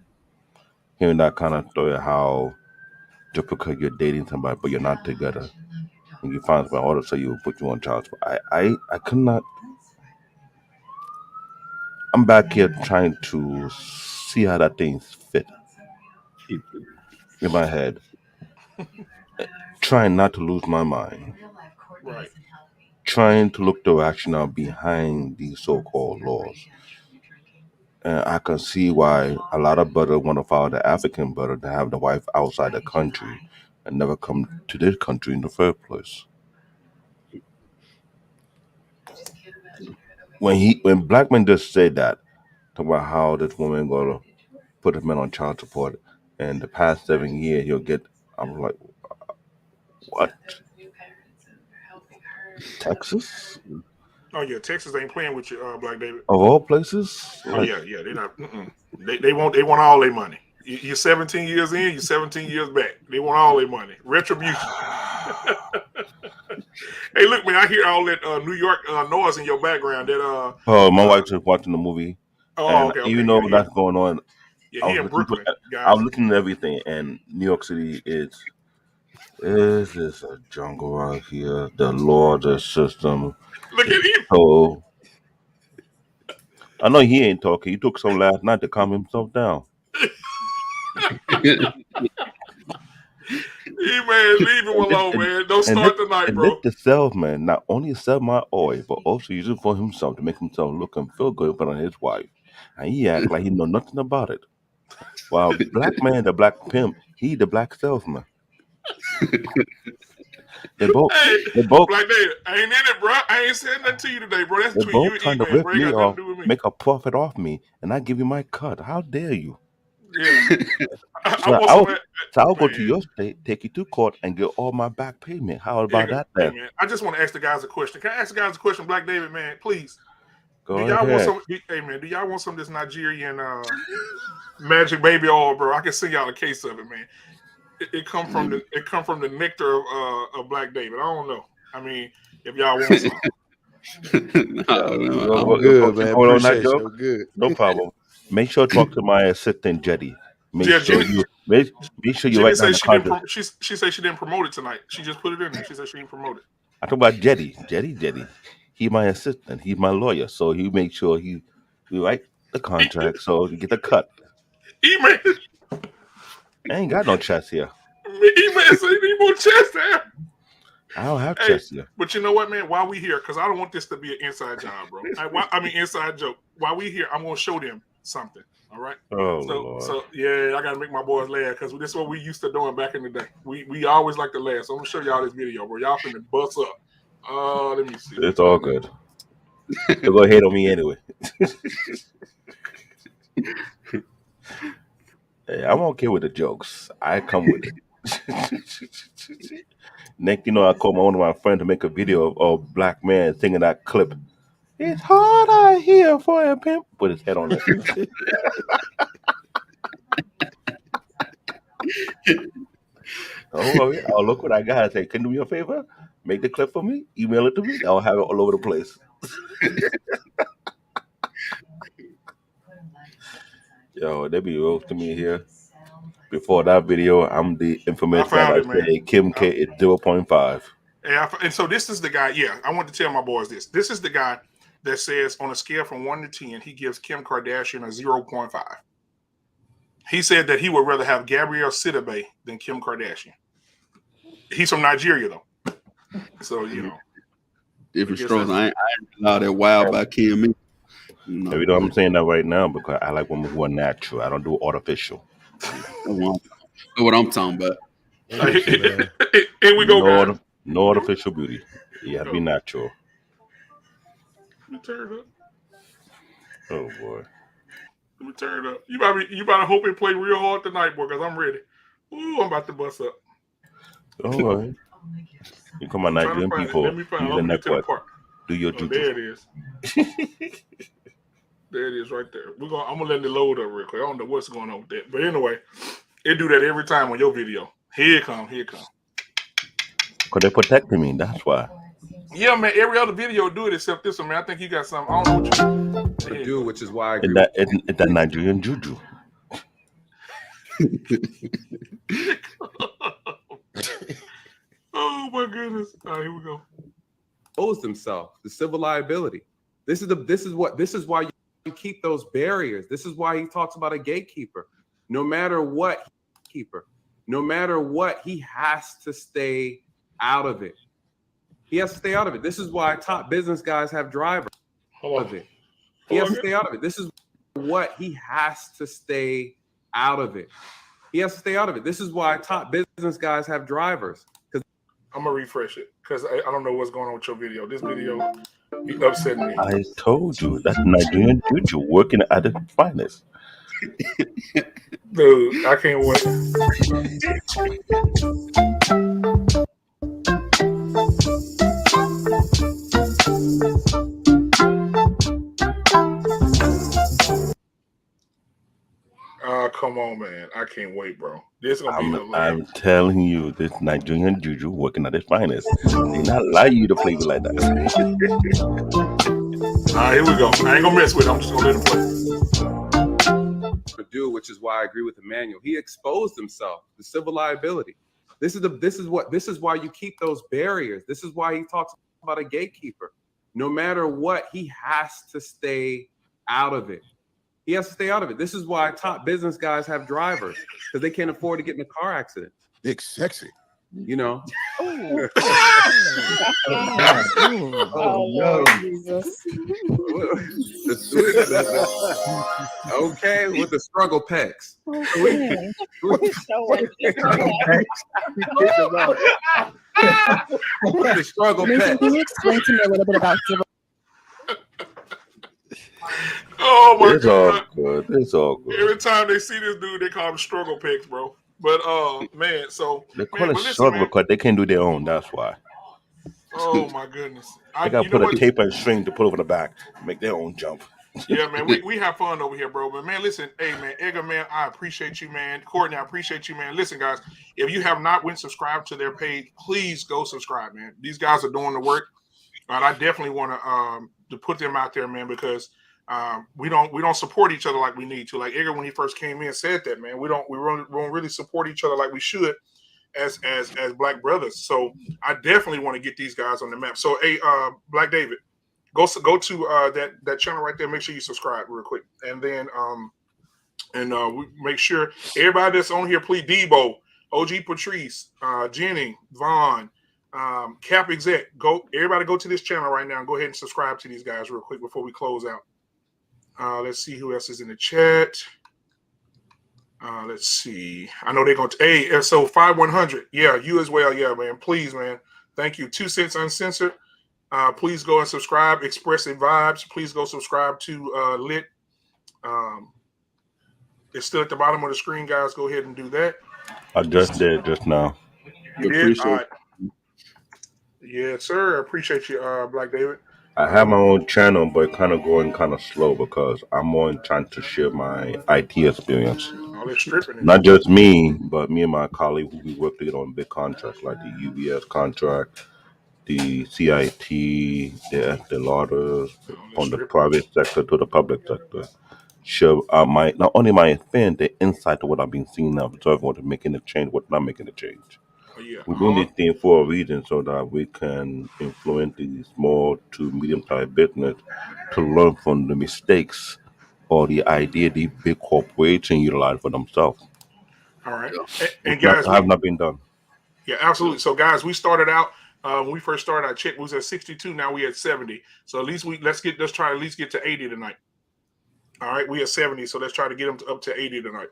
S8: Hearing that kind of story, how just because you're dating somebody but you're not together, and you find somebody all of a sudden you will put you on child support. I could not. I'm back here trying to see how that thing fit in my head, trying not to lose my mind.
S5: Right.
S8: Trying to look the rationale behind these so-called laws. And I can see why a lot of brothers want to follow the African brother to have the wife outside the country and never come to this country in the first place. When Blackman just said that, talk about how this woman gonna put his man on child support, and the past 7 years he'll get. I'm like, what? Texas?
S5: Oh yeah, Texas ain't playing with you, Black David.
S8: Of all places?
S5: Oh yeah, they're not. They want all their money. You're 17 years in, you're 17 years back. They want all their money. Retribution. Hey, look, man, I hear all that New York noise in your background. That
S8: oh, my wife's just watching the movie.
S5: Oh, okay.
S8: Even though that's going on,
S5: Yeah, he in Brooklyn, guys.
S8: I was looking at everything, and New York City is just a jungle out here. The law, the system.
S5: Look at him.
S8: So I know he ain't talking. He took some last night to calm himself down.
S5: Man, leave him alone, man. Don't start tonight, bro.
S8: Let the salesman not only sell my oil, but also use it for himself to make himself look and feel good in front of his wife. And he act like he know nothing about it. While black man, the black pimp, he the black salesman. They both
S5: Black David, I ain't in it, bro. I ain't saying nothing to you today, bro. That's between you and
S8: trying to rip me off, make a profit off me, and I give you my cut. How dare you?
S5: Yeah.
S8: I'll go to your state, take you to court, and get all my back payment. How about that, then?
S5: Man, I just want to ask the guys a question. Can I ask the guys a question, Black David, man? Please.
S8: Go ahead.
S5: Do y'all want some of this Nigerian magic baby oil, bro? I can send y'all a case of it, man. It come from the nectar of Black David. I don't know. I mean, if y'all want some.
S7: I'm good, man. Appreciate you. Good.
S8: No problem. Make sure to talk to my assistant, Jetty. Make sure you write down the contract.
S5: She said she didn't promote it tonight. She just put it in there. She said she didn't promote it.
S8: I talk about Jetty. He my assistant. He's my lawyer. So he make sure he write the contract so you get the cut.
S5: E-Man.
S8: I ain't got no chest here.
S5: E-Man said you need more chest there.
S8: I don't have chest here.
S5: But you know what, man? While we here, because I don't want this to be an inside job, bro. Inside joke. While we here, I'm going to show them something. All right? So yeah, I got to make my boys laugh because this is what we used to doing back in the day. We always like to laugh. So I'm going to show y'all this video, bro. Y'all finna bust up. Let me see.
S8: It's all good. They're going to hate on me anyway. Hey, I'm okay with the jokes. I come with it. Next, I called one of my friends to make a video of a black man singing that clip. It's hard out here for a pimp. Put his head on it. Oh, look what I got. I say, can you do me a favor? Make the clip for me. Email it to me. I'll have it all over the place. Yo, they be roasting me here. Before that video, I'm the infamous guy that say Kim K is 0.5.
S5: And so this is the guy. Yeah, I want to tell my boys this. This is the guy that says on a scale from 1 to 10, he gives Kim Kardashian a 0.5. He said that he would rather have Gabrielle Sidibe than Kim Kardashian. He's from Nigeria, though. So,
S6: different strokes. I ain't know that wild by Kim.
S8: I'm saying that right now because I like women who are natural. I don't do artificial.
S6: What I'm talking about.
S5: Here we go, guys.
S8: No artificial beauty. You have to be natural.
S5: Let me turn it up.
S8: Oh boy.
S5: Let me turn it up. You better hope it play real hard tonight, boy, because I'm ready. Ooh, I'm about to bust up.
S8: All right. You come on, Nigerian people.
S5: Let me find it.
S8: Do your juju.
S5: There it is. There it is right there. I'm gonna let it load up real quick. I don't know what's going on with that. But anyway, it do that every time on your video. Here it come. Because
S8: they're protecting me, that's why.
S5: Yeah, man. Every other video do it except this one, man. I think you got something. I don't know what you
S2: do, which is why I agree.
S8: It's that Nigerian juju.
S5: Oh my goodness. All right, here we go.
S2: Owes himself the civil liability. This is why you keep those barriers. This is why he talks about a gatekeeper. No matter what, he has to stay out of it. He has to stay out of it. This is why top business guys have drivers. He has to stay out of it. This is what he has to stay out of it. He has to stay out of it. This is why top business guys have drivers.
S5: I'm gonna refresh it because I don't know what's going on with your video. This video be upsetting me.
S8: I told you that's Nigerian juju working at its finest.
S5: Dude, I can't wait. Come on, man. I can't wait, bro. This is gonna be hilarious.
S8: I'm telling you, this Nigerian juju working at its finest. They not allow you to play like that.
S5: All right, here we go. I ain't gonna mess with it. I'm just gonna let him play.
S2: ever do, which is why I agree with Emmanuel. He exposed himself to civil liability. This is why you keep those barriers. This is why he talks about a gatekeeper. No matter what, he has to stay out of it. He has to stay out of it. This is why top business guys have drivers, because they can't afford to get in a car accident.
S1: It's sexy.
S2: You know.
S3: Oh
S2: no,
S3: Jesus.
S2: Okay, with the struggle pecs.
S3: Okay.
S2: With the struggle pecs.
S9: Can you explain to me a little bit about civil?
S5: Oh my
S8: It's
S5: God.
S8: all good. It's all good.
S5: Every time they see this dude, they call him struggle pics, bro. But man, so
S8: They call it
S5: listen,
S8: struggle
S5: man.
S8: because they can't do their own. That's why.
S5: Oh my goodness.
S8: They gotta
S5: you know
S8: put a
S5: what?
S8: tape and string to put over the back, make their own jump.
S5: Yeah, man, we have fun over here, bro. But man, listen, hey man, Edgar, man, I appreciate you, man. Courtney, I appreciate you, man. Listen, guys, if you have not went subscribed to their page, please go subscribe, man. These guys are doing the work. And I definitely want to put them out there, man, because we don't support each other like we need to. Like Edgar, when he first came in, said that, man, we don't really support each other like we should as black brothers. So I definitely want to get these guys on the map. So hey, Black David, go to that channel right there. Make sure you subscribe real quick, and then we make sure everybody that's on here, please, Debo, OG Patrice, Jenny, Vaughn, Cap Exec, everybody go to this channel right now and go ahead and subscribe to these guys real quick before we close out. Let's see who else is in the chat. Let's see. I know they're going to. Hey, so 5100. Yeah, you as well. Yeah, man. Please, man. Thank you. 2 Cents Uncensored. Please go and subscribe. Expressive Vibes. Please go subscribe to L.I.T. It's still at the bottom of the screen, guys. Go ahead and do that.
S8: I just did just now.
S5: You did? All right. Yeah, sir. I appreciate you, Black David.
S8: I have my own channel, but kind of going kind of slow because I'm more trying to share my IT experience.
S5: All this stripping.
S8: Not just me, but me and my colleague who we work together on big contracts like the UBS contract, the CIT, the L.I.T, from the private sector to the public sector. Share not only my experience, the insight to what I've been seeing now, observing what making a change, what not making a change. We're doing these things for a reason so that we can influence the small to medium-sized business to learn from the mistakes or the idea the big corporation utilize for themselves.
S5: All right. And guys,
S8: have not been done.
S5: Yeah, absolutely. So guys, we started out when we first started our check, we was at 62, now we at 70. So at least let's try to at least get to 80 tonight. All right, we at 70, so let's try to get them up to 80 tonight.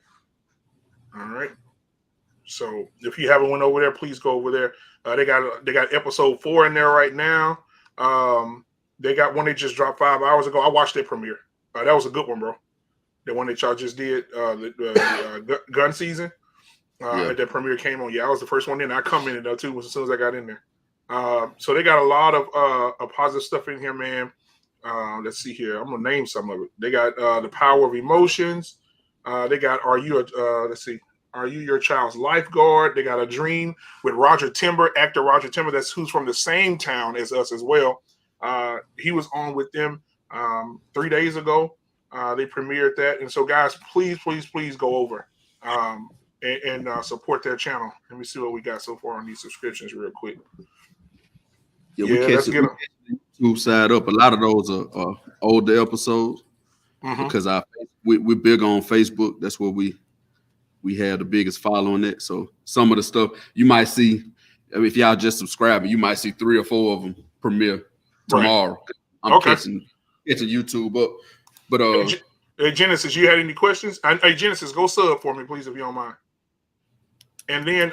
S5: All right. So if you haven't went over there, please go over there. They got episode 4 in there right now. They got one they just dropped 5 hours ago. I watched their premiere. That was a good one, bro. The one that y'all just did, the gun season. That premiere came on. Yeah, I was the first one in. I commented though too as soon as I got in there. So they got a lot of positive stuff in here, man. Let's see here. I'm gonna name some of it. They got the power of emotions. They got Are You Your Child's Lifeguard? They got A Dream with Roger Timber, actor Roger Timber, who's from the same town as us as well. He was on with them 3 days ago. They premiered that. And so, guys, please go over and support their channel. Let me see what we got so far on these subscriptions real quick.
S6: Yeah, let's get them. YouTube side up. A lot of those are older episodes because we're big on Facebook. That's where we have the biggest following it. So some of the stuff you might see, if y'all just subscribe, you might see 3 or 4 of them premiere tomorrow. Right. I'm catching YouTube up. But
S5: hey, Genesis, you had any questions? Hey, Genesis, go sub for me, please, if you don't mind. And then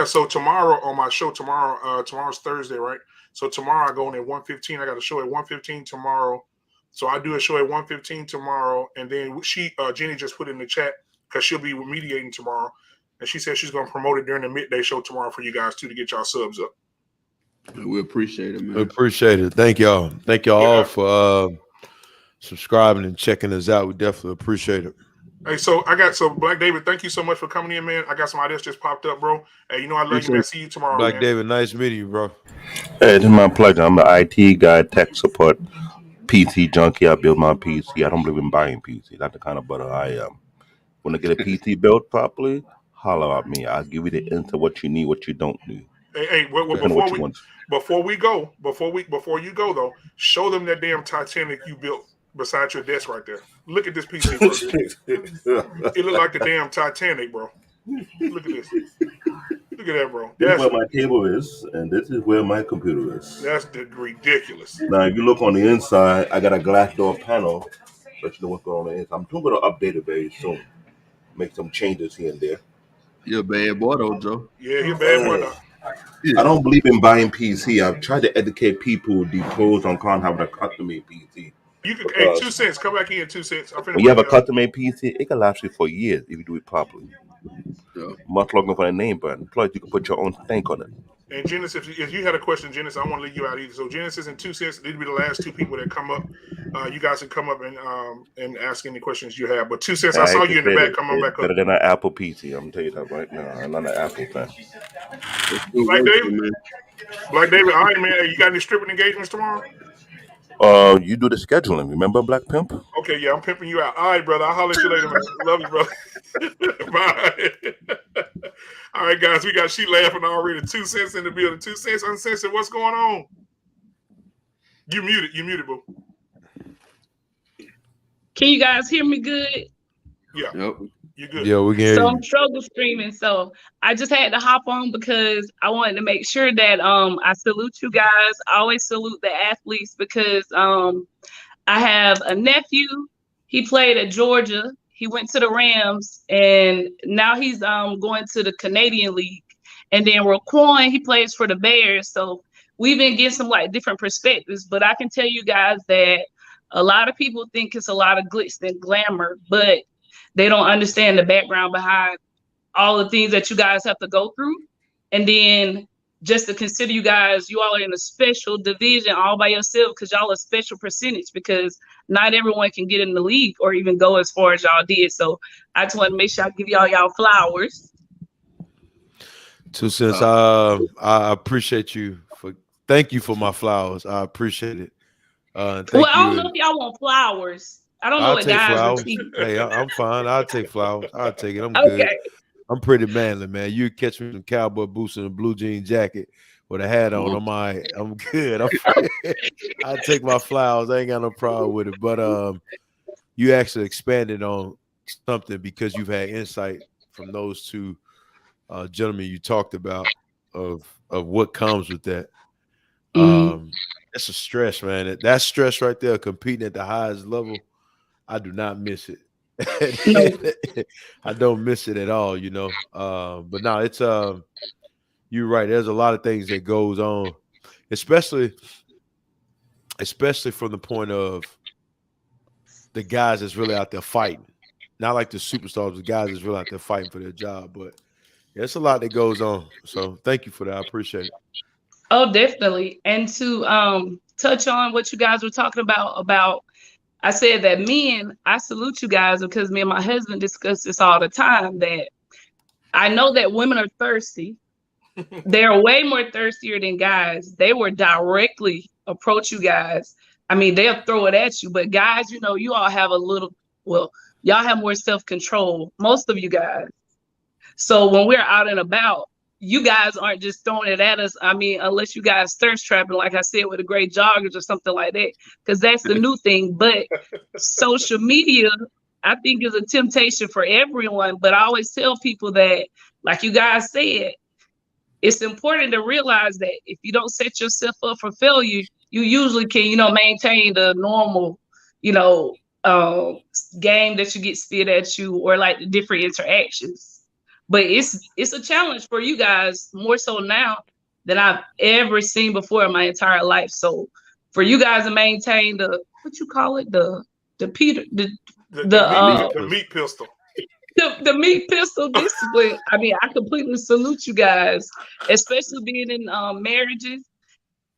S5: so tomorrow on my show, tomorrow's Thursday, right? So tomorrow I go in at 1:15. I got a show at 1:15 tomorrow. So I do a show at 1:15 tomorrow, and then Jenny just put in the chat because she'll be mediating tomorrow, and she said she's going to promote it during the midday show tomorrow for you guys too to get y'all subs up.
S6: We appreciate it, man.
S7: We appreciate it. Thank y'all. Thank y'all all for subscribing and checking us out. We definitely appreciate it.
S5: Hey, so Black David, thank you so much for coming in, man. I got some ideas just popped up, bro. Hey, I love you, man. See you tomorrow,
S7: Black
S5: man.
S7: David, nice meeting you, bro.
S8: Hey, it's my pleasure. I'm the IT guy, tech support. PC junkie. I build my PC. I don't believe in buying PC. That's the kind of brother I am. When I get a PC built properly, holler at me. I'll give you the answer what you need, what you don't need.
S5: Hey, before you go though, show them that damn Titanic you built beside your desk right there. Look at this PC, bro. It look like the damn Titanic, bro. Look at this. Look at that, bro.
S8: This is where my table is, and this is where my computer is.
S5: That's ridiculous.
S8: Now, if you look on the inside, I got a glass door panel. Let you know what's going on the inside. I'm going to update it very soon. Make some changes here and there.
S6: You're a bad boy, though, Joe.
S5: Yeah, you're a bad boy, though.
S8: I don't believe in buying PC. I've tried to educate people the pros on having a custom-made PC.
S5: You can, hey, 2 cents. Come back in 2 cents.
S8: When you have a custom-made PC, it can last you for years if you do it properly. Yeah. Much longer for a name brand. Plus, you can put your own stank on it.
S5: And Genesis, if you had a question, Genesis, I want to leave you out either. So Genesis and 2 cents, these will be the last two people that come up. You guys can come up and ask any questions you have. But 2 cents, I saw you in the back. Come on back up.
S8: Better than an Apple PC. I'm gonna tell you that right now. I'm not an Apple fan.
S5: Black David, all right, man. You got any stripping engagements tomorrow?
S8: You do the scheduling. Remember, Black Pimp?
S5: Okay, yeah, I'm pimping you out. All right, brother. I'll holler at you later, man. Love you, brother. Bye. All right, guys, she laughing already. 2 cents in the building. 2 cents uncensored. What's going on? You muted, boo.
S10: Can you guys hear me good?
S5: Yeah.
S6: Yep.
S5: You good?
S7: Yeah, we can hear
S10: So
S7: you.
S10: I'm struggle streaming. So I just had to hop on because I wanted to make sure that I salute you guys. I always salute the athletes because I have a nephew. He played at Georgia. He went to the Rams, and now he's going to the Canadian League. And then Rockin, he plays for the Bears. So we've been getting some like different perspectives. But I can tell you guys that a lot of people think it's a lot of glitz and glamour, but they don't understand the background behind all the things that you guys have to go through. And then just to consider you guys, you all are in a special division all by yourself because y'all a special percentage because not everyone can get in the league or even go as far as y'all did. So I just want to make sure I give y'all flowers.
S7: 2 cents. I appreciate you thank you for my flowers. I appreciate it.
S10: I don't know if y'all want flowers. I don't know what guys would.
S7: Hey, I'm fine. I'll take flowers. I'll take it. I'm good. I'm pretty manly, man. You catch me in cowboy boots and a blue jean jacket with a hat on. I'm all right. I'm good. I'll take my flowers. I ain't got no problem with it. But you actually expanded on something because you've had insight from those two gentlemen you talked about of what comes with that. It's a stress, man. That stress right there, competing at the highest level, I do not miss it. I don't miss it at all, you know. But no, it's you're right. There's a lot of things that goes on, especially from the point of the guys that's really out there fighting. Not like the superstars, the guys that's really out there fighting for their job. But yeah, it's a lot that goes on. So thank you for that. I appreciate it.
S10: Oh, definitely. And to touch on what you guys were talking about, I said that men, I salute you guys because me and my husband discuss this all the time, that I know that women are thirsty. They're way more thirstier than guys. They will directly approach you guys. I mean, they'll throw it at you, but guys, you know, you all have y'all have more self-control, most of you guys. So when we're out and about, you guys aren't just throwing it at us. I mean, unless you guys thirst trapping, like I said, with a great joggers or something like that, because that's the new thing. But social media, I think, is a temptation for everyone. But I always tell people that, like you guys said, it's important to realize that if you don't set yourself up for failure, you usually can, maintain the normal, game that you get spit at you or like the different interactions. But it's a challenge for you guys more so now than I've ever seen before in my entire life. So for you guys to maintain the
S5: meat pistol.
S10: The meat pistol discipline. I mean, I completely salute you guys, especially being in marriages.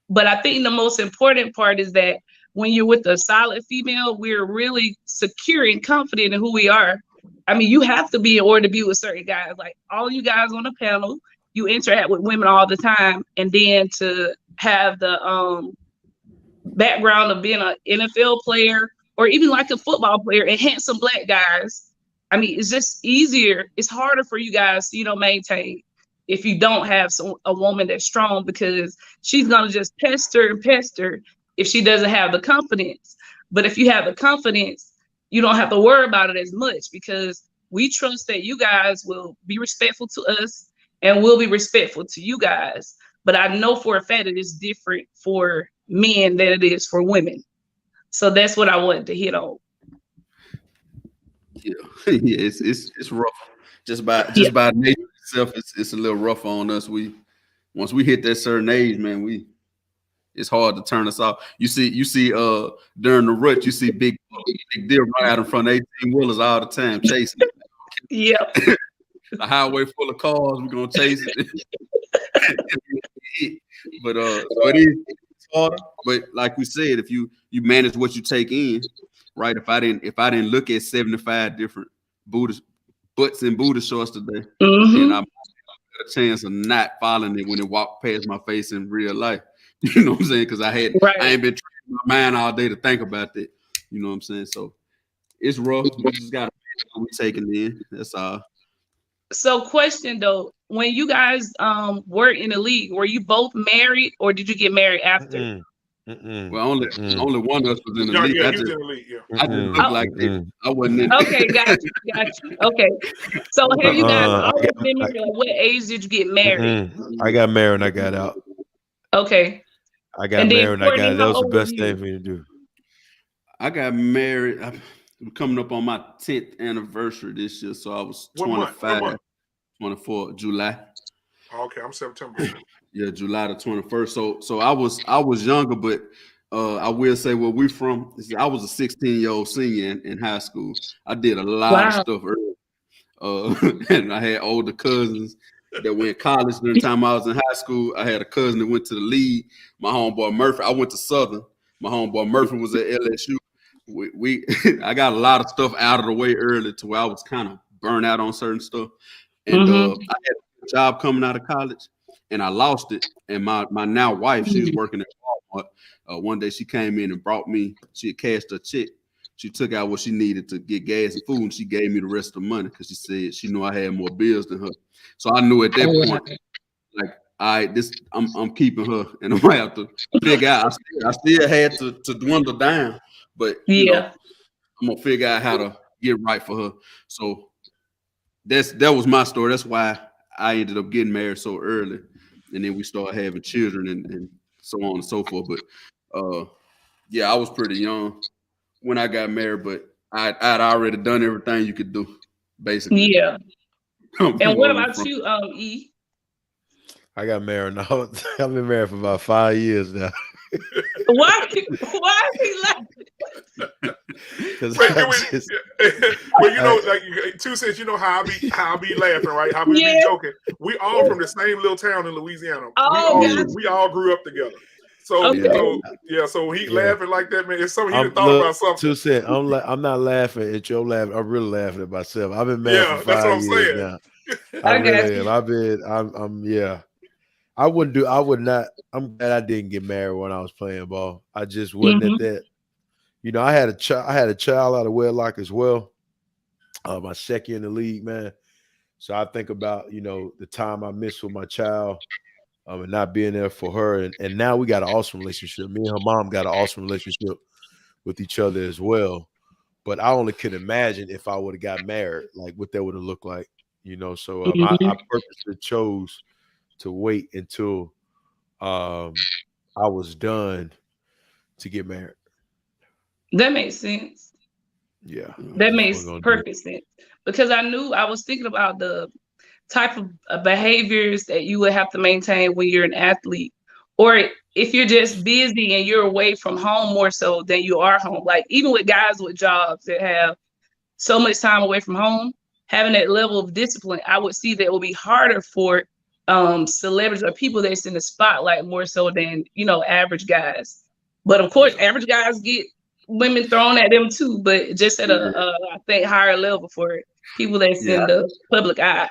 S10: But I think the most important part is that when you're with a solid female, we're really secure and confident in who we are. I mean, you have to be in order to be with certain guys. Like all you guys on the panel, you interact with women all the time, and then to have the background of being an NFL player or even like a football player and handsome black guys. I mean, it's just easier. It's harder for you guys to, maintain if you don't have a woman that's strong, because she's going to just pester and pester if she doesn't have the confidence. But if you have the confidence, you don't have to worry about it as much, because we trust that you guys will be respectful to us and we'll be respectful to you guys. But I know for a fact that it's different for men than it is for women. So that's what I wanted to hit on.
S6: Yeah, yeah, it's rough. Just by nature itself, it's a little rough on us. Once we hit that certain age, man, it's hard to turn us off. You see, during the rut, you see big deer right out in front of 18-wheelers all the time chasing.
S10: Yep.
S6: The highway full of cars, we're gonna chase it. But so it is harder. But like we said, if you manage what you take in, right? If I didn't look at 75 different butts and booty shorts today, then I'm a chance of not following it when it walked past my face in real life. You know what I'm saying? Because I ain't been training my mind all day to think about that. You know what I'm saying? So it's rough. We just gotta take it in. That's all.
S10: So question though, when you guys were in the league, were you both married or did you get married after?
S6: Well, only one of us was in the league.
S5: Yeah,
S6: I
S5: he was
S6: just
S5: in the league. Yeah.
S6: I just looked like that. I wasn't in.
S10: Okay, got you. Okay. So have you guys always been married? Like, what age did you get married?
S7: I got married and I got out.
S10: Okay.
S7: I got married and I got out. That was the best thing for me to do.
S6: I got married. I'm coming up on my 10th anniversary this year, so I was 25, 24, July.
S5: Okay, I'm September.
S6: Yeah, July the 21st. So I was younger, but I will say where we from. I was a 16-year-old senior in high school. I did a lot of stuff early. And I had older cousins that went to college during the time I was in high school. I had a cousin that went to the league. My homeboy Murphy. I went to Southern. My homeboy Murphy was at LSU. I got a lot of stuff out of the way early to where I was kind of burnt out on certain stuff. And I had a job coming out of college, and I lost it. And my now wife, she was working at Walmart. One day she came in and brought me. She had cashed her check. She took out what she needed to get gas and food, and she gave me the rest of the money because she said she knew I had more bills than her. So I knew at that point, like, I'm keeping her, and I'm gonna have to figure out. I still had to dwindle down, but you know, I'm gonna figure out how to get right for her. So that was my story. That's why I ended up getting married so early, and then we started having children and so on and so forth. But yeah, I was pretty young when I got married, but I'd already done everything you could do, basically.
S10: Yeah. And what about you, E?
S7: I got married now. I've been married for about 5 years now.
S10: Why is he laughing?
S5: Well, you know, like 2 cents. You know how I be laughing, right? How we be joking. We all from the same little town in Louisiana. We all grew up together. So so he laughing like that, man. It's something he thought about something.
S7: 2 cents. I'm not laughing at your laughing. I'm really laughing at myself. I've been married for 5 years now. I'm glad I didn't get married when I was playing ball. I just wasn't at that. You know, I had a child out of wedlock as well. My second in the league, man. So I think about, you know, the time I missed with my child and not being there for her. And now we got an awesome relationship. Me and her mom got an awesome relationship with each other as well. But I only could imagine if I would have got married, like what that would have looked like, you know. So I purposely chose to wait until I was done to get married.
S10: That makes sense.
S7: Yeah.
S10: That makes perfect sense. Because I was thinking about the type of behaviors that you would have to maintain when you're an athlete, or if you're just busy and you're away from home more so than you are home. Like even with guys with jobs that have so much time away from home, having that level of discipline, I would see that it will be harder for celebrities or people that's in the spotlight more so than, you know, average guys. But of course, average guys get women thrown at them too, but just at a I think higher level for people that's in the public eye.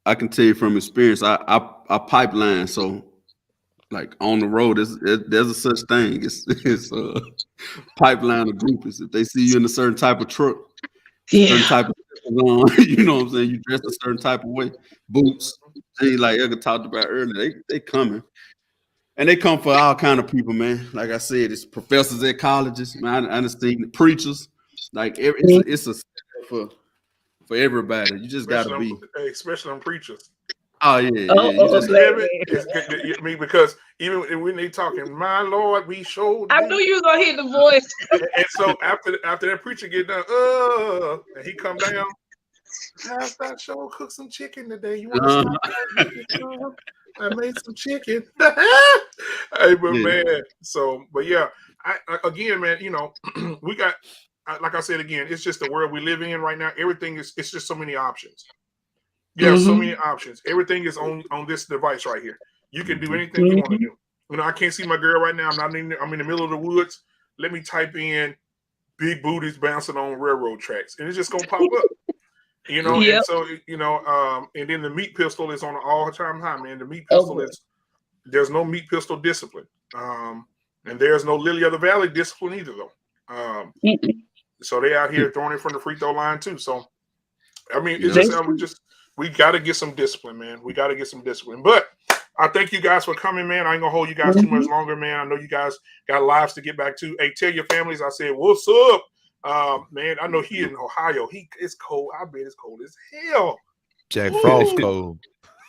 S6: I can tell you from experience, I pipeline. So like on the road, there's a such thing. It's a pipeline of groupies. If they see you in a certain type of truck, certain type of you know what I'm saying, you dress a certain type of way, boots, things like Edgar talked about earlier, they coming. And they come for all kind of people, man. Like I said, it's professors at colleges, man. I understand the preachers. Like it's a for everybody. You just got to be,
S5: especially on preachers.
S6: Oh yeah. You just
S5: I mean, because even when they talking, my Lord, we showed.
S10: I knew you was gonna hit the voice.
S5: And so after that preacher get done, and he come down. Pastor Show cook some chicken today. You want to stop? I made some chicken. Hey, but man, but yeah, again, man, you know, we got, like I said again, it's just the world we live in right now. Everything it's just so many options. You have so many options. Everything is on this device right here. You can do anything you want to do. You know, I can't see my girl right now. I'm in the middle of the woods. Let me type in big booties bouncing on railroad tracks, and it's just gonna pop up. You know, and so you know, and then the meat pistol is on an all-time high, man. The meat pistol there's no meat pistol discipline, and there's no Lily of the Valley discipline either, though. So they out here throwing it from the free throw line too. So I mean, it's we got to get some discipline, man. We got to get some discipline. But I thank you guys for coming, man. I ain't gonna hold you guys too much longer, man. I know you guys got lives to get back to. Hey, tell your families I said what's up. Man, I know he in Ohio. It's cold. I bet it's cold as hell.
S7: Jack Frost cold.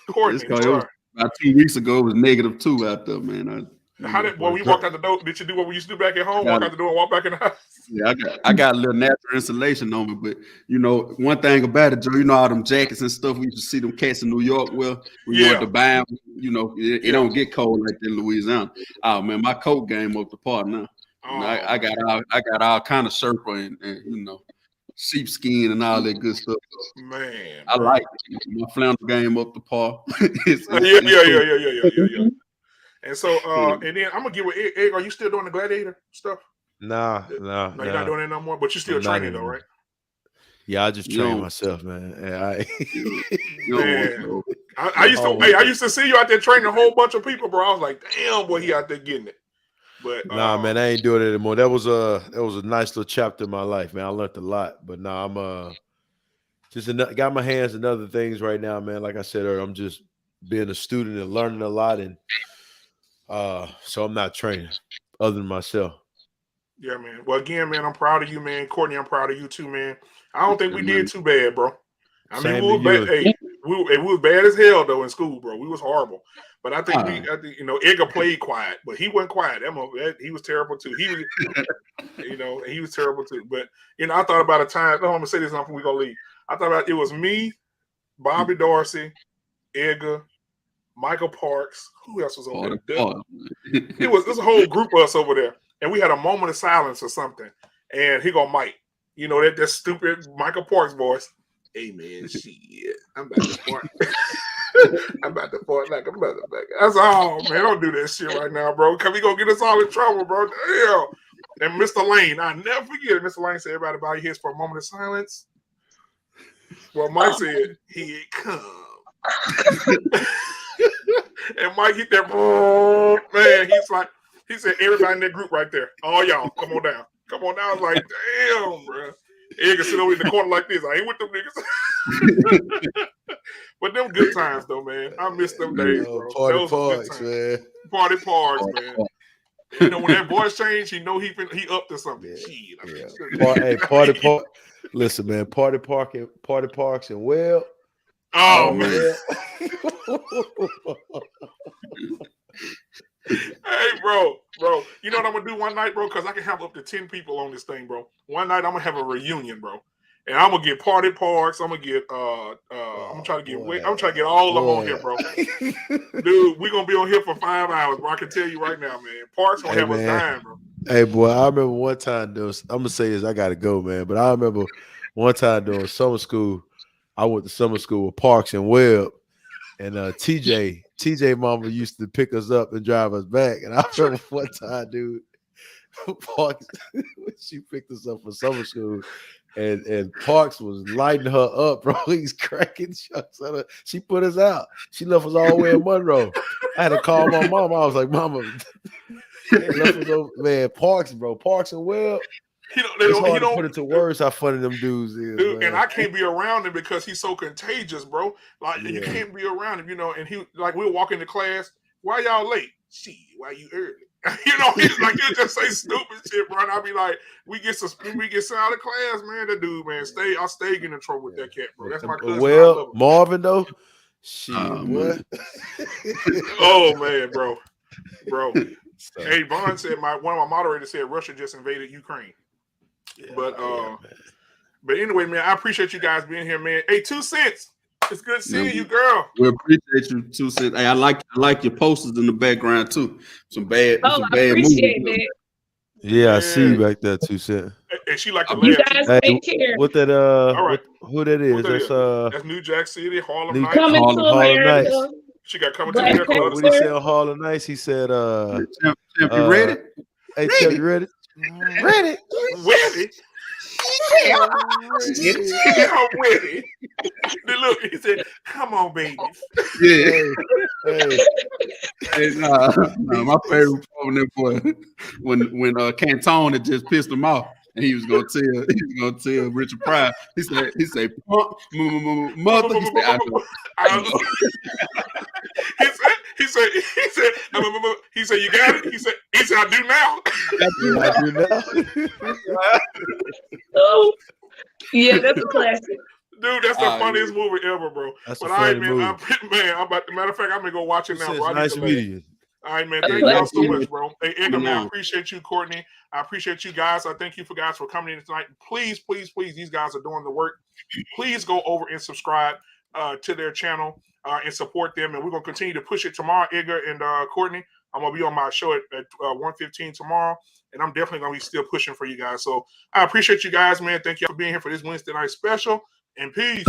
S5: Courtney,
S6: about 2 weeks ago, it was -2 out there, man.
S5: How did we walked out the door? Did you do what we used to do back at home? Walk out the door and walk back in the house?
S6: Yeah, I got a little natural insulation on me, but you know, one thing about it, Joe, you know all them jackets and stuff we used to see them cats in New York. Well, we wanted to buy them. You know, it don't get cold like that in Louisiana. Oh man, my coat game up the part now. You know, I got all kind of Sherpa and you know, sheepskin and all that good stuff.
S5: Man,
S6: I like it. My flannel game up the par.
S5: Yeah. And so, and then I'm gonna get with Egg. Are you still doing the gladiator stuff?
S7: Nah.
S5: You're not doing it no more. But you're still training though, right?
S7: Yeah, I just train myself, man.
S5: I used to see you out there training a whole bunch of people, bro. I was like, damn, boy, he out there getting it. But
S7: nah, man, I ain't doing it anymore. That was a nice little chapter in my life, man. I learned a lot. But now I'm just got my hands in other things right now, man. Like I said earlier, I'm just being a student and learning a lot, and so I'm not training other than myself.
S5: Yeah, man. Well, again, man, I'm proud of you, man. Courtney, I'm proud of you too, man. I don't think we did too bad, bro. I mean, we were bad. Hey, we was bad as hell though in school, bro. We was horrible. But I think you know, Edgar played quiet, but he wasn't quiet. He was terrible too. He was, you know, he was terrible too. But you know, I thought about a time. No, I'm gonna say this before we gonna leave. I thought about it was me, Bobby Dorsey, Edgar, Michael Parks. Who else was over there? It was a whole group of us over there, and we had a moment of silence or something. And he go, Mike, you know that stupid Michael Parks voice. Hey man, shit, I'm about to fart. I'm about to fart like a motherfucker. That's all, man. Don't do that shit right now, bro. Cause we gonna get us all in trouble, bro. Damn. And Mr. Lane, I never forget it. Mr. Lane said, "Everybody bow your heads for a moment of silence." Well, Mike said, "Here it come." And Mike hit that, man. He said, "Everybody in that group right there, all y'all, come on down, come on down." I was like, "Damn, bro." Egg sit over in the corner like this. I ain't with them niggas. But them good times though, man. I miss them days, bro.
S7: Party Parks, man.
S5: Party Parks, man. You know when that voice changed, you know he up to something.
S7: Hey, Party Park. Listen, man. Party Parks, and well.
S5: Oh man. Hey, bro. You know what I'm gonna do one night, bro? Because I can have up to 10 people on this thing, bro. One night I'm gonna have a reunion, bro. And I'm gonna get Party Parks. I'm gonna get I'm trying to get all of them on here, bro. Dude, we're gonna be on here for 5 hours, bro. I can tell you right now, man. Parks gonna have us dying, bro.
S7: Hey, boy, I remember one time I'm gonna say this, I gotta go, man. But I remember one time doing summer school. I went to summer school with Parks and Webb, and TJ mama used to pick us up and drive us back. And I remember one time, dude, Parks, when she picked us up for summer school, and Parks was lighting her up, bro. He's cracking shots at her. She put us out. She left us all the way in Monroe. I had to call my mom. I was like, Mama, they left us over. Man, Parks, bro. Parks and Will. It's hard to put it to words how funny them dudes is,
S5: dude,
S7: man.
S5: and I can't be around him because he's so contagious, bro. Like you can't be around him, you know. And he like we'll walk into class. Why y'all late? Shit, why you early? You know, he's like he'll just say stupid shit, bro. And I'll be like, we get sent out of class, man. That dude, man, I'll stay getting in trouble with that cat, bro. That's my cousin.
S7: Well, Marvin though, shit, boy.
S5: Oh man, bro. Hey, Vaughn said one of my moderators said Russia just invaded Ukraine. But anyway, man, I appreciate you guys being here, man. Hey, 2 cents. It's good seeing you, girl.
S6: We appreciate you, 2 cents. Hey, I like your posters in the background too. Some bad
S10: appreciate
S6: movies.
S10: That.
S7: Yeah, I see you back there, 2 cents.
S5: And she like to
S10: you
S5: laugh.
S10: guys take care.
S7: What that
S5: all right.
S7: who that is?
S5: That's New Jack City, Harlem Nights.
S10: Coming to America.
S7: Nights.
S5: She got coming to America.
S7: What he said on Harlem Nights? He said,
S6: Champ, you ready?
S7: Hey, Champ, you ready?
S5: Ready? I'm ready. Look, he said, "Come on, babies."
S6: Yeah. Hey, my favorite part of that boy when Cantone had just pissed him off, and he was gonna tell Richard Pryor. He said, mother. I know.
S5: He said, you got it. He said, I do now.
S7: I do now.
S10: Yeah, that's a classic.
S5: Dude, that's the funniest movie ever, bro.
S7: That's
S5: but
S7: a funny
S5: man,
S7: movie.
S5: I'm about. Matter of fact, I'm gonna go watch it now, bro.
S7: Nice meeting you.
S5: All right, man. Thank y'all so much, bro. Hey, Edgar, man, I appreciate you, Courtney. I appreciate you guys. I thank you guys for coming in tonight. Please, these guys are doing the work. Please go over and subscribe to their channel and support them. And we're gonna continue to push it tomorrow, Edgar and Courtney. I'm gonna be on my show at 1:15 tomorrow, and I'm definitely gonna be still pushing for you guys. So I appreciate you guys, man. Thank you for being here for this Wednesday night special. And peace.